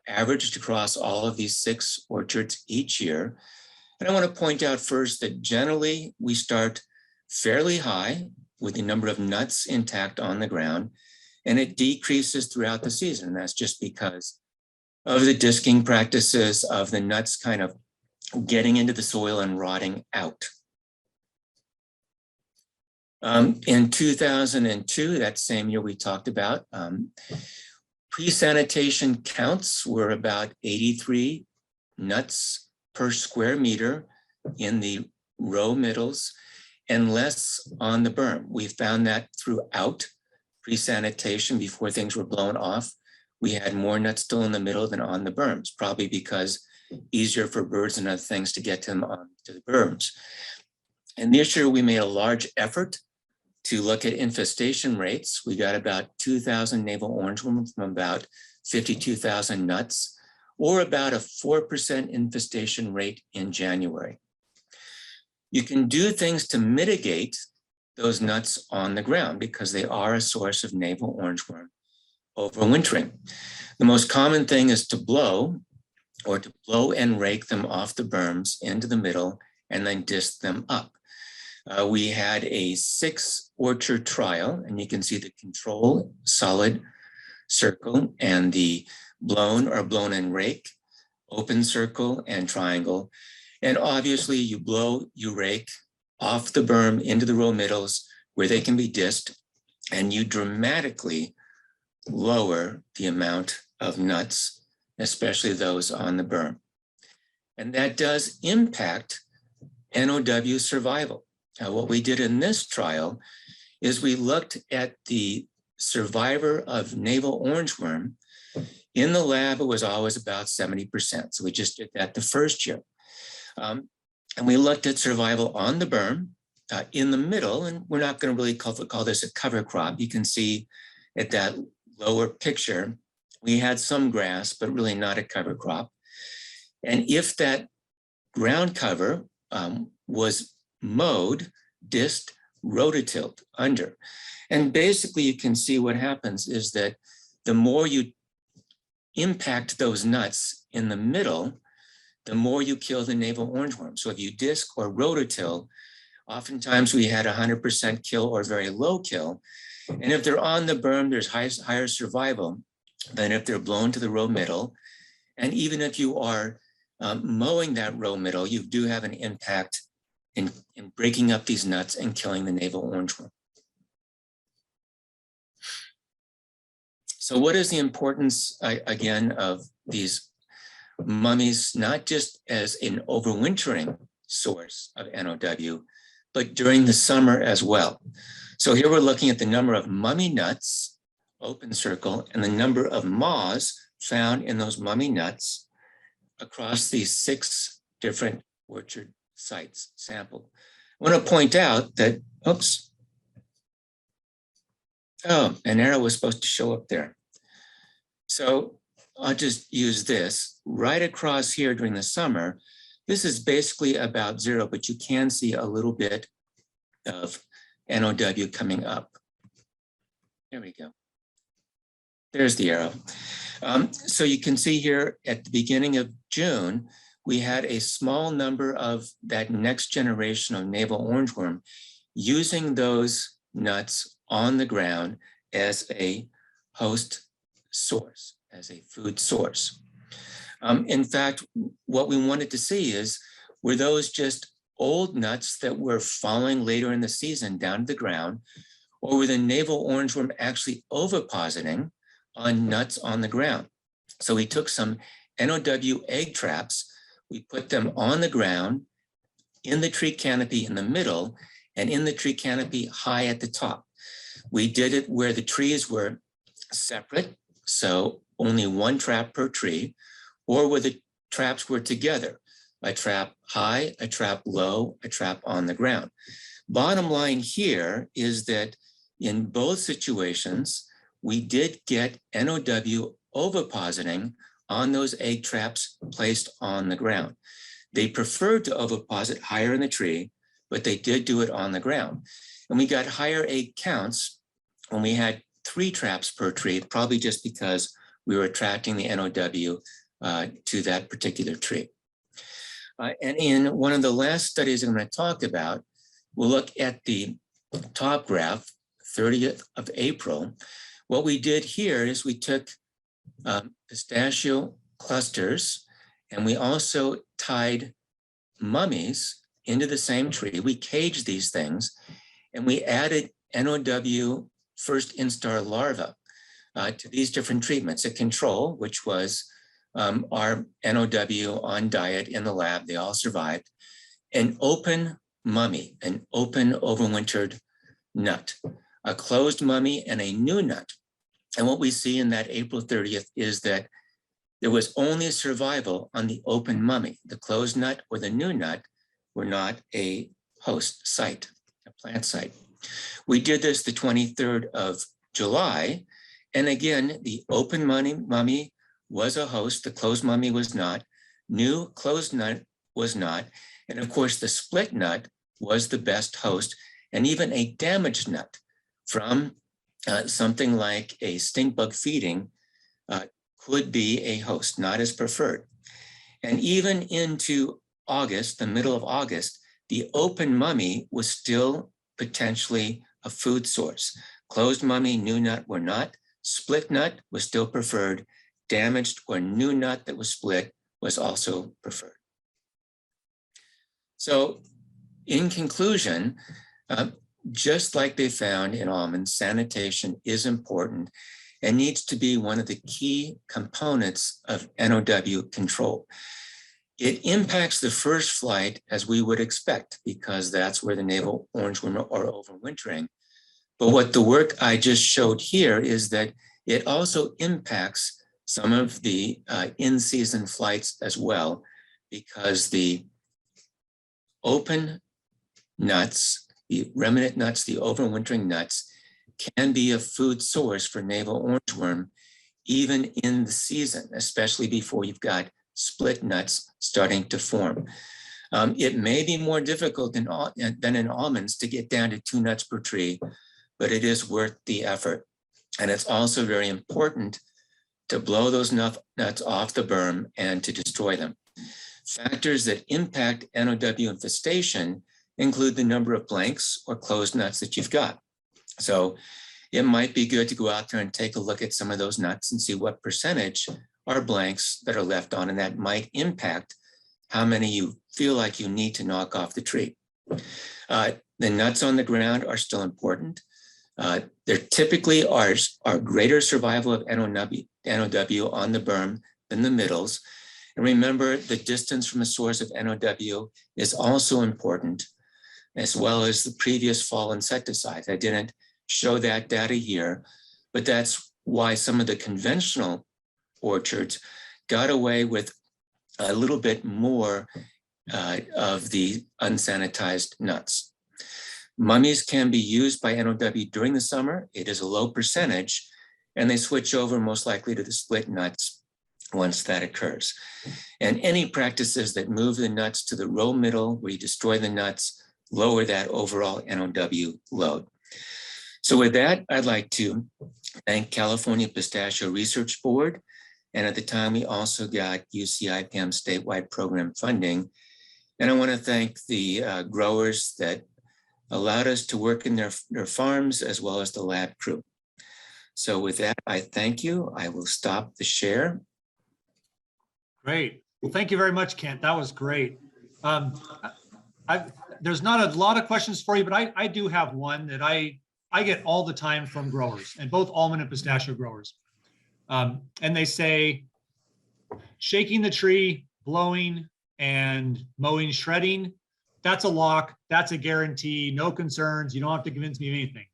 F: averaged across all of these 6 orchards each year. And I want to point out first that generally we start fairly high with the number of nuts intact on the ground, and it decreases throughout the season. And that's just because of the disking practices of the nuts kind of getting into the soil and rotting out. In 2002, that same year we talked about, pre-sanitation counts were about 83 nuts per square meter in the row middles and less on the berm. We found that throughout pre-sanitation before things were blown off. We had more nuts still in the middle than on the berms, probably because easier for birds and other things to get them onto the berms. And this year we made a large effort to look at infestation rates. We got about 2,000 navel orangeworm from about 52,000 nuts, or about a 4% infestation rate in January. You can do things to mitigate those nuts on the ground because they are a source of navel orangeworm overwintering. The most common thing is to blow and rake them off the berms into the middle and then disc them up. We had a 6 orchard trial, and you can see the control solid circle and the blown or blown and rake, open circle and triangle. And obviously you blow, you rake off the berm into the row middles where they can be disked, and you dramatically lower the amount of nuts, especially those on the berm. And that does impact NOW survival. Now, what we did in this trial is we looked at the survivor of navel orangeworm. In the lab, it was always about 70%. So we just did that the first year. And we looked at survival on the berm in the middle, and we're not going to really call this a cover crop. You can see at that lower picture, we had some grass, but really not a cover crop. And if that ground cover was mowed, disked, rototilled under. And basically you can see what happens is that the more you impact those nuts in the middle, the more you kill the navel orangeworm. So if you disc or rototill, oftentimes we had 100% kill or very low kill. And if they're on the berm, there's higher survival than if they're blown to the row middle. And even if you are mowing that row middle, you do have an impact in breaking up these nuts and killing the navel orangeworm. So what is the importance, again, of these mummies, not just as an overwintering source of NOW, but during the summer as well? So here we're looking at the number of mummy nuts, open circle, and the number of moths found in those mummy nuts across these 6 different orchard sites sampled. I want to point out that, oops, oh, an arrow was supposed to show up there. So I'll just use this. Right across here during the summer, this is basically about 0, but you can see a little bit of NOW coming up. There we go. There's the arrow. So you can see here at the beginning of June, we had a small number of that next generation of navel orangeworm using those nuts on the ground as a host source, as a food source. In fact, what we wanted to see is, were those just old nuts that were falling later in the season down to the ground, or were the navel orangeworm actually ovipositing on nuts on the ground? So we took some NOW egg traps, we put them on the ground, in the tree canopy in the middle, and in the tree canopy high at the top. We did it where the trees were separate, so only 1 trap per tree, or where the traps were together, a trap high, a trap low, a trap on the ground. Bottom line here is that in both situations, we did get NOW ovipositing on those egg traps placed on the ground. They preferred to oviposit higher in the tree, but they did do it on the ground. And we got higher egg counts when we had 3 traps per tree, probably just because we were attracting the NOW to that particular tree. And in one of the last studies I'm going to talk about, we'll look at the top graph, 30th of April. What we did here is we took pistachio clusters, and we also tied mummies into the same tree. We caged these things, and we added NOW first instar larvae to these different treatments. A control, which was our NOW on diet in the lab, they all survived. An open mummy, an open overwintered nut, a closed mummy, and a new nut. And what we see in that April 30th is that there was only a survival on the open mummy. The closed nut or the new nut were not a host site, a plant site. We did this the 23rd of July. And again, the open mummy was a host, the closed mummy was not, new closed nut was not. And of course, the split nut was the best host, and even a damaged nut from something like a stink bug feeding could be a host, not as preferred. And even into August, the middle of August, the open mummy was still potentially a food source. Closed mummy, new nut were not. Split nut was still preferred. Damaged or new nut that was split was also preferred. So in conclusion, just like they found in almonds, sanitation is important and needs to be one of the key components of NOW control. It impacts the first flight as we would expect, because that's where the navel orangeworm are overwintering. But what the work I just showed here is that it also impacts some of the in-season flights as well, because the open nuts, the remnant nuts, the overwintering nuts can be a food source for navel orangeworm even in the season, especially before you've got split nuts starting to form. It may be more difficult than in almonds to get down to 2 nuts per tree, but it is worth the effort. And it's also very important to blow those nuts off the berm and to destroy them. Factors that impact NOW infestation include the number of blanks or closed nuts that you've got. So it might be good to go out there and take a look at some of those nuts and see what percentage are blanks that are left on, and that might impact how many you feel like you need to knock off the tree. The nuts on the ground are still important. There typically are greater survival of NOW on the berm than the middles. And remember, the distance from a source of NOW is also important, as well as the previous fall insecticides. I didn't show that data here, but that's why some of the conventional orchards got away with a little bit more of the unsanitized nuts. Mummies can be used by NOW during the summer. It is a low percentage, and they switch over most likely to the split nuts once that occurs. And any practices that move the nuts to the row middle where you destroy the nuts lower that overall NOW load. So with that, I'd like to thank California Pistachio Research Board. And at the time, we also got UC-IPM statewide program funding. And I want to thank the growers that allowed us to work in their farms, as well as the lab crew. So with that, I thank you. I will stop the share.
A: Great. Well, thank you very much, Kent. That was great. There's not a lot of questions for you, but I do have one that I get all the time from growers, and both almond and pistachio growers. And they say, shaking the tree, blowing, and mowing, shredding, that's a lock, that's a guarantee, no concerns, you don't have to convince me of anything.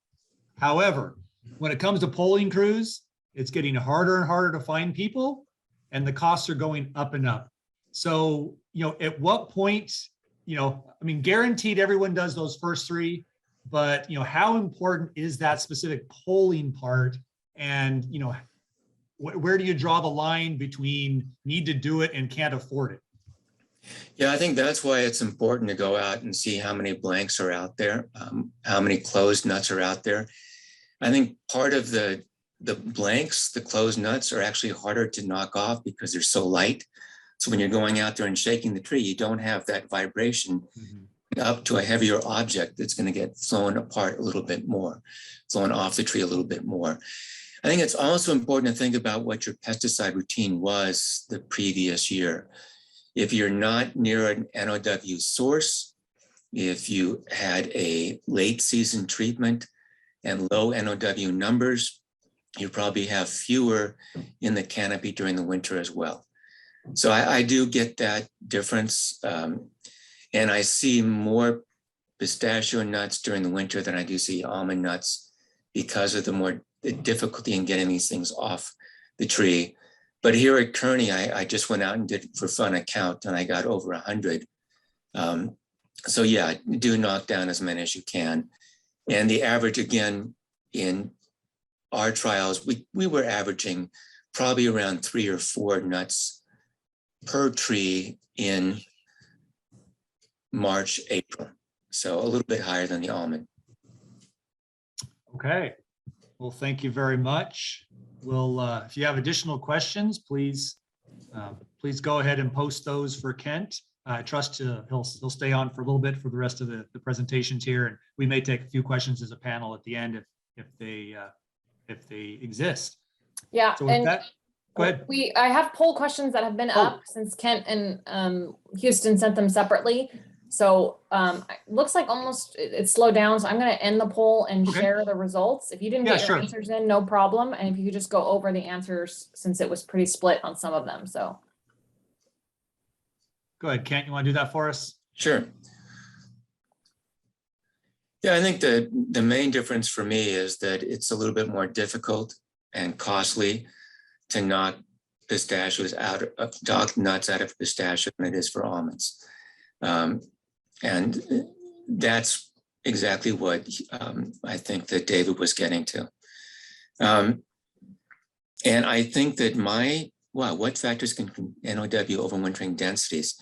A: However, when it comes to polling crews, it's getting harder and harder to find people, and the costs are going up and up. So, at what point, I mean, guaranteed everyone does those first 3, but, how important is that specific polling part? And, where do you draw the line between need to do it and can't afford it?
F: Yeah, I think that's why it's important to go out and see how many blanks are out there, how many closed nuts are out there. I think part of the blanks, the closed nuts, are actually harder to knock off because they're so light. So when you're going out there and shaking the tree, you don't have that vibration up to a heavier object that's going to get flown apart a little bit more, flown off the tree a little bit more. I think it's also important to think about what your pesticide routine was the previous year. If you're not near an NOW source, if you had a late season treatment and low NOW numbers, you probably have fewer in the canopy during the winter as well. So I do get that difference. And I see more pistachio nuts during the winter than I do see almond nuts because of the difficulty in getting these things off the tree. But here at Kearney, I just went out and did for fun a count and I got over 100. So yeah, do knock down as many as you can. And the average again in our trials, we were averaging probably around 3 or 4 nuts per tree in March, April. So a little bit higher than the almond.
A: Okay. Well, thank you very much. We'll, if you have additional questions, please go ahead and post those for Kent. I trust he'll stay on for a little bit for the rest of the presentations here, and we may take a few questions as a panel at the end if they exist.
C: Yeah,
A: So with
C: and
A: that, go ahead.
C: I have poll questions that have been up since Kent and Houston sent them separately. So it looks like almost it slowed down. So I'm going to end the poll and share the results. If you didn't get your answers in, no problem. And if you could just go over the answers since it was pretty split on some of them. So
A: Go ahead, Kent, you want to do that for us?
F: Sure. Yeah, I think the main difference for me is that it's a little bit more difficult and costly to knock pistachios out of nuts out of pistachio than it is for almonds. And that's exactly what I think that David was getting to. And I think that what factors can NOW overwintering densities?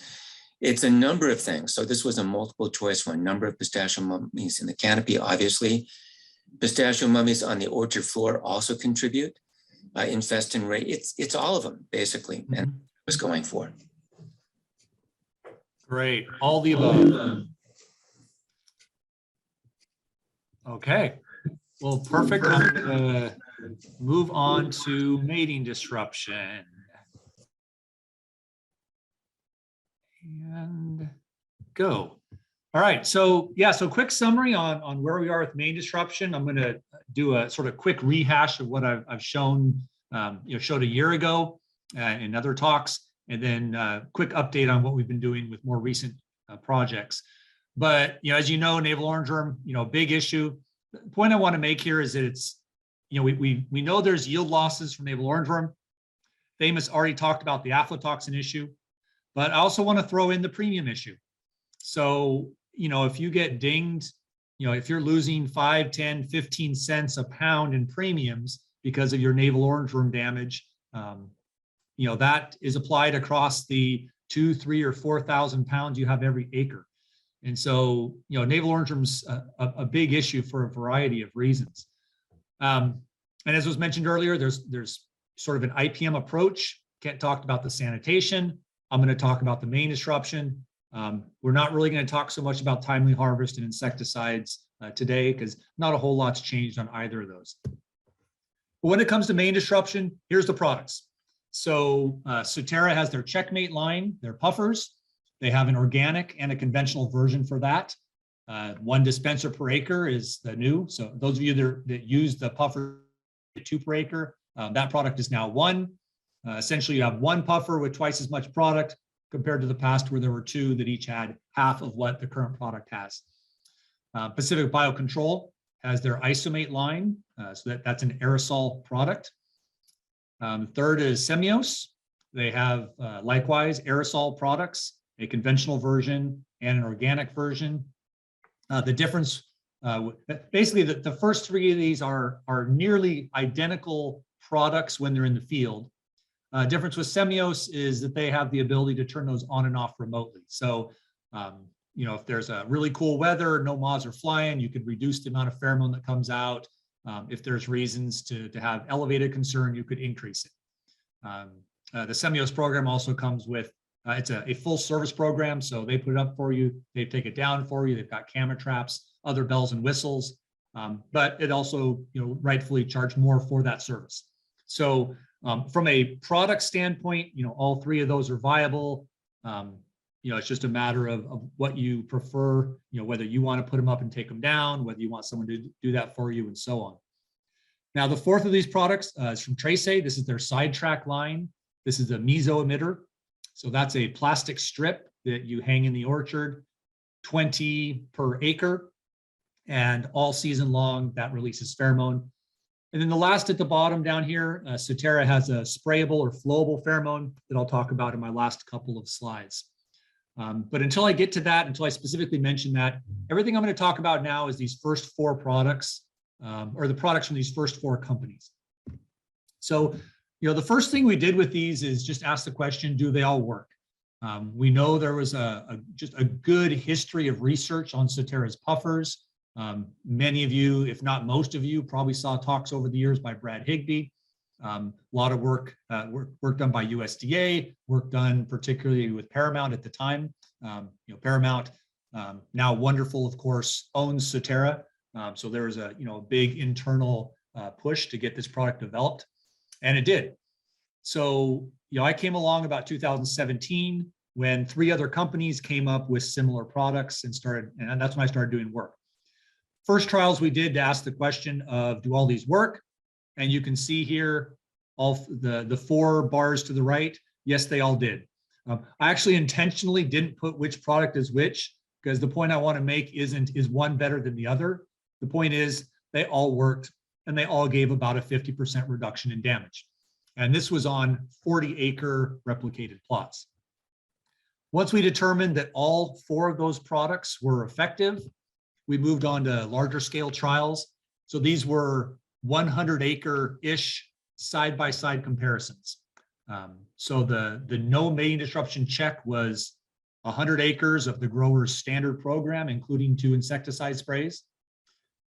F: It's a number of things. So this was a multiple choice one. Number of pistachio mummies in the canopy, obviously. Pistachio mummies on the orchard floor also contribute. Infestation rate, it's all of them basically, and I was going for.
A: Great, all the above. Okay, well, perfect. I'm gonna move on to mating disruption. And go. All right, so yeah, so quick summary on where we are with mating disruption. I'm gonna do a sort of quick rehash of what I've shown, showed a year ago in other talks, and then quick update on what we've been doing with more recent projects. But as you know, navel orange worm, big issue. The point I want to make here is that it's, we know there's yield losses from navel orange worm. Famous already talked about the aflatoxin issue, but I also want to throw in the premium issue. So, if you get dinged, if you're losing 5, 10, 15 cents a pound in premiums because of your navel orange worm damage, that is applied across the 2, 3, or 4,000 pounds you have every acre. And so, navel orange worm's a big issue for a variety of reasons. And as was mentioned earlier, there's sort of an IPM approach. Kent talked about the sanitation. I'm going to talk about the main disruption. We're not really going to talk so much about timely harvest and insecticides today because not a whole lot's changed on either of those. But when it comes to main disruption, here's the products. So Sutera has their Checkmate line, their puffers. They have an organic and a conventional version for that. 1 dispenser per acre is the new. So those of you that use the puffer 2 per acre, that product is now 1. Essentially, you have 1 puffer with twice as much product compared to the past where there were 2 that each had half of what the current product has. Pacific Biocontrol has their Isomate line, so that's an aerosol product. Third is Semios. They have likewise aerosol products, a conventional version and an organic version. The difference, basically the first 3 of these are nearly identical products when they're in the field. Difference with Semios is that they have the ability to turn those on and off remotely. So, you know, if there's a really cool weather, no moths are flying, you could reduce the amount of pheromone that comes out. If there's reasons to have elevated concern, you could increase it. The Semios program also comes with, it's a full service program. So they put it up for you, they take it down for you. They've got camera traps, other bells and whistles, but it also, you know, rightfully charge more for that service. So from a product standpoint, you know, all three of those are viable. You know, it's just a matter of what you prefer, you know, whether you want to put them up and take them down, whether you want someone to do that for you, and so on. Now, the fourth of these products is from Trace. This is their Sidetrack line. This is a meso emitter. So that's a plastic strip that you hang in the orchard, 20 per acre, and all season long that releases pheromone. And then the last at the bottom down here, Soterra has a sprayable or flowable pheromone that I'll talk about in my last couple of slides. But until I get to that, until I specifically mention that, everything I'm going to talk about now is these first four products, or the products from these first four companies. So, you know, the first thing we did with these is just ask the question, do they all work? We know there was just a good history of research on Soterra's puffers. Many of you, if not most of you, probably saw talks over the years by Brad Higbee. A lot of work done by USDA, work done particularly with Paramount at the time. You know, Paramount, now Wonderful, of course, owns Soterra. So there was a big internal push to get this product developed, and it did. So, you know, I came along about 2017 when 3 other companies came up with similar products and that's when I started doing work. First trials we did to ask the question of, do all these work? And you can see here, all the 4 bars to the right, yes, they all did. I actually intentionally didn't put which product is which, because the point I want to make is one better than the other. The point is they all worked and they all gave about a 50% reduction in damage. And this was on 40-acre replicated plots. Once we determined that all 4 of those products were effective, we moved on to larger scale trials. So these were 100-acre-ish side-by-side comparisons. So the no mating disruption check was 100 acres of the grower's standard program, including 2 insecticide sprays.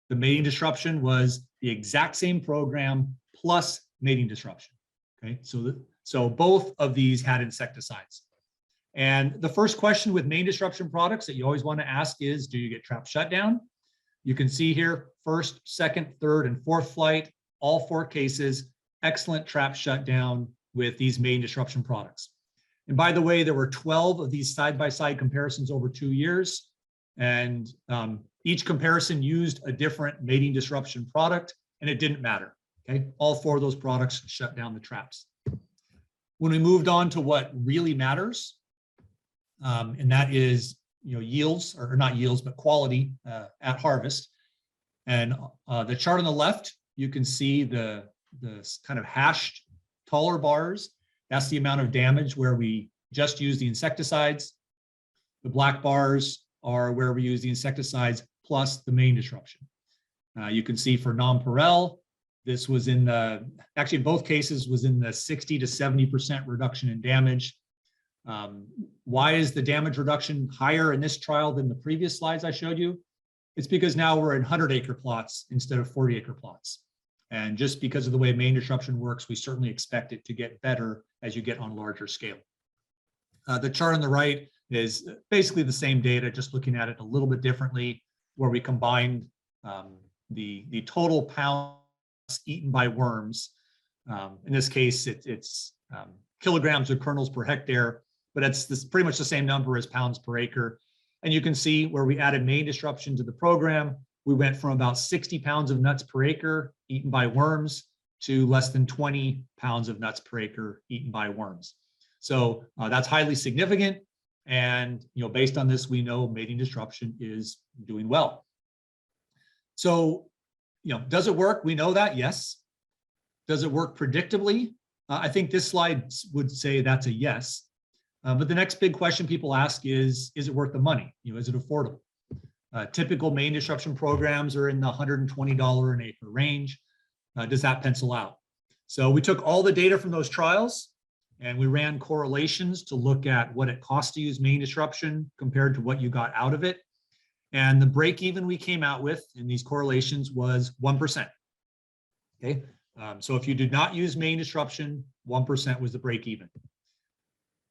A: The mating disruption was the exact same program plus mating disruption. Okay, so both of these had insecticides. And the first question with mating disruption products that you always want to ask is, do you get trap shutdown? You can see here, first, second, third, and fourth flight, all 4 cases, excellent trap shutdown with these mating disruption products. And by the way, there were 12 of these side-by-side comparisons over 2 years. And each comparison used a different mating disruption product, and it didn't matter. Okay, all 4 of those products shut down the traps. When we moved on to what really matters, and that is, you know, yields, or not yields, but quality at harvest. And the chart on the left, you can see the kind of hashed taller bars. That's the amount of damage where we just use the insecticides. The black bars are where we use the insecticides plus the main disruption. You can see for nonpareil, this was in the, actually in both cases was in the 60 to 70% reduction in damage. Why is the damage reduction higher in this trial than the previous slides I showed you? It's because now we're in 100-acre plots instead of 40-acre plots. And just because of the way main disruption works, we certainly expect it to get better as you get on larger scale. The chart on the right is basically the same data, just looking at it a little bit differently, where we combined the total pounds eaten by worms. In this case, it's kilograms of kernels per hectare, but it's pretty much the same number as pounds per acre. And you can see where we added main disruption to the program, we went from about 60 pounds of nuts per acre eaten by worms to less than 20 pounds of nuts per acre eaten by worms. So that's highly significant. And based on this, we know mating disruption is doing well. So, does it work? We know that, yes. Does it work predictably? I think this slide would say that's a yes. But the next big question people ask is it worth the money? Is it affordable? Typical mating disruption programs are in the $120 an acre range. Does that pencil out? So we took all the data from those trials and we ran correlations to look at what it cost to use main disruption compared to what you got out of it. And the break even we came out with in these correlations was 1%. Okay, so if you did not use main disruption, 1% was the break even.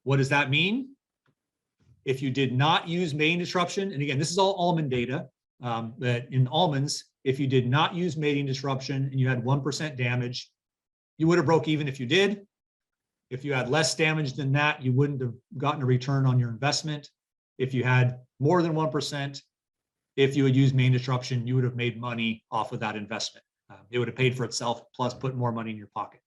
A: What does that mean? If you did not use main disruption, and again, this is all almond data, that in almonds, if you did not use mating disruption and you had 1% damage, you would have broke even if you did. If you had less damage than that, you wouldn't have gotten a return on your investment. If you had more than 1%, if you had used main disruption, you would have made money off of that investment. It would have paid for itself, plus put more money in your pocket.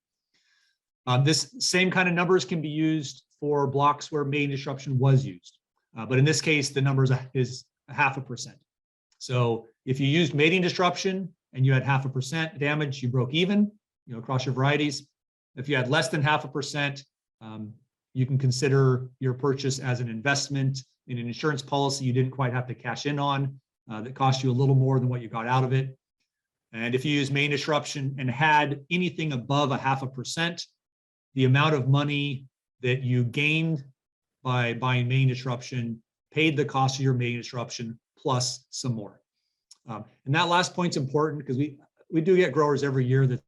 A: This same kind of numbers can be used for blocks where main disruption was used. But in this case, the numbers is 0.5%. So if you used mating disruption and you had 0.5% damage, you broke even, across your varieties. If you had less than 0.5%, you can consider your purchase as an investment in an insurance policy you didn't quite have to cash in on, that cost you a little more than what you got out of it. And if you use main disruption and had anything above 0.5%, the amount of money that you gained by buying main disruption paid the cost of your main disruption plus some more. And that last point's important because we do get growers every year that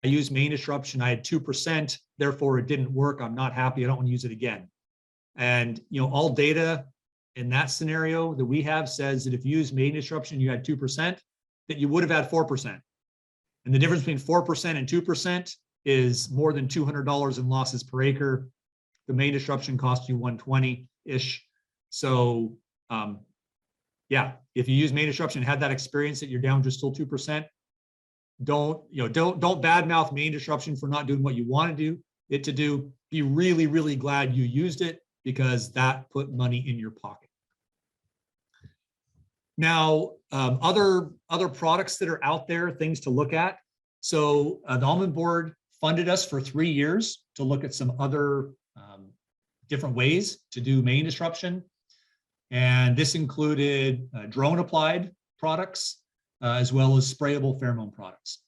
A: I used main disruption, I had 2%, therefore it didn't work, I'm not happy, I don't want to use it again. And all data in that scenario that we have says that if you use main disruption, you had 2%, that you would have had 4%. And the difference between 4% and 2% is more than $200 in losses per acre. The main disruption cost you 120-ish. So yeah, if you use main disruption and had that experience that you're down just still 2%, don't badmouth main disruption for not doing what you want to do. Be really, really glad you used it because that put money in your pocket. Now, other products that are out there, things to look at. So the Almond Board funded us for 3 years to look at some other different ways to do main disruption. And this included drone applied products, as well as sprayable pheromone products.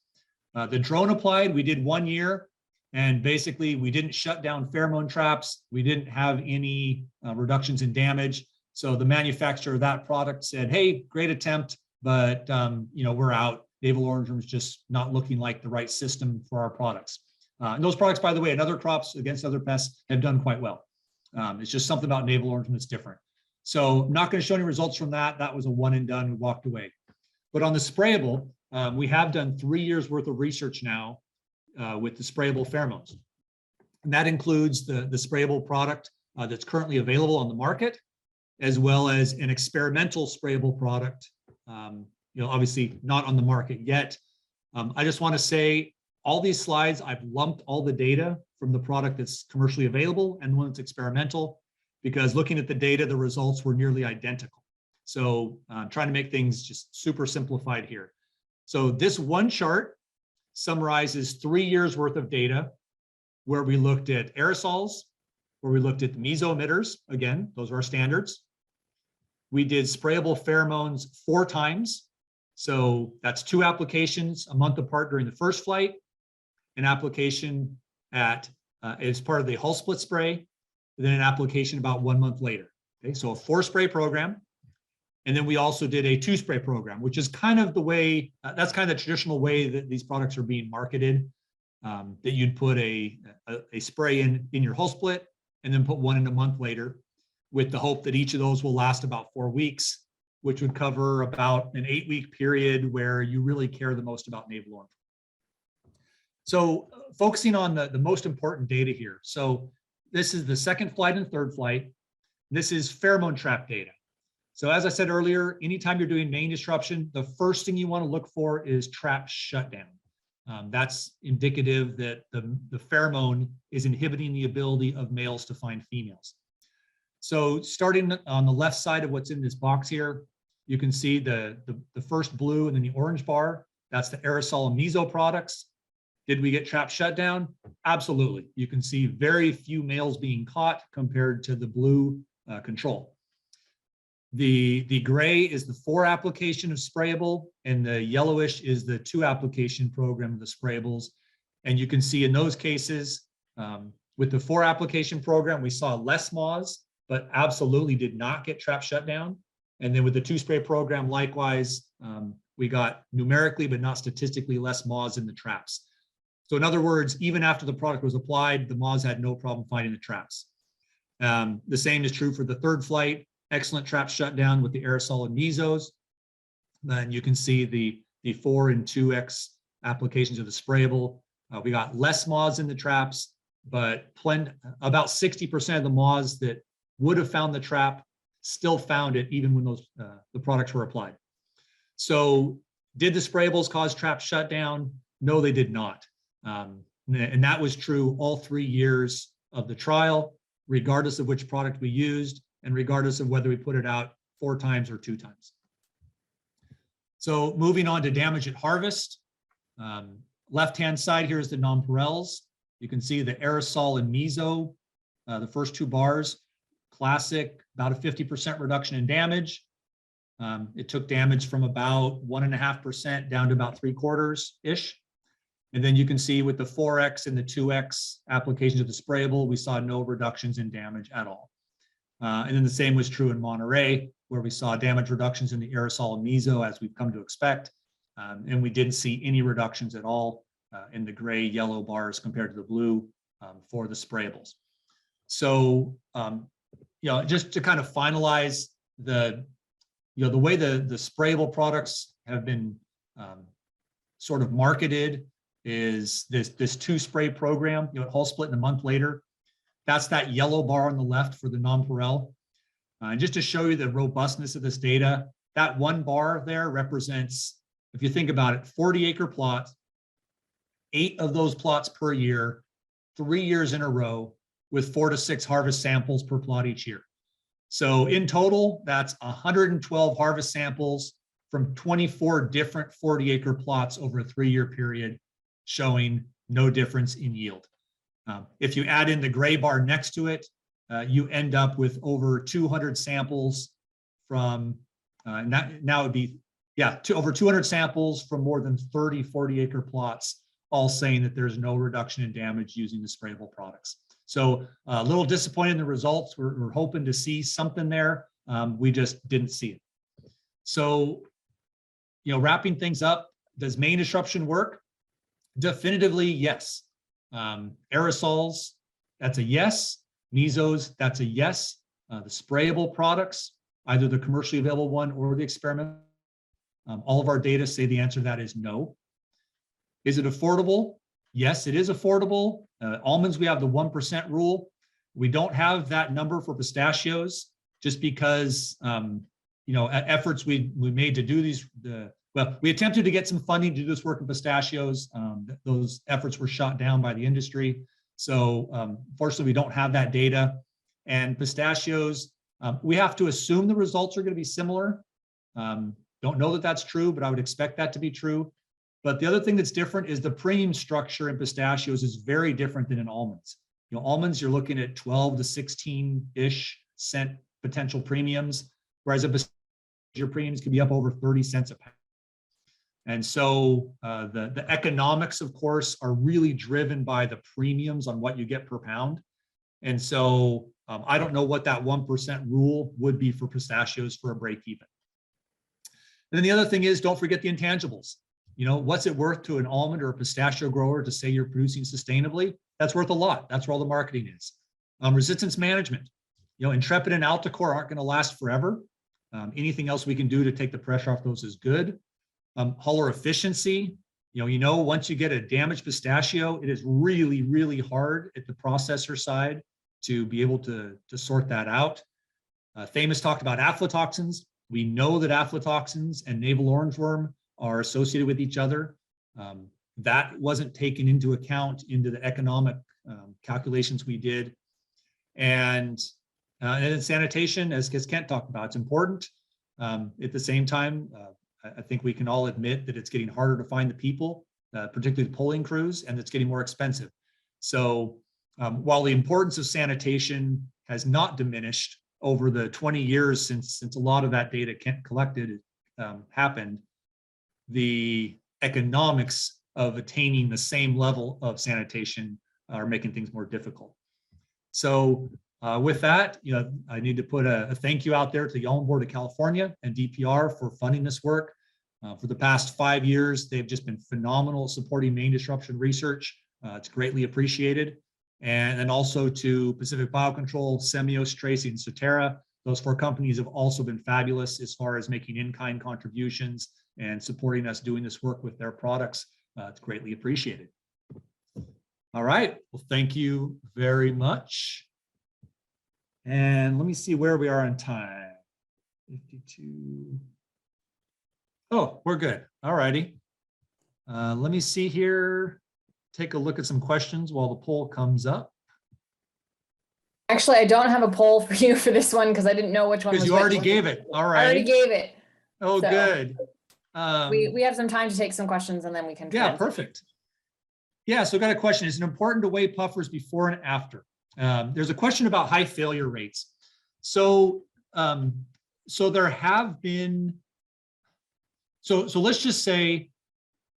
A: The drone applied, we did 1 year, and basically we didn't shut down pheromone traps. We didn't have any reductions in damage. So the manufacturer of that product said, hey, great attempt, but we're out. Navel Orange was just not looking like the right system for our products. And those products, by the way, in other crops against other pests have done quite well. It's just something about Navel Orange that's different. So I'm not going to show any results from that. That was a one and done, we walked away. But on the sprayable, we have done 3 years worth of research now with the sprayable pheromones. And that includes the sprayable product that's currently available on the market, as well as an experimental sprayable product, obviously not on the market yet. I just want to say all these slides, I've lumped all the data from the product that's commercially available and the one that's experimental, because looking at the data, the results were nearly identical. So I'm trying to make things just super simplified here. So this one chart summarizes 3 years worth of data where we looked at aerosols, where we looked at the meso emitters. Again, those are our standards. We did sprayable pheromones 4 times. So that's 2 applications a month apart during the first flight, an application as part of the hull split spray, and then an application about 1 month later. Okay, so a 4-spray program. And then we also did a 2-spray program, which is kind of the way, that's kind of the traditional way that these products are being marketed, that you'd put a spray in your hull split and then put one in a month later, with the hope that each of those will last about 4 weeks, which would cover about an 8-week period where you really care the most about Navel Orange. So focusing on the most important data here. So this is the second flight and third flight. This is pheromone trap data. So as I said earlier, anytime you're doing main disruption, the first thing you want to look for is trap shutdown. That's indicative that the pheromone is inhibiting the ability of males to find females. So starting on the left side of what's in this box here, you can see the first blue and then the orange bar. That's the aerosol and meso products. Did we get trap shutdown? Absolutely. You can see very few males being caught compared to the blue control. The gray is the 4 application of sprayable, and the yellowish is the 2 application program of the sprayables. And you can see in those cases, with the 4 application program, we saw less moths, but absolutely did not get trap shutdown. And then with the 2 spray program, likewise, we got numerically, but not statistically, less moths in the traps. So in other words, even after the product was applied, the moths had no problem finding the traps. The same is true for the 3rd flight, excellent trap shutdown with the aerosol and mesos. Then you can see the 4 and 2X applications of the sprayable. We got less moths in the traps, but about 60% of the moths that would have found the trap still found it even when the products were applied. So did the sprayables cause trap shutdown? No, they did not. And that was true all 3 years of the trial, regardless of which product we used and regardless of whether we put it out 4 times or 2 times. So moving on to damage at harvest. Left-hand side here is the nonpareils. You can see the aerosol and meso, the first 2 bars, classic, about a 50% reduction in damage. It took damage from about 1.5% down to about 3/4-ish. And then you can see with the 4X and the 2X applications of the sprayable, we saw no reductions in damage at all. And then the same was true in Monterey, where we saw damage reductions in the aerosol and meso, as we've come to expect. And we didn't see any reductions at all in the gray yellow bars compared to the blue for the sprayables. So, just to kind of finalize the way the sprayable products have been sort of marketed is this 2 spray program, hull split in a month later. That's that yellow bar on the left for the nonpareil. And just to show you the robustness of this data, that 1 bar there represents, if you think about it, 40-acre plots, 8 of those plots per year, 3 years in a row, with 4 to 6 harvest samples per plot each year. So in total, that's 112 harvest samples from 24 different 40-acre plots over a 3-year period, showing no difference in yield. If you add in the gray bar next to it, you end up with over 200 samples from, now it'd be, over 200 samples from more than 30 40-acre plots, all saying that there's no reduction in damage using the sprayable products. So a little disappointed in the results. We're hoping to see something there. We just didn't see it. So, wrapping things up, does main disruption work? Definitively, yes. Aerosols, that's a yes. Mesos, that's a yes. The sprayable products, either the commercially available one or the experimental, all of our data say the answer to that is no. Is it affordable? Yes, it is affordable. Almonds, we have the 1% rule. We don't have that number for pistachios just because, efforts we made to do these, we attempted to get some funding to do this work in pistachios. Those efforts were shot down by the industry. So fortunately, we don't have that data. And pistachios, we have to assume the results are going to be similar. Don't know that that's true, but I would expect that to be true. But the other thing that's different is the premium structure in pistachios is very different than in almonds. Almonds, you're looking at 12 to 16-ish cent potential premiums, whereas a pistachio premiums can be up over 30 cents a pound. And so the economics, of course, are really driven by the premiums on what you get per pound. And so I don't know what that 1% rule would be for pistachios for a break even. And then the other thing is, don't forget the intangibles. What's it worth to an almond or a pistachio grower to say you're producing sustainably? That's worth a lot. That's where all the marketing is. Resistance management. Intrepid and Altacor aren't going to last forever. Anything else we can do to take the pressure off those is good. Huller efficiency. Once you get a damaged pistachio, it is really, really hard at the processor side to be able to sort that out. Thamus talked about aflatoxins. We know that aflatoxins and navel orange worm are associated with each other. That wasn't taken into account into the economic calculations we did. And then sanitation, as Kent talked about, it's important. At the same time, I think we can all admit that it's getting harder to find the people, particularly the pulling crews, and it's getting more expensive. So while the importance of sanitation has not diminished over the 20 years since a lot of that data collected happened, the economics of attaining the same level of sanitation are making things more difficult. So with that, I need to put a thank you out there to the Almond Board of California and DPR for funding this work. For the past 5 years, they've just been phenomenal supporting main disruption research. It's greatly appreciated. And then also to Pacific Biocontrol, Semios, Tracy, and Soterra. Those 4 companies have also been fabulous as far as making in-kind contributions and supporting us doing this work with their products. It's greatly appreciated. All right, well, thank you very much. And let me see where we are on time. 52. Oh, we're good. All righty. Let me see here. Take a look at some questions while the poll comes up.
C: Actually, I don't have a poll for you for this one because I didn't know which one was
A: Because you
C: which
A: already
C: one.
A: gave it. All right.
C: I already gave it.
A: Oh,
C: So,
A: good.
C: We have some time to take some questions and then we can.
A: Yeah,
C: transition.
A: perfect. Yeah, so I got a question. Is it important to weigh puffers before and after? There's a question about high failure rates. So, there have been, so let's just say,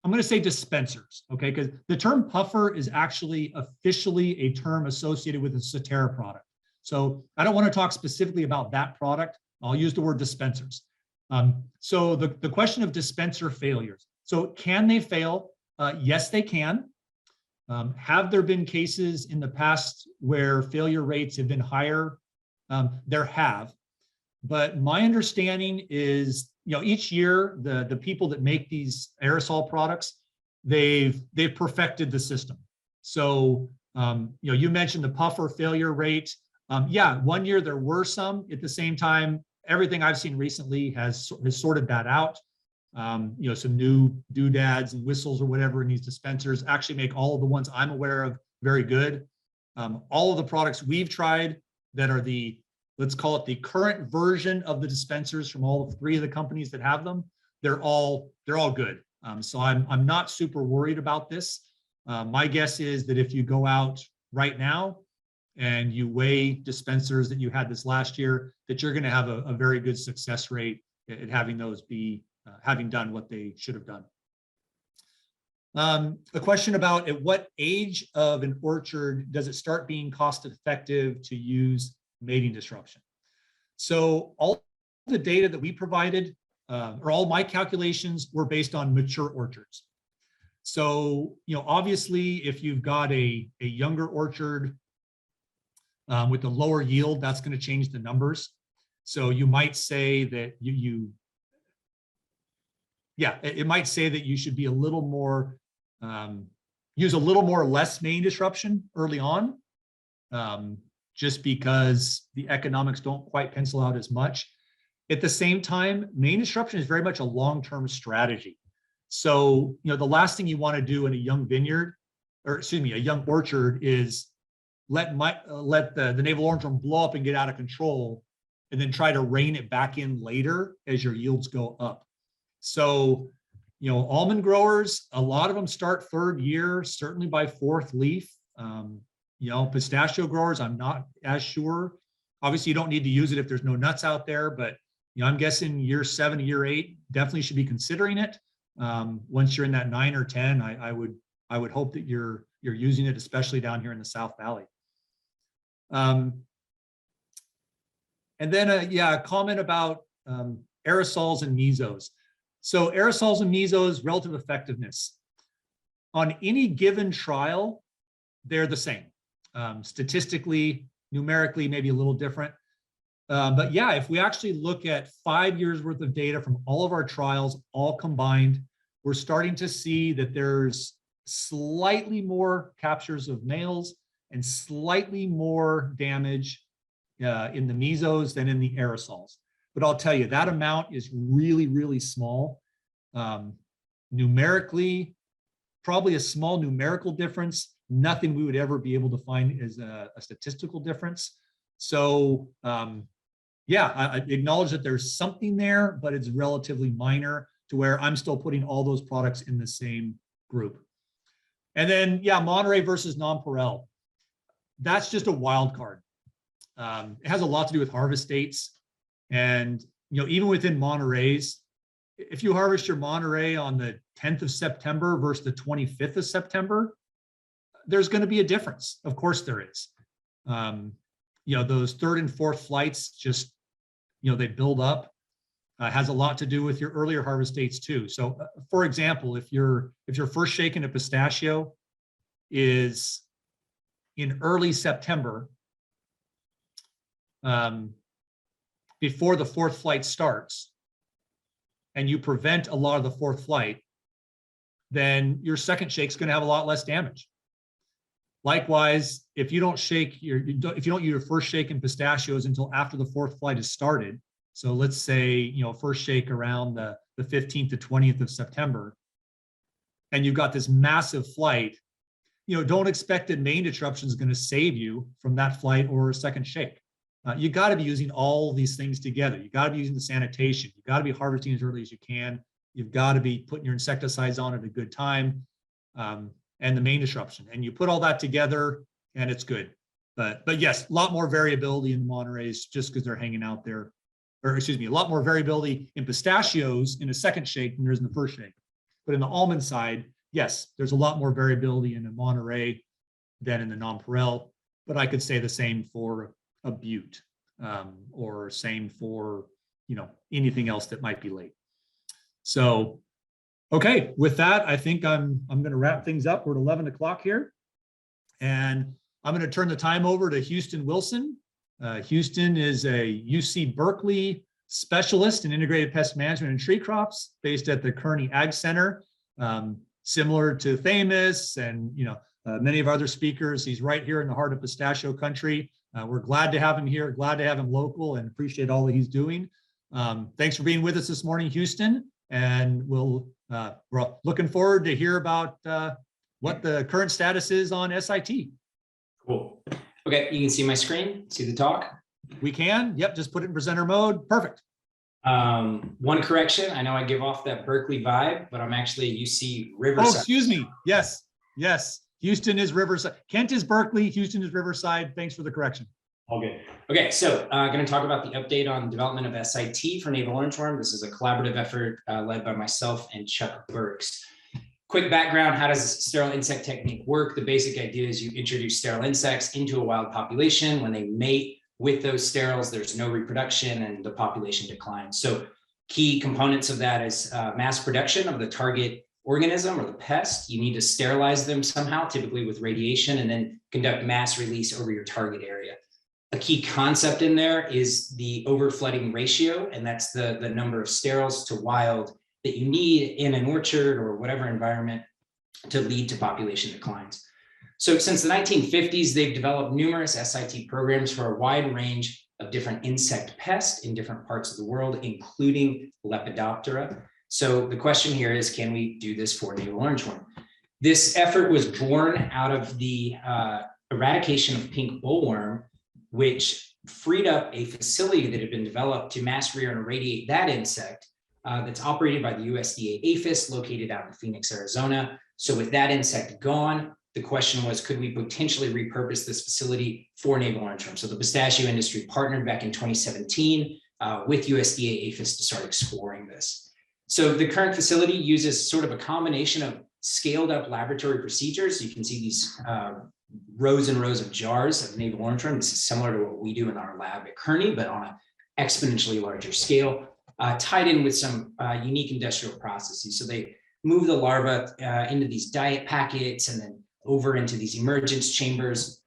A: I'm going to say dispensers, okay? Because the term puffer is actually officially a term associated with the Soterra product. So I don't want to talk specifically about that product. I'll use the word dispensers. So the question of dispenser failures. So can they fail? Yes, they can. Have there been cases in the past where failure rates have been higher? There have. But my understanding is, each year the people that make these aerosol products, they've perfected the system. So you mentioned the puffer failure rate. Yeah, 1 year there were some. At the same time, everything I've seen recently has sorted that out. Some new doodads and whistles or whatever in these dispensers actually make all of the ones I'm aware of very good. All of the products we've tried that are let's call it the current version of the dispensers from all 3 of the companies that have them, they're all good. So I'm not super worried about this. My guess is that if you go out right now and you weigh dispensers that you had this last year, that you're going to have a very good success rate at having those be having done what they should have done. A question about at what age of an orchard does it start being cost effective to use mating disruption? So all the data that we provided, or all my calculations, were based on mature orchards. So, obviously, if you've got a younger orchard with a lower yield, that's going to change the numbers. So you might say that it might say that you should be a little more, use a little more less main disruption early on, just because the economics don't quite pencil out as much. At the same time, main disruption is very much a long-term strategy. So, the last thing you want to do in a young vineyard, or excuse me, a young orchard, is let the Navel Orange one blow up and get out of control, and then try to rein it back in later as your yields go up. So, almond growers, a lot of them start 3rd year, certainly by 4th leaf. Pistachio growers, I'm not as sure. Obviously, you don't need to use it if there's no nuts out there, but I'm guessing year 7 to year 8 definitely should be considering it. Once you're in that 9 or 10, I would hope that you're using it, especially down here in the South Valley. And then a comment about aerosols and mesos. So aerosols and mesos, relative effectiveness. On any given trial, they're the same. Statistically, numerically, maybe a little different. But yeah, if we actually look at 5 years worth of data from all of our trials, all combined, we're starting to see that there's slightly more captures of males and slightly more damage in the mesos than in the aerosols. But I'll tell you, that amount is really, really small. Numerically, probably a small numerical difference, nothing we would ever be able to find as a statistical difference. So yeah, I acknowledge that there's something there, but it's relatively minor to where I'm still putting all those products in the same group. And then, yeah, Monterey versus nonpareil. That's just a wild card. It has a lot to do with harvest dates. And, even within Monterey's, if you harvest your Monterey on the 10th of September versus the 25th of September, there's going to be a difference. Of course there is. Those third and fourth flights just, they build up. Has a lot to do with your earlier harvest dates too. So for example, if your first shake in a pistachio is in early September, before the fourth flight starts, and you prevent a lot of the fourth flight, then your second shake is going to have a lot less damage. Likewise, if you don't use your first shake in pistachios until after the fourth flight is started, so let's say, first shake around the 15th to 20th of September, and you've got this massive flight, don't expect that main disruption is going to save you from that flight or a second shake. You got to be using all these things together. You got to be using the sanitation. You got to be harvesting as early as you can. You've got to be putting your insecticides on at a good time, and the main disruption. And you put all that together, and it's good. But yes, a lot more variability in the Montereys just because they're hanging out there. Or excuse me, a lot more variability in pistachios in a second shake than there is in the first shake. But in the almond side, yes, there's a lot more variability in a Monterey than in the nonpareil. But I could say the same for a Butte, or same for anything else that might be late. So, okay, with that, I think I'm going to wrap things up. We're at 11 o'clock here, and I'm going to turn the time over to Houston Wilson. Houston is a UC Berkeley specialist in integrated pest management and tree crops, based at the Kearney Ag Center. Similar to Thamus and many of our other speakers, he's right here in the heart of pistachio country. We're glad to have him here, glad to have him local, and appreciate all that he's doing. Thanks for being with us this morning, Houston, and we're looking forward to hear about what the current status is on SIT.
G: Cool. Okay, you can see my screen, see the talk?
A: We can, yep, just put it in presenter mode, perfect.
G: One correction, I know I give off that Berkeley vibe, but I'm actually UC Riverside.
A: Oh, excuse me, yes, Houston is Riverside. Kent is Berkeley, Houston is Riverside. Thanks for the correction.
G: All good. Okay, so I'm going to talk about the update on development of SIT for navel orangeworm. This is a collaborative effort led by myself and Chuck Burks. Quick background, how does this sterile insect technique work? The basic idea is you introduce sterile insects into a wild population. When they mate with those steriles, there's no reproduction and the population declines. So key components of that is mass production of the target organism or the pest. You need to sterilize them somehow, typically with radiation, and then conduct mass release over your target area. A key concept in there is the overflooding ratio, and that's the number of steriles to wild that you need in an orchard or whatever environment to lead to population declines. So since the 1950s, they've developed numerous SIT programs for a wide range of different insect pests in different parts of the world, including Lepidoptera. So the question here is, can we do this for navel orangeworm? This effort was born out of the eradication of pink bollworm, which freed up a facility that had been developed to mass rear and irradiate that insect that's operated by the USDA APHIS, located out in Phoenix, Arizona. So with that insect gone, the question was, could we potentially repurpose this facility for navel orangeworm? So the pistachio industry partnered back in 2017 with USDA APHIS to start exploring this. So the current facility uses sort of a combination of scaled up laboratory procedures. You can see these rows and rows of jars of navel orangeworm. This is similar to what we do in our lab at Kearney, but on an exponentially larger scale, tied in with some unique industrial processes. So they move the larva into these diet packets and then over into these emergence chambers.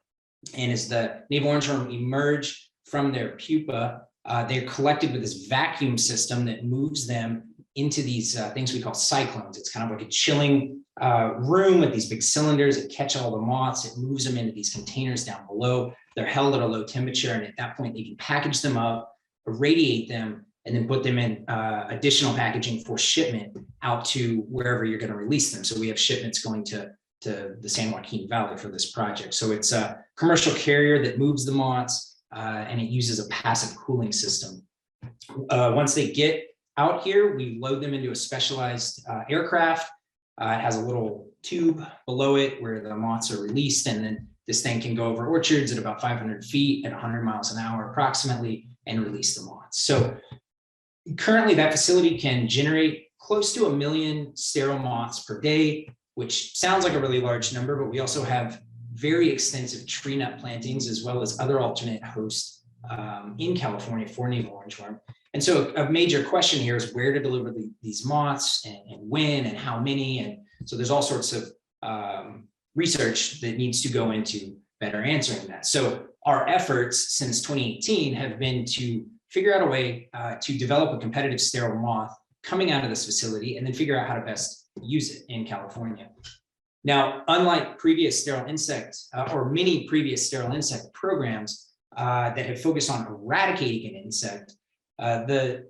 G: And as the navel orangeworm emerge from their pupa, they're collected with this vacuum system that moves them into these things we call cyclones. It's kind of like a chilling room with these big cylinders that catch all the moths. It moves them into these containers down below. They're held at a low temperature, and at that point they can package them up, irradiate them, and then put them in additional packaging for shipment out to wherever you're going to release them. So we have shipments going to the San Joaquin Valley for this project. So it's a commercial carrier that moves the moths, and it uses a passive cooling system. Once they get out here, we load them into a specialized aircraft. It has a little tube below it where the moths are released, and then this thing can go over orchards at about 500 feet at 100 miles an hour approximately and release the moths. So Currently, that facility can generate close to 1 million sterile moths per day, which sounds like a really large number, but we also have very extensive tree nut plantings as well as other alternate hosts in California for navel orangeworm. And so a major question here is where to deliver these moths and when and how many. And so there's all sorts of research that needs to go into better answering that. So our efforts since 2018 have been to figure out a way to develop a competitive sterile moth coming out of this facility and then figure out how to best use it in California. Now, unlike previous sterile insect or many previous sterile insect programs that have focused on eradicating an insect, the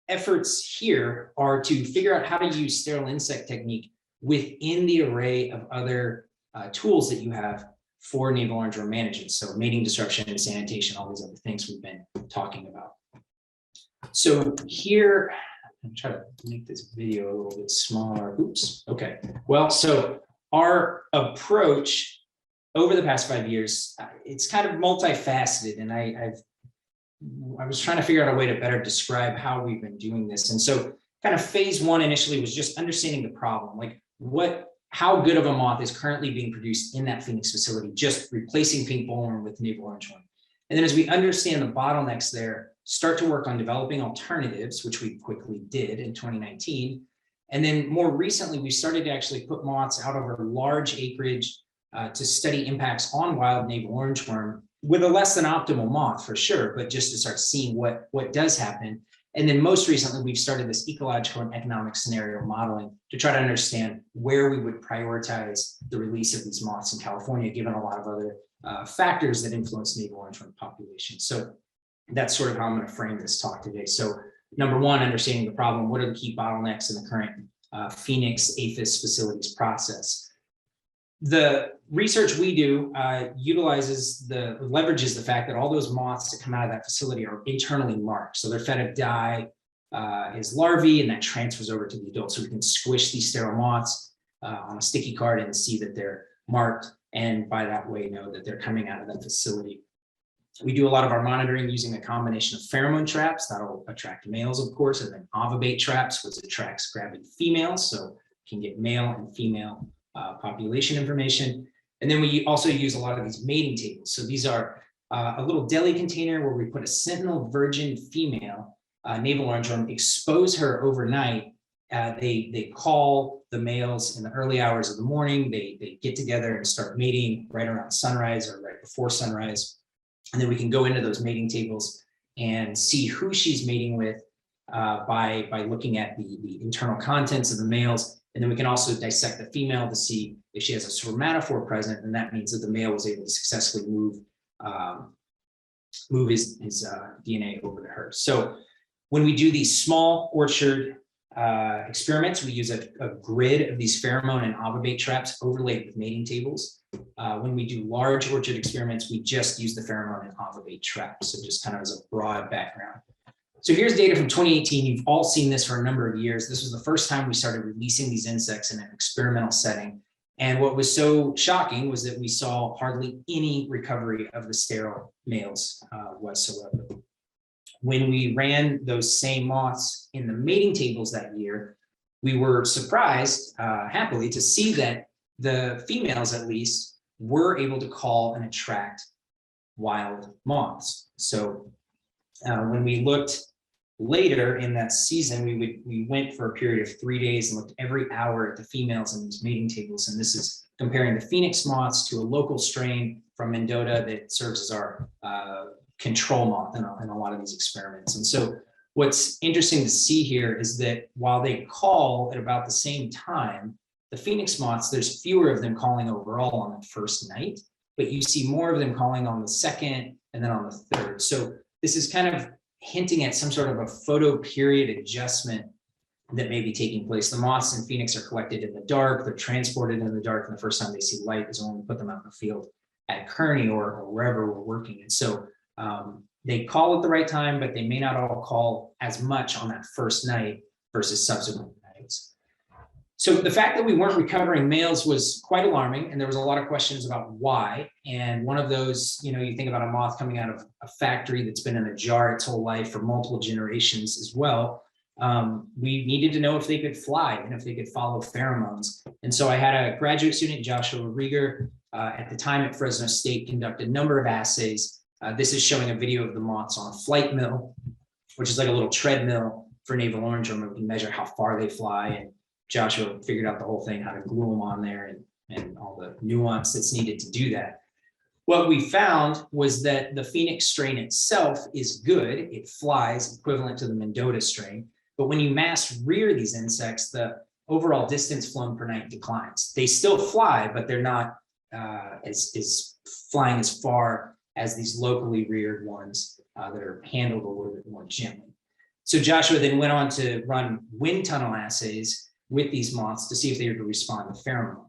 G: efforts here are to figure out how to use sterile insect technique within the array of other tools that you have for navel orangeworm management. So mating disruption and sanitation, all these other things we've been talking about. So here, I'm trying to make this video a little bit smaller. Oops. Okay. Well, so our approach over the past 5 years, it's kind of multifaceted, and I was trying to figure out a way to better describe how we've been doing this. And so kind of phase one initially was just understanding the problem, like how good of a moth is currently being produced in that Phoenix facility, just replacing pink bollworm with navel orangeworm. And then as we understand the bottlenecks there, start to work on developing alternatives, which we quickly did in 2019. And then more recently, we started to actually put moths out over large acreage to study impacts on wild navel orangeworm with a less than optimal moth for sure, but just to start seeing what does happen. And then most recently, we've started this ecological and economic scenario modeling to try to understand where we would prioritize the release of these moths in California, given a lot of other factors that influence navel orangeworm population. So that's sort of how I'm going to frame this talk today. So number one, understanding the problem. What are the key bottlenecks in the current Phoenix APHIS facilities process? The research we do leverages the fact that all those moths that come out of that facility are internally marked. So they're fed a dye as larvae, and that transfers over to the adult. So we can squish these sterile moths on a sticky card and see that they're marked, and by that way know that they're coming out of that facility. We do a lot of our monitoring using a combination of pheromone traps that'll attract males, of course, and then ovibate traps, which attracts gravid females. So you can get male and female population information. And then we also use a lot of these mating tables. So these are a little deli container where we put a sentinel virgin female navel orangeworm, expose her overnight. They call the males in the early hours of the morning. They get together and start mating right around sunrise or right before sunrise. And then we can go into those mating tables and see who she's mating with by looking at the internal contents of the males. And then we can also dissect the female to see if she has a spermatophore present, and that means that the male was able to successfully move his DNA over to her. So when we do these small orchard experiments, we use a grid of these pheromone and ovibate traps overlaid with mating tables. When we do large orchard experiments, we just use the pheromone and ovibate traps. So just kind of as a broad background. So here's data from 2018. You've all seen this for a number of years. This was the first time we started releasing these insects in an experimental setting. And what was so shocking was that we saw hardly any recovery of the sterile males whatsoever. When we ran those same moths in the mating tables that year, we were surprised, happily, to see that the females, at least, were able to call and attract wild moths. So when we looked later in that season, we went for a period of 3 days and looked every hour at the females in these mating tables. And this is comparing the Phoenix moths to a local strain from Mendota that serves as our control moth in a lot of these experiments. And so what's interesting to see here is that while they call at about the same time, the Phoenix moths, there's fewer of them calling overall on the first night, but you see more of them calling on the second and then on the third. So this is kind of hinting at some sort of a photo period adjustment that may be taking place. The moths in Phoenix are collected in the dark, they're transported in the dark, and the first time they see light is when we put them out in the field at Kearney or wherever we're working. And so they call at the right time, but they may not all call as much on that first night versus subsequent nights. So the fact that we weren't recovering males was quite alarming, and there was a lot of questions about why. And one of those, you know, you think about a moth coming out of a factory that's been in a jar its whole life for multiple generations as well. We needed to know if they could fly and if they could follow pheromones. And so I had a graduate student, Joshua Rieger, at the time at Fresno State, conducted a number of assays. This is showing a video of the moths on a flight mill, which is like a little treadmill for Navel Orange, where we can measure how far they fly. And Joshua figured out the whole thing, how to glue them on there and all the nuance that's needed to do that. What we found was that the Phoenix strain itself is good. It flies equivalent to the Mendota strain. But when you mass rear these insects, the overall distance flown per night declines. They still fly, but they're not as flying as far as these locally reared ones that are handled a little bit more gently. So Joshua then went on to run wind tunnel assays with these moths to see if they were to respond to pheromone.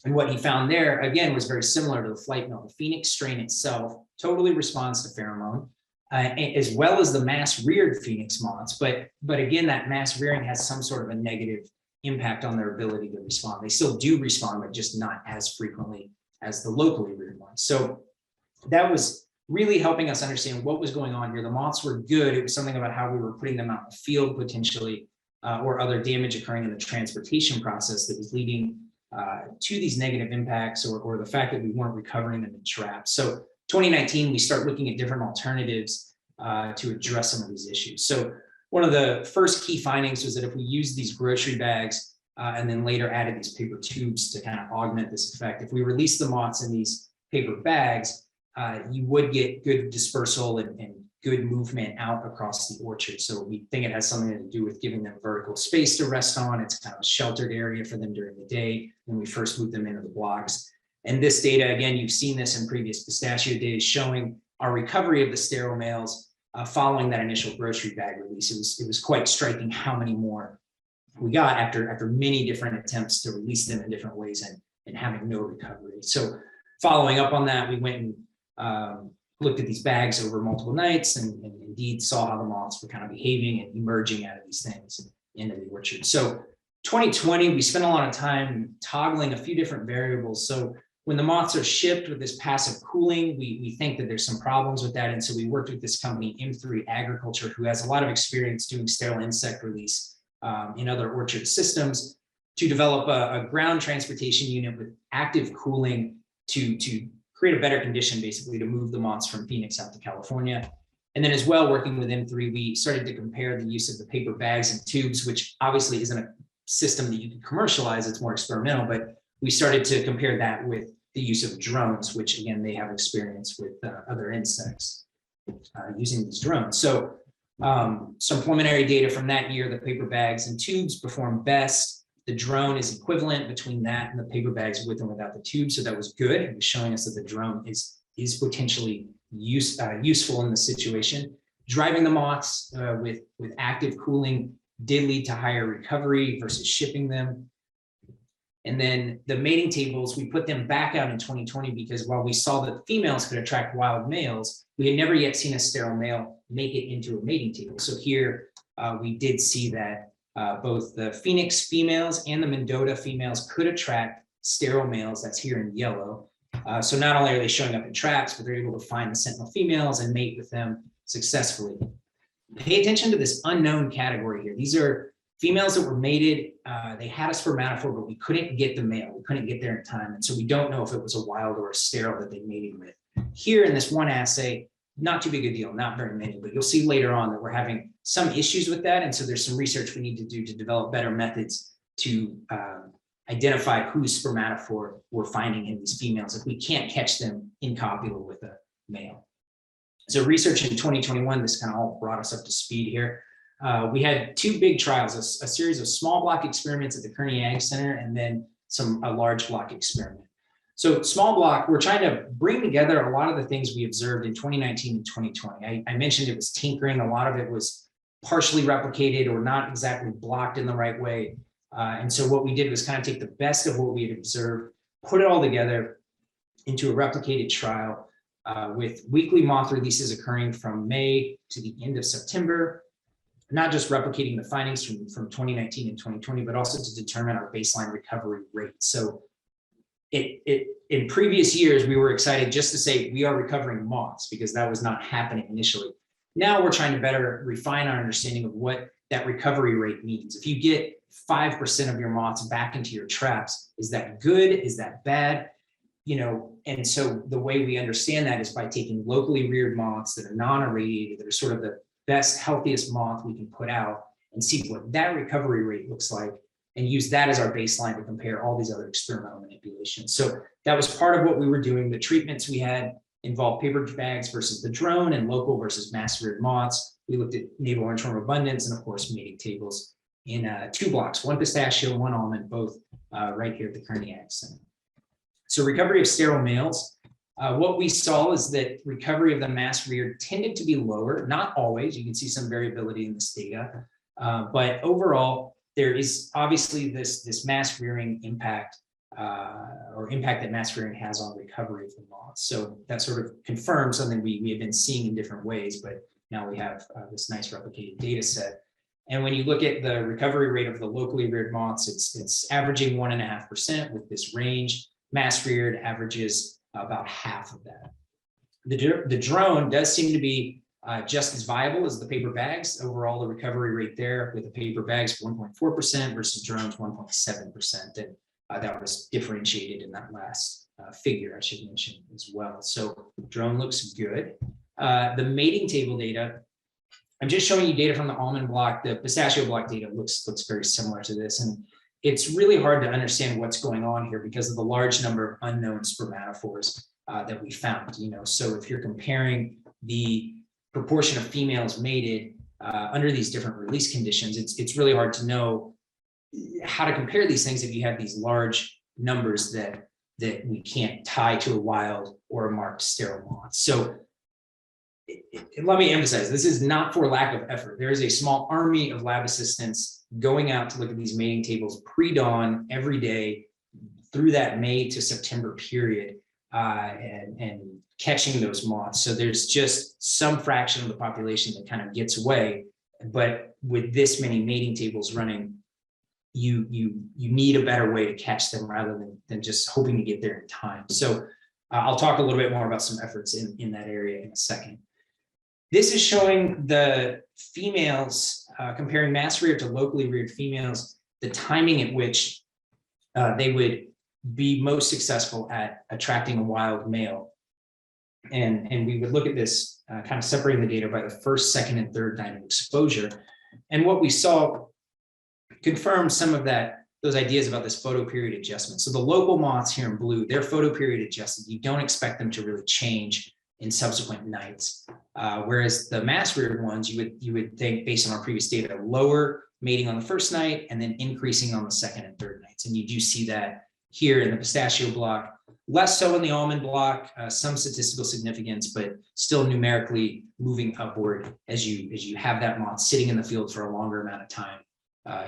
G: And what he found there, again, was very similar to the flight mill. The Phoenix strain itself totally responds to pheromone, as well as the mass-reared Phoenix moths. But again, that mass rearing has some sort of a negative impact on their ability to respond. They still do respond, but just not as frequently as the locally reared ones. So that was really helping us understand what was going on here. The moths were good. It was something about how we were putting them out in the field potentially, or other damage occurring in the transportation process that was leading to these negative impacts, or the fact that we weren't recovering them in traps. So 2019, we start looking at different alternatives to address some of these issues. So one of the first key findings was that if we use these grocery bags and then later added these paper tubes to kind of augment this effect, if we release the moths in these paper bags, you would get good dispersal and good movement out across the orchard. So we think it has something to do with giving them vertical space to rest on. It's kind of a sheltered area for them during the day when we first move them into the blocks. And this data, again, you've seen this in previous pistachio days, showing our recovery of the sterile males following that initial grocery bag release. It was quite striking how many more we got after many different attempts to release them in different ways and having no recovery. So following up on that, we went and looked at these bags over multiple nights and indeed saw how the moths were kind of behaving and emerging out of these things into the orchard. So 2020, we spent a lot of time toggling a few different variables. So when the moths are shipped with this passive cooling, we think that there's some problems with that. And so we worked with this company, M3 Agriculture, who has a lot of experience doing sterile insect release in other orchard systems, to develop a ground transportation unit with active cooling to create a better condition, basically, to move the moths from Phoenix out to California. And then as well, working with M3, we started to compare the use of the paper bags and tubes, which obviously isn't a system that you can commercialize, it's more experimental, but we started to compare that with the use of drones, which again, they have experience with other insects using these drones. So some preliminary data from that year, the paper bags and tubes performed best. The drone is equivalent between that and the paper bags with and without the tube. So that was good. It was showing us that the drone is potentially useful in this situation. Driving the moths with active cooling did lead to higher recovery versus shipping them. And then the mating tables, we put them back out in 2020 because while we saw that females could attract wild males, we had never yet seen a sterile male make it into a mating table. So here we did see that both the Phoenix females and the Mendota females could attract sterile males. That's here in yellow. So not only are they showing up in traps, but they're able to find the sentinel females and mate with them successfully. Pay attention to this unknown category here. These are females that were mated. They had a spermatophore, but we couldn't get the male. We couldn't get there in time. And so we don't know if it was a wild or a sterile that they mated with. Here in this one assay, not too big a deal, not very many, but you'll see later on that we're having some issues with that. And so there's some research we need to do to develop better methods to identify whose spermatophore we're finding in these females if we can't catch them in copula with a male. So research in 2021, this kind of all brought us up to speed here. We had two big trials, a series of small block experiments at the Kearney Ag Center, and then a large block experiment. So small block, we're trying to bring together a lot of the things we observed in 2019 and 2020. I mentioned it was tinkering. A lot of it was partially replicated or not exactly blocked in the right way. And so what we did was kind of take the best of what we had observed, put it all together into a replicated trial with weekly moth releases occurring from May to the end of September. not just replicating the findings from 2019 and 2020, but also to determine our baseline recovery rate. So in previous years, we were excited just to say we are recovering moths because that was not happening initially. Now we're trying to better refine our understanding of what that recovery rate means. If you get 5% of your moths back into your traps, is that good? Is that bad? You know, and so the way we understand that is by taking locally reared moths that are non-irradiated, that are sort of the best, healthiest moth we can put out, and see what that recovery rate looks like, and use that as our baseline to compare all these other experimental manipulations. So that was part of what we were doing. The treatments we had involved paper bags versus the drone and local versus mass reared moths. We looked at navel orange worm abundance and of course mating tables in 2 blocks, 1 pistachio, 1 almond, both right here at the Kearney Ag Center. So recovery of sterile males, what we saw is that recovery of the mass reared tended to be lower, not always. You can see some variability in this data, but overall, there is obviously this mass rearing impact or impact that mass rearing has on recovery of the moths. So that sort of confirms something we have been seeing in different ways, but now we have this nice replicated data set. And when you look at the recovery rate of the locally reared moths, it's averaging 1.5% with this range. Mass reared averages about half of that. The drone does seem to be just as viable as the paper bags. Overall, the recovery rate there with the paper bags 1.4% versus drones 1.7%. And that was differentiated in that last figure I should mention as well. So drone looks good. The mating table data, I'm just showing you data from the almond block. The pistachio block data looks very similar to this. And it's really hard to understand what's going on here because of the large number of unknown spermatophores that we found. You know, so if you're comparing the proportion of females mated under these different release conditions, it's really hard to know how to compare these things if you have these large numbers that we can't tie to a wild or a marked sterile moth. So let me emphasize, this is not for lack of effort. There is a small army of lab assistants going out to look at these mating tables pre-dawn every day through that May to September period and catching those moths. So there's just some fraction of the population that kind of gets away, but with this many mating tables running, you need a better way to catch them rather than just hoping to get there in time. So I'll talk a little bit more about some efforts in that area in a second. This is showing the females, comparing mass reared to locally reared females, the timing at which they would be most successful at attracting a wild male. And we would look at this kind of separating the data by the first, second, and third night of exposure. And what we saw confirmed some of those ideas about this photoperiod adjustment. So the local moths here in blue, they're photoperiod adjusted. You don't expect them to really change in subsequent nights. Whereas the mass reared ones, you would think based on our previous data, lower mating on the first night and then increasing on the second and third nights. And you do see that here in the pistachio block, less so in the almond block, some statistical significance, but still numerically moving upward as you have that moth sitting in the field for a longer amount of time.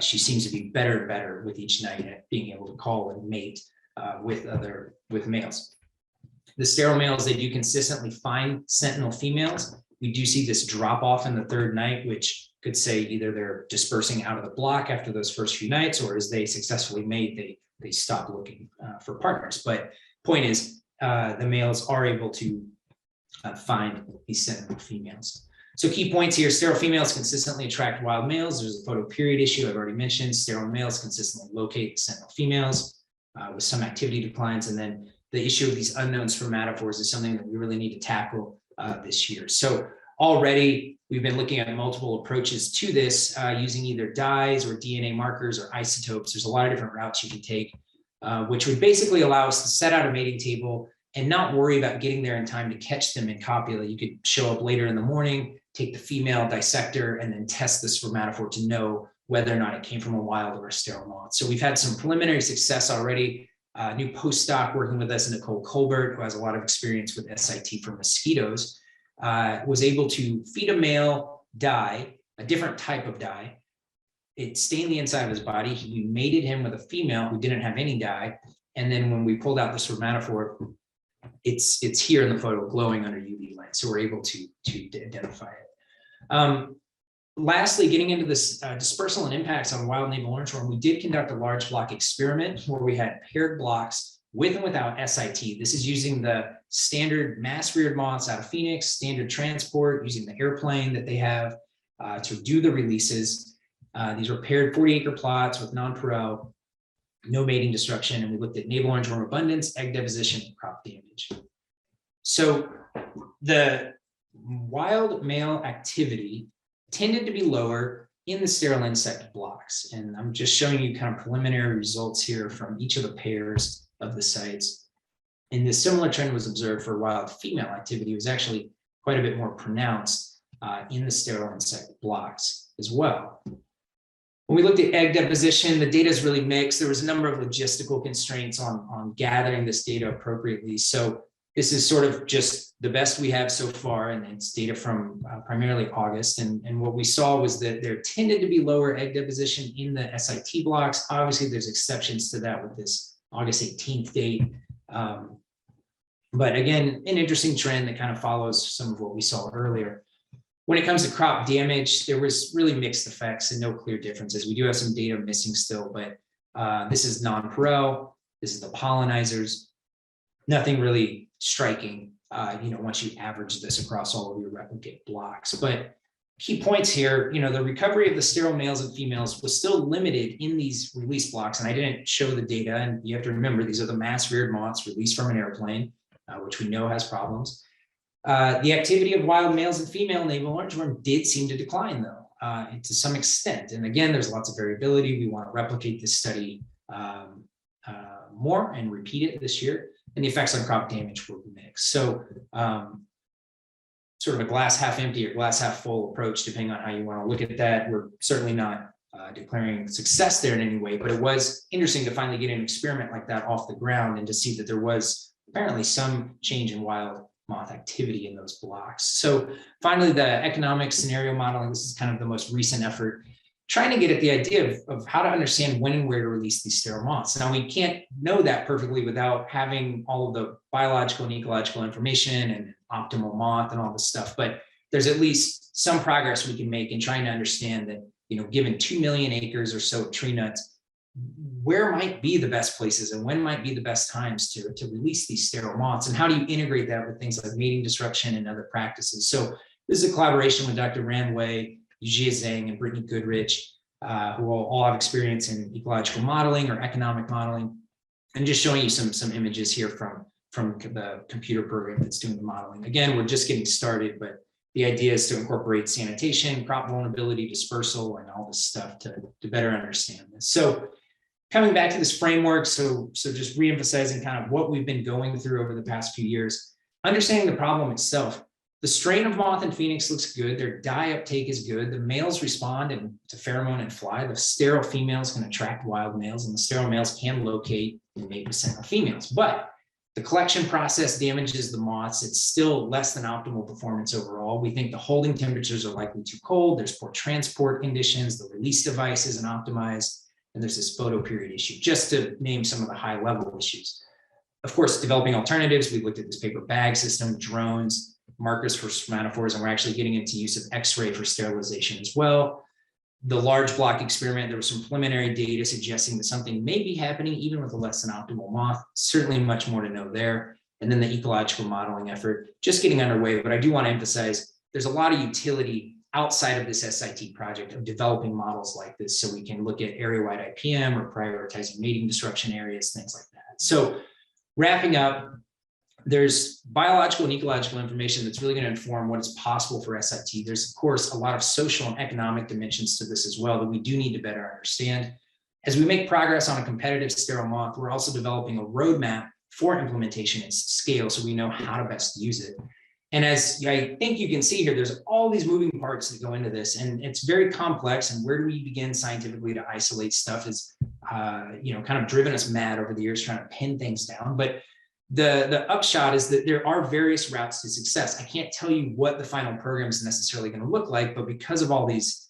G: She seems to be better and better with each night at being able to call and mate with males. The sterile males, they do consistently find sentinel females. We do see this drop off in the third night, which could say either they're dispersing out of the block after those first few nights, or as they successfully mate, they stop looking for partners. But point is, the males are able to find these sentinel females. So key points here: sterile females consistently attract wild males. There's a photoperiod issue I've already mentioned. Sterile males consistently locate sentinel females with some activity declines. And then the issue of these unknown spermatophores is something that we really need to tackle this year. So already we've been looking at multiple approaches to this using either dyes or DNA markers or isotopes. There's a lot of different routes you can take, which would basically allow us to set out a mating table and not worry about getting there in time to catch them in copula. You could show up later in the morning, take the female dissector, and then test the spermatophore to know whether or not it came from a wild or a sterile moth. So we've had some preliminary success already. New postdoc working with us, Nicole Colbert, who has a lot of experience with SIT for mosquitoes, was able to feed a male dye, a different type of dye. It stained the inside of his body. He mated him with a female who didn't have any dye. And then when we pulled out the spermatophore, it's here in the photo glowing under UV light. So we're able to identify it. Lastly, getting into this dispersal and impacts on wild navel orangeworm, we did conduct a large block experiment where we had paired blocks with and without SIT. This is using the standard mass reared moths out of Phoenix, standard transport, using the airplane that they have to do the releases. These were paired 40-acre plots with non-Perot, no mating destruction, and we looked at navel orangeworm abundance, egg deposition, and crop damage. So the wild male activity tended to be lower in the sterile insect blocks. And I'm just showing you kind of preliminary results here from each of the pairs of the sites. And this similar trend was observed for wild female activity. It was actually quite a bit more pronounced in the sterile insect blocks as well. When we looked at egg deposition, the data is really mixed. There was a number of logistical constraints on gathering this data appropriately. So this is sort of just the best we have so far, and it's data from primarily August. And what we saw was that there tended to be lower egg deposition in the SIT blocks. Obviously, there's exceptions to that with this August 18th date. But again, an interesting trend that kind of follows some of what we saw earlier. When it comes to crop damage, there was really mixed effects and no clear differences. We do have some data missing still, but this is non-Perot, this is the pollinizers, nothing really striking, once you average this across all of your replicate blocks. But key points here, the recovery of the sterile males and females was still limited in these release blocks. And I didn't show the data. And you have to remember, these are the mass reared moths released from an airplane, which we know has problems. The activity of wild males and female navel orangeworm did seem to decline, though, to some extent. And again, there's lots of variability. We want to replicate this study more and repeat it this year. And the effects on crop damage were mixed. So sort of a glass half empty or glass half full approach, depending on how you want to look at that. We're certainly not declaring success there in any way, but it was interesting to finally get an experiment like that off the ground and to see that there was apparently some change in wild moth activity in those blocks. So finally, the economic scenario modeling, this is kind of the most recent effort, trying to get at the idea of how to understand when and where to release these sterile moths. Now, we can't know that perfectly without having all of the biological and ecological information and optimal moth and all this stuff, but there's at least some progress we can make in trying to understand that, given 2 million acres or so of tree nuts, where might be the best places and when might be the best times to release these sterile moths, and how do you integrate that with things like mating disruption and other practices? So this is a collaboration with Dr. Ran Wei, Yujia Zhang, and Brittany Goodrich, who all have experience in ecological modeling or economic modeling. And just showing you some images here from the computer program that's doing the modeling. Again, we're just getting started, but the idea is to incorporate sanitation, crop vulnerability, dispersal, and all this stuff to better understand this. So coming back to this framework, so just reemphasizing kind of what we've been going through over the past few years, understanding the problem itself. The strain of moth in Phoenix looks good. Their dye uptake is good. The males respond to pheromone and fly. The sterile females can attract wild males, and the sterile males can locate and mate with sentinel females. But the collection process damages the moths. It's still less than optimal performance overall. We think the holding temperatures are likely too cold. There's poor transport conditions. The release device isn't optimized. And there's this photo period issue, just to name some of the high level issues. Of course, developing alternatives. We looked at this paper bag system, drones, markers for spermatophores, and we're actually getting into use of X-ray for sterilization as well. The large block experiment, there was some preliminary data suggesting that something may be happening even with a less than optimal moth. Certainly much more to know there. And then the ecological modeling effort, just getting underway. But I do want to emphasize, there's a lot of utility outside of this SIT project of developing models like this, so we can look at area-wide IPM or prioritizing mating disruption areas, things like that. So wrapping up, there's biological and ecological information that's really going to inform what is possible for SIT. There's, of course, a lot of social and economic dimensions to this as well that we do need to better understand. As we make progress on a competitive sterile moth, we're also developing a roadmap for implementation at scale so we know how to best use it. And as I think you can see here, there's all these moving parts that go into this, and it's very complex. And where do we begin scientifically to isolate stuff is, kind of driven us mad over the years trying to pin things down. But the upshot is that there are various routes to success. I can't tell you what the final program is necessarily going to look like, but because of all these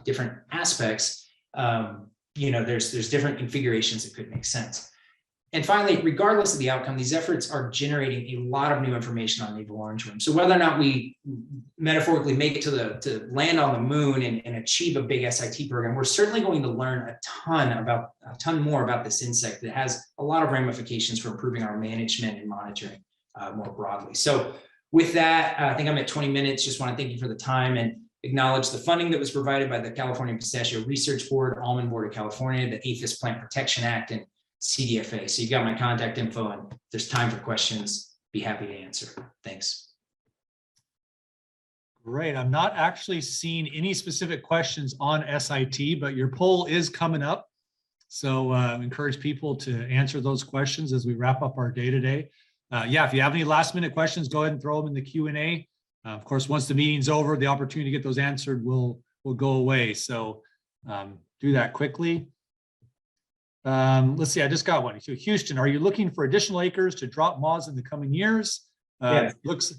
G: different aspects, there's different configurations that could make sense. And finally, regardless of the outcome, these efforts are generating a lot of new information on navel orangeworm. So whether or not we metaphorically make it to land on the moon and achieve a big SIT program, we're certainly going to learn a ton more about this insect that has a lot of ramifications for improving our management and monitoring more broadly. So with that, I think I'm at 20 minutes. Just want to thank you for the time and acknowledge the funding that was provided by the California Pistachio Research Board, Almond Board of California, the APHIS Plant Protection Act, and CDFA. So you've got my contact info, and if there's time for questions, be happy to answer. Thanks.
A: Great. I'm not actually seeing any specific questions on SIT, but your poll is coming up. So encourage people to answer those questions as we wrap up our day today. Yeah, if you have any last minute questions, go ahead and throw them in the Q&A. Of course, once the meeting's over, the opportunity to get those answered will go away. So do that quickly. Let's see, I just got one. So Houston, are you looking for additional acres to drop moths in the coming years?
G: Yes.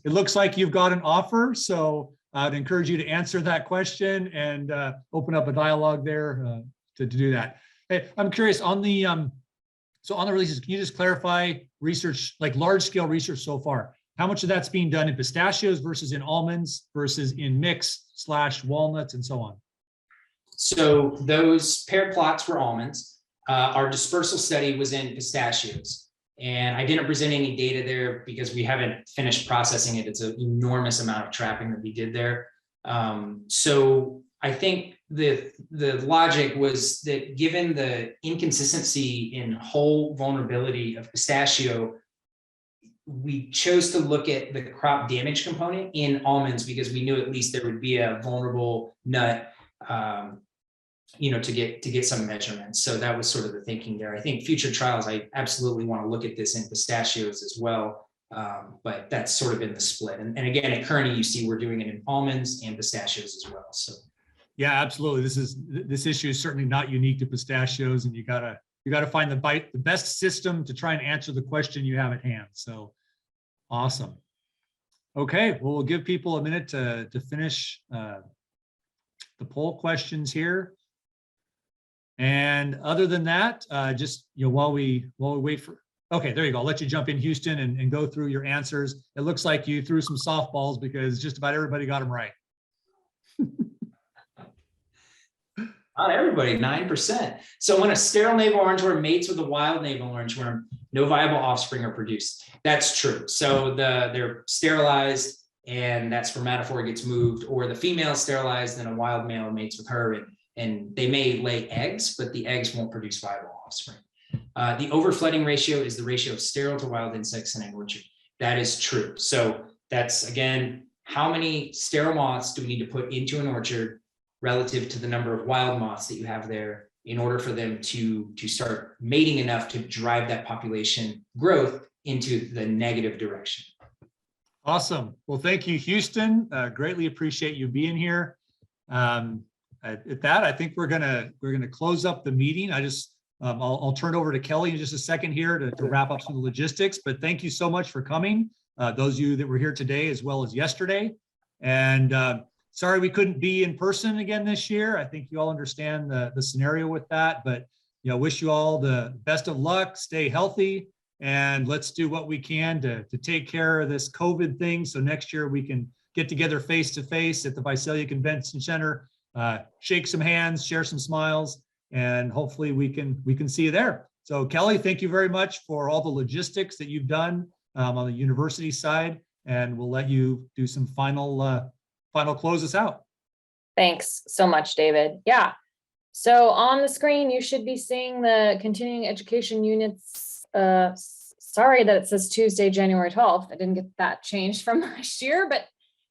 A: It looks like you've got an offer. So I'd encourage you to answer that question and open up a dialogue there to do that. Hey, I'm curious on the so on the releases, can you just clarify research, like large scale research so far? How much of that's being done in pistachios versus in almonds versus in mix/walnuts and so on?
G: So those paired plots were almonds. Our dispersal study was in pistachios, and I didn't present any data there because we haven't finished processing it. It's an enormous amount of trapping that we did there. So I think the logic was that given the inconsistency in whole vulnerability of pistachio, we chose to look at the crop damage component in almonds because we knew at least there would be a vulnerable nut, to get some measurements. So that was sort of the thinking there. I think future trials, I absolutely want to look at this in pistachios as well, but that's sort of been the split. And again, at current EUC, we're doing it in almonds and pistachios as well. So
A: yeah, absolutely. This issue is certainly not unique to pistachios, and you gotta find the best system to try and answer the question you have at hand. So awesome. Okay, well, we'll give people a minute to finish the poll questions here. And other than that, just while we wait for, okay, there you go. I'll let you jump in, Houston, and go through your answers. It looks like you threw some softballs because just about everybody got them right.
G: Not everybody, 9%. So when a sterile navel orangeworm mates with a wild navel orangeworm, no viable offspring are produced. That's true. So they're sterilized and that spermatophore gets moved, or the female is sterilized and a wild male mates with her, and they may lay eggs, but the eggs won't produce viable offspring. The overflooding ratio is the ratio of sterile to wild insects in an orchard. That is true. So that's, again, how many sterile moths do we need to put into an orchard relative to the number of wild moths that you have there in order for them to start mating enough to drive that population growth into the negative direction. Awesome. Well, thank you, Houston. Greatly appreciate you being here. At that, I think we're gonna close up the meeting. I'll turn over to Kelly in just a second here to wrap up some logistics, but thank you so much for coming. Those of you that were here today as well as yesterday. And sorry we couldn't be in person again this year. I think you all understand the scenario with that, but wish you all the best of luck, stay healthy, and let's do what we can to take care of this COVID thing. So next year we can get together face to face at the Visalia Convention Center, shake some hands, share some smiles, and hopefully we can see you there. So Kelly, thank you very much for all the logistics that you've done on the university side, and we'll let you do some final close us out.
C: Thanks so much, David. Yeah. So on the screen, you should be seeing the continuing education units. Sorry that it says Tuesday, January 12th. I didn't get that changed from last year, but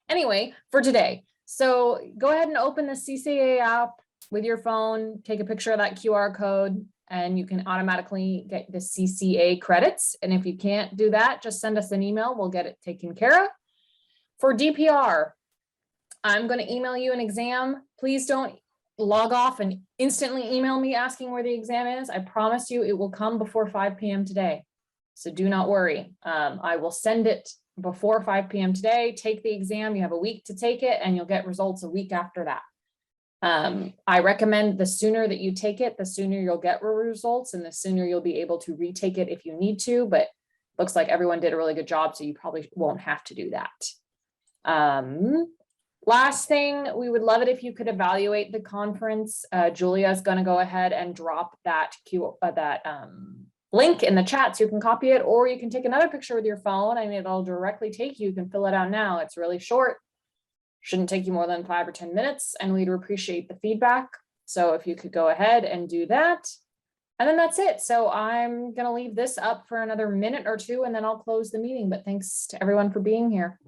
C: anyway, for today. So go ahead and open the CCA app with your phone, take a picture of that QR code, and you can automatically get the CCA credits. And if you can't do that, just send us an email. We'll get it taken care of. For DPR, I'm going to email you an exam. Please don't log off and instantly email me asking where the exam is. I promise you it will come before 5 p.m. today. So do not worry. I will send it before 5 p.m. today. Take the exam. You have a week to take it, and you'll get results a week after that. I recommend the sooner that you take it, the sooner you'll get results and the sooner you'll be able to retake it if you need to, but looks like everyone did a really good job, so you probably won't have to do that. Last thing, we would love it if you could evaluate the conference. Julia is going to go ahead and drop that link in the chat so you can copy it, or you can take another picture with your phone and it'll directly take you. You can fill it out now. It's really short. Shouldn't take you more than 5 or 10 minutes, and we'd appreciate the feedback. So if you could go ahead and do that. And then that's it. So I'm going to leave this up for another minute or two, and then I'll close the meeting. But thanks to everyone for being here.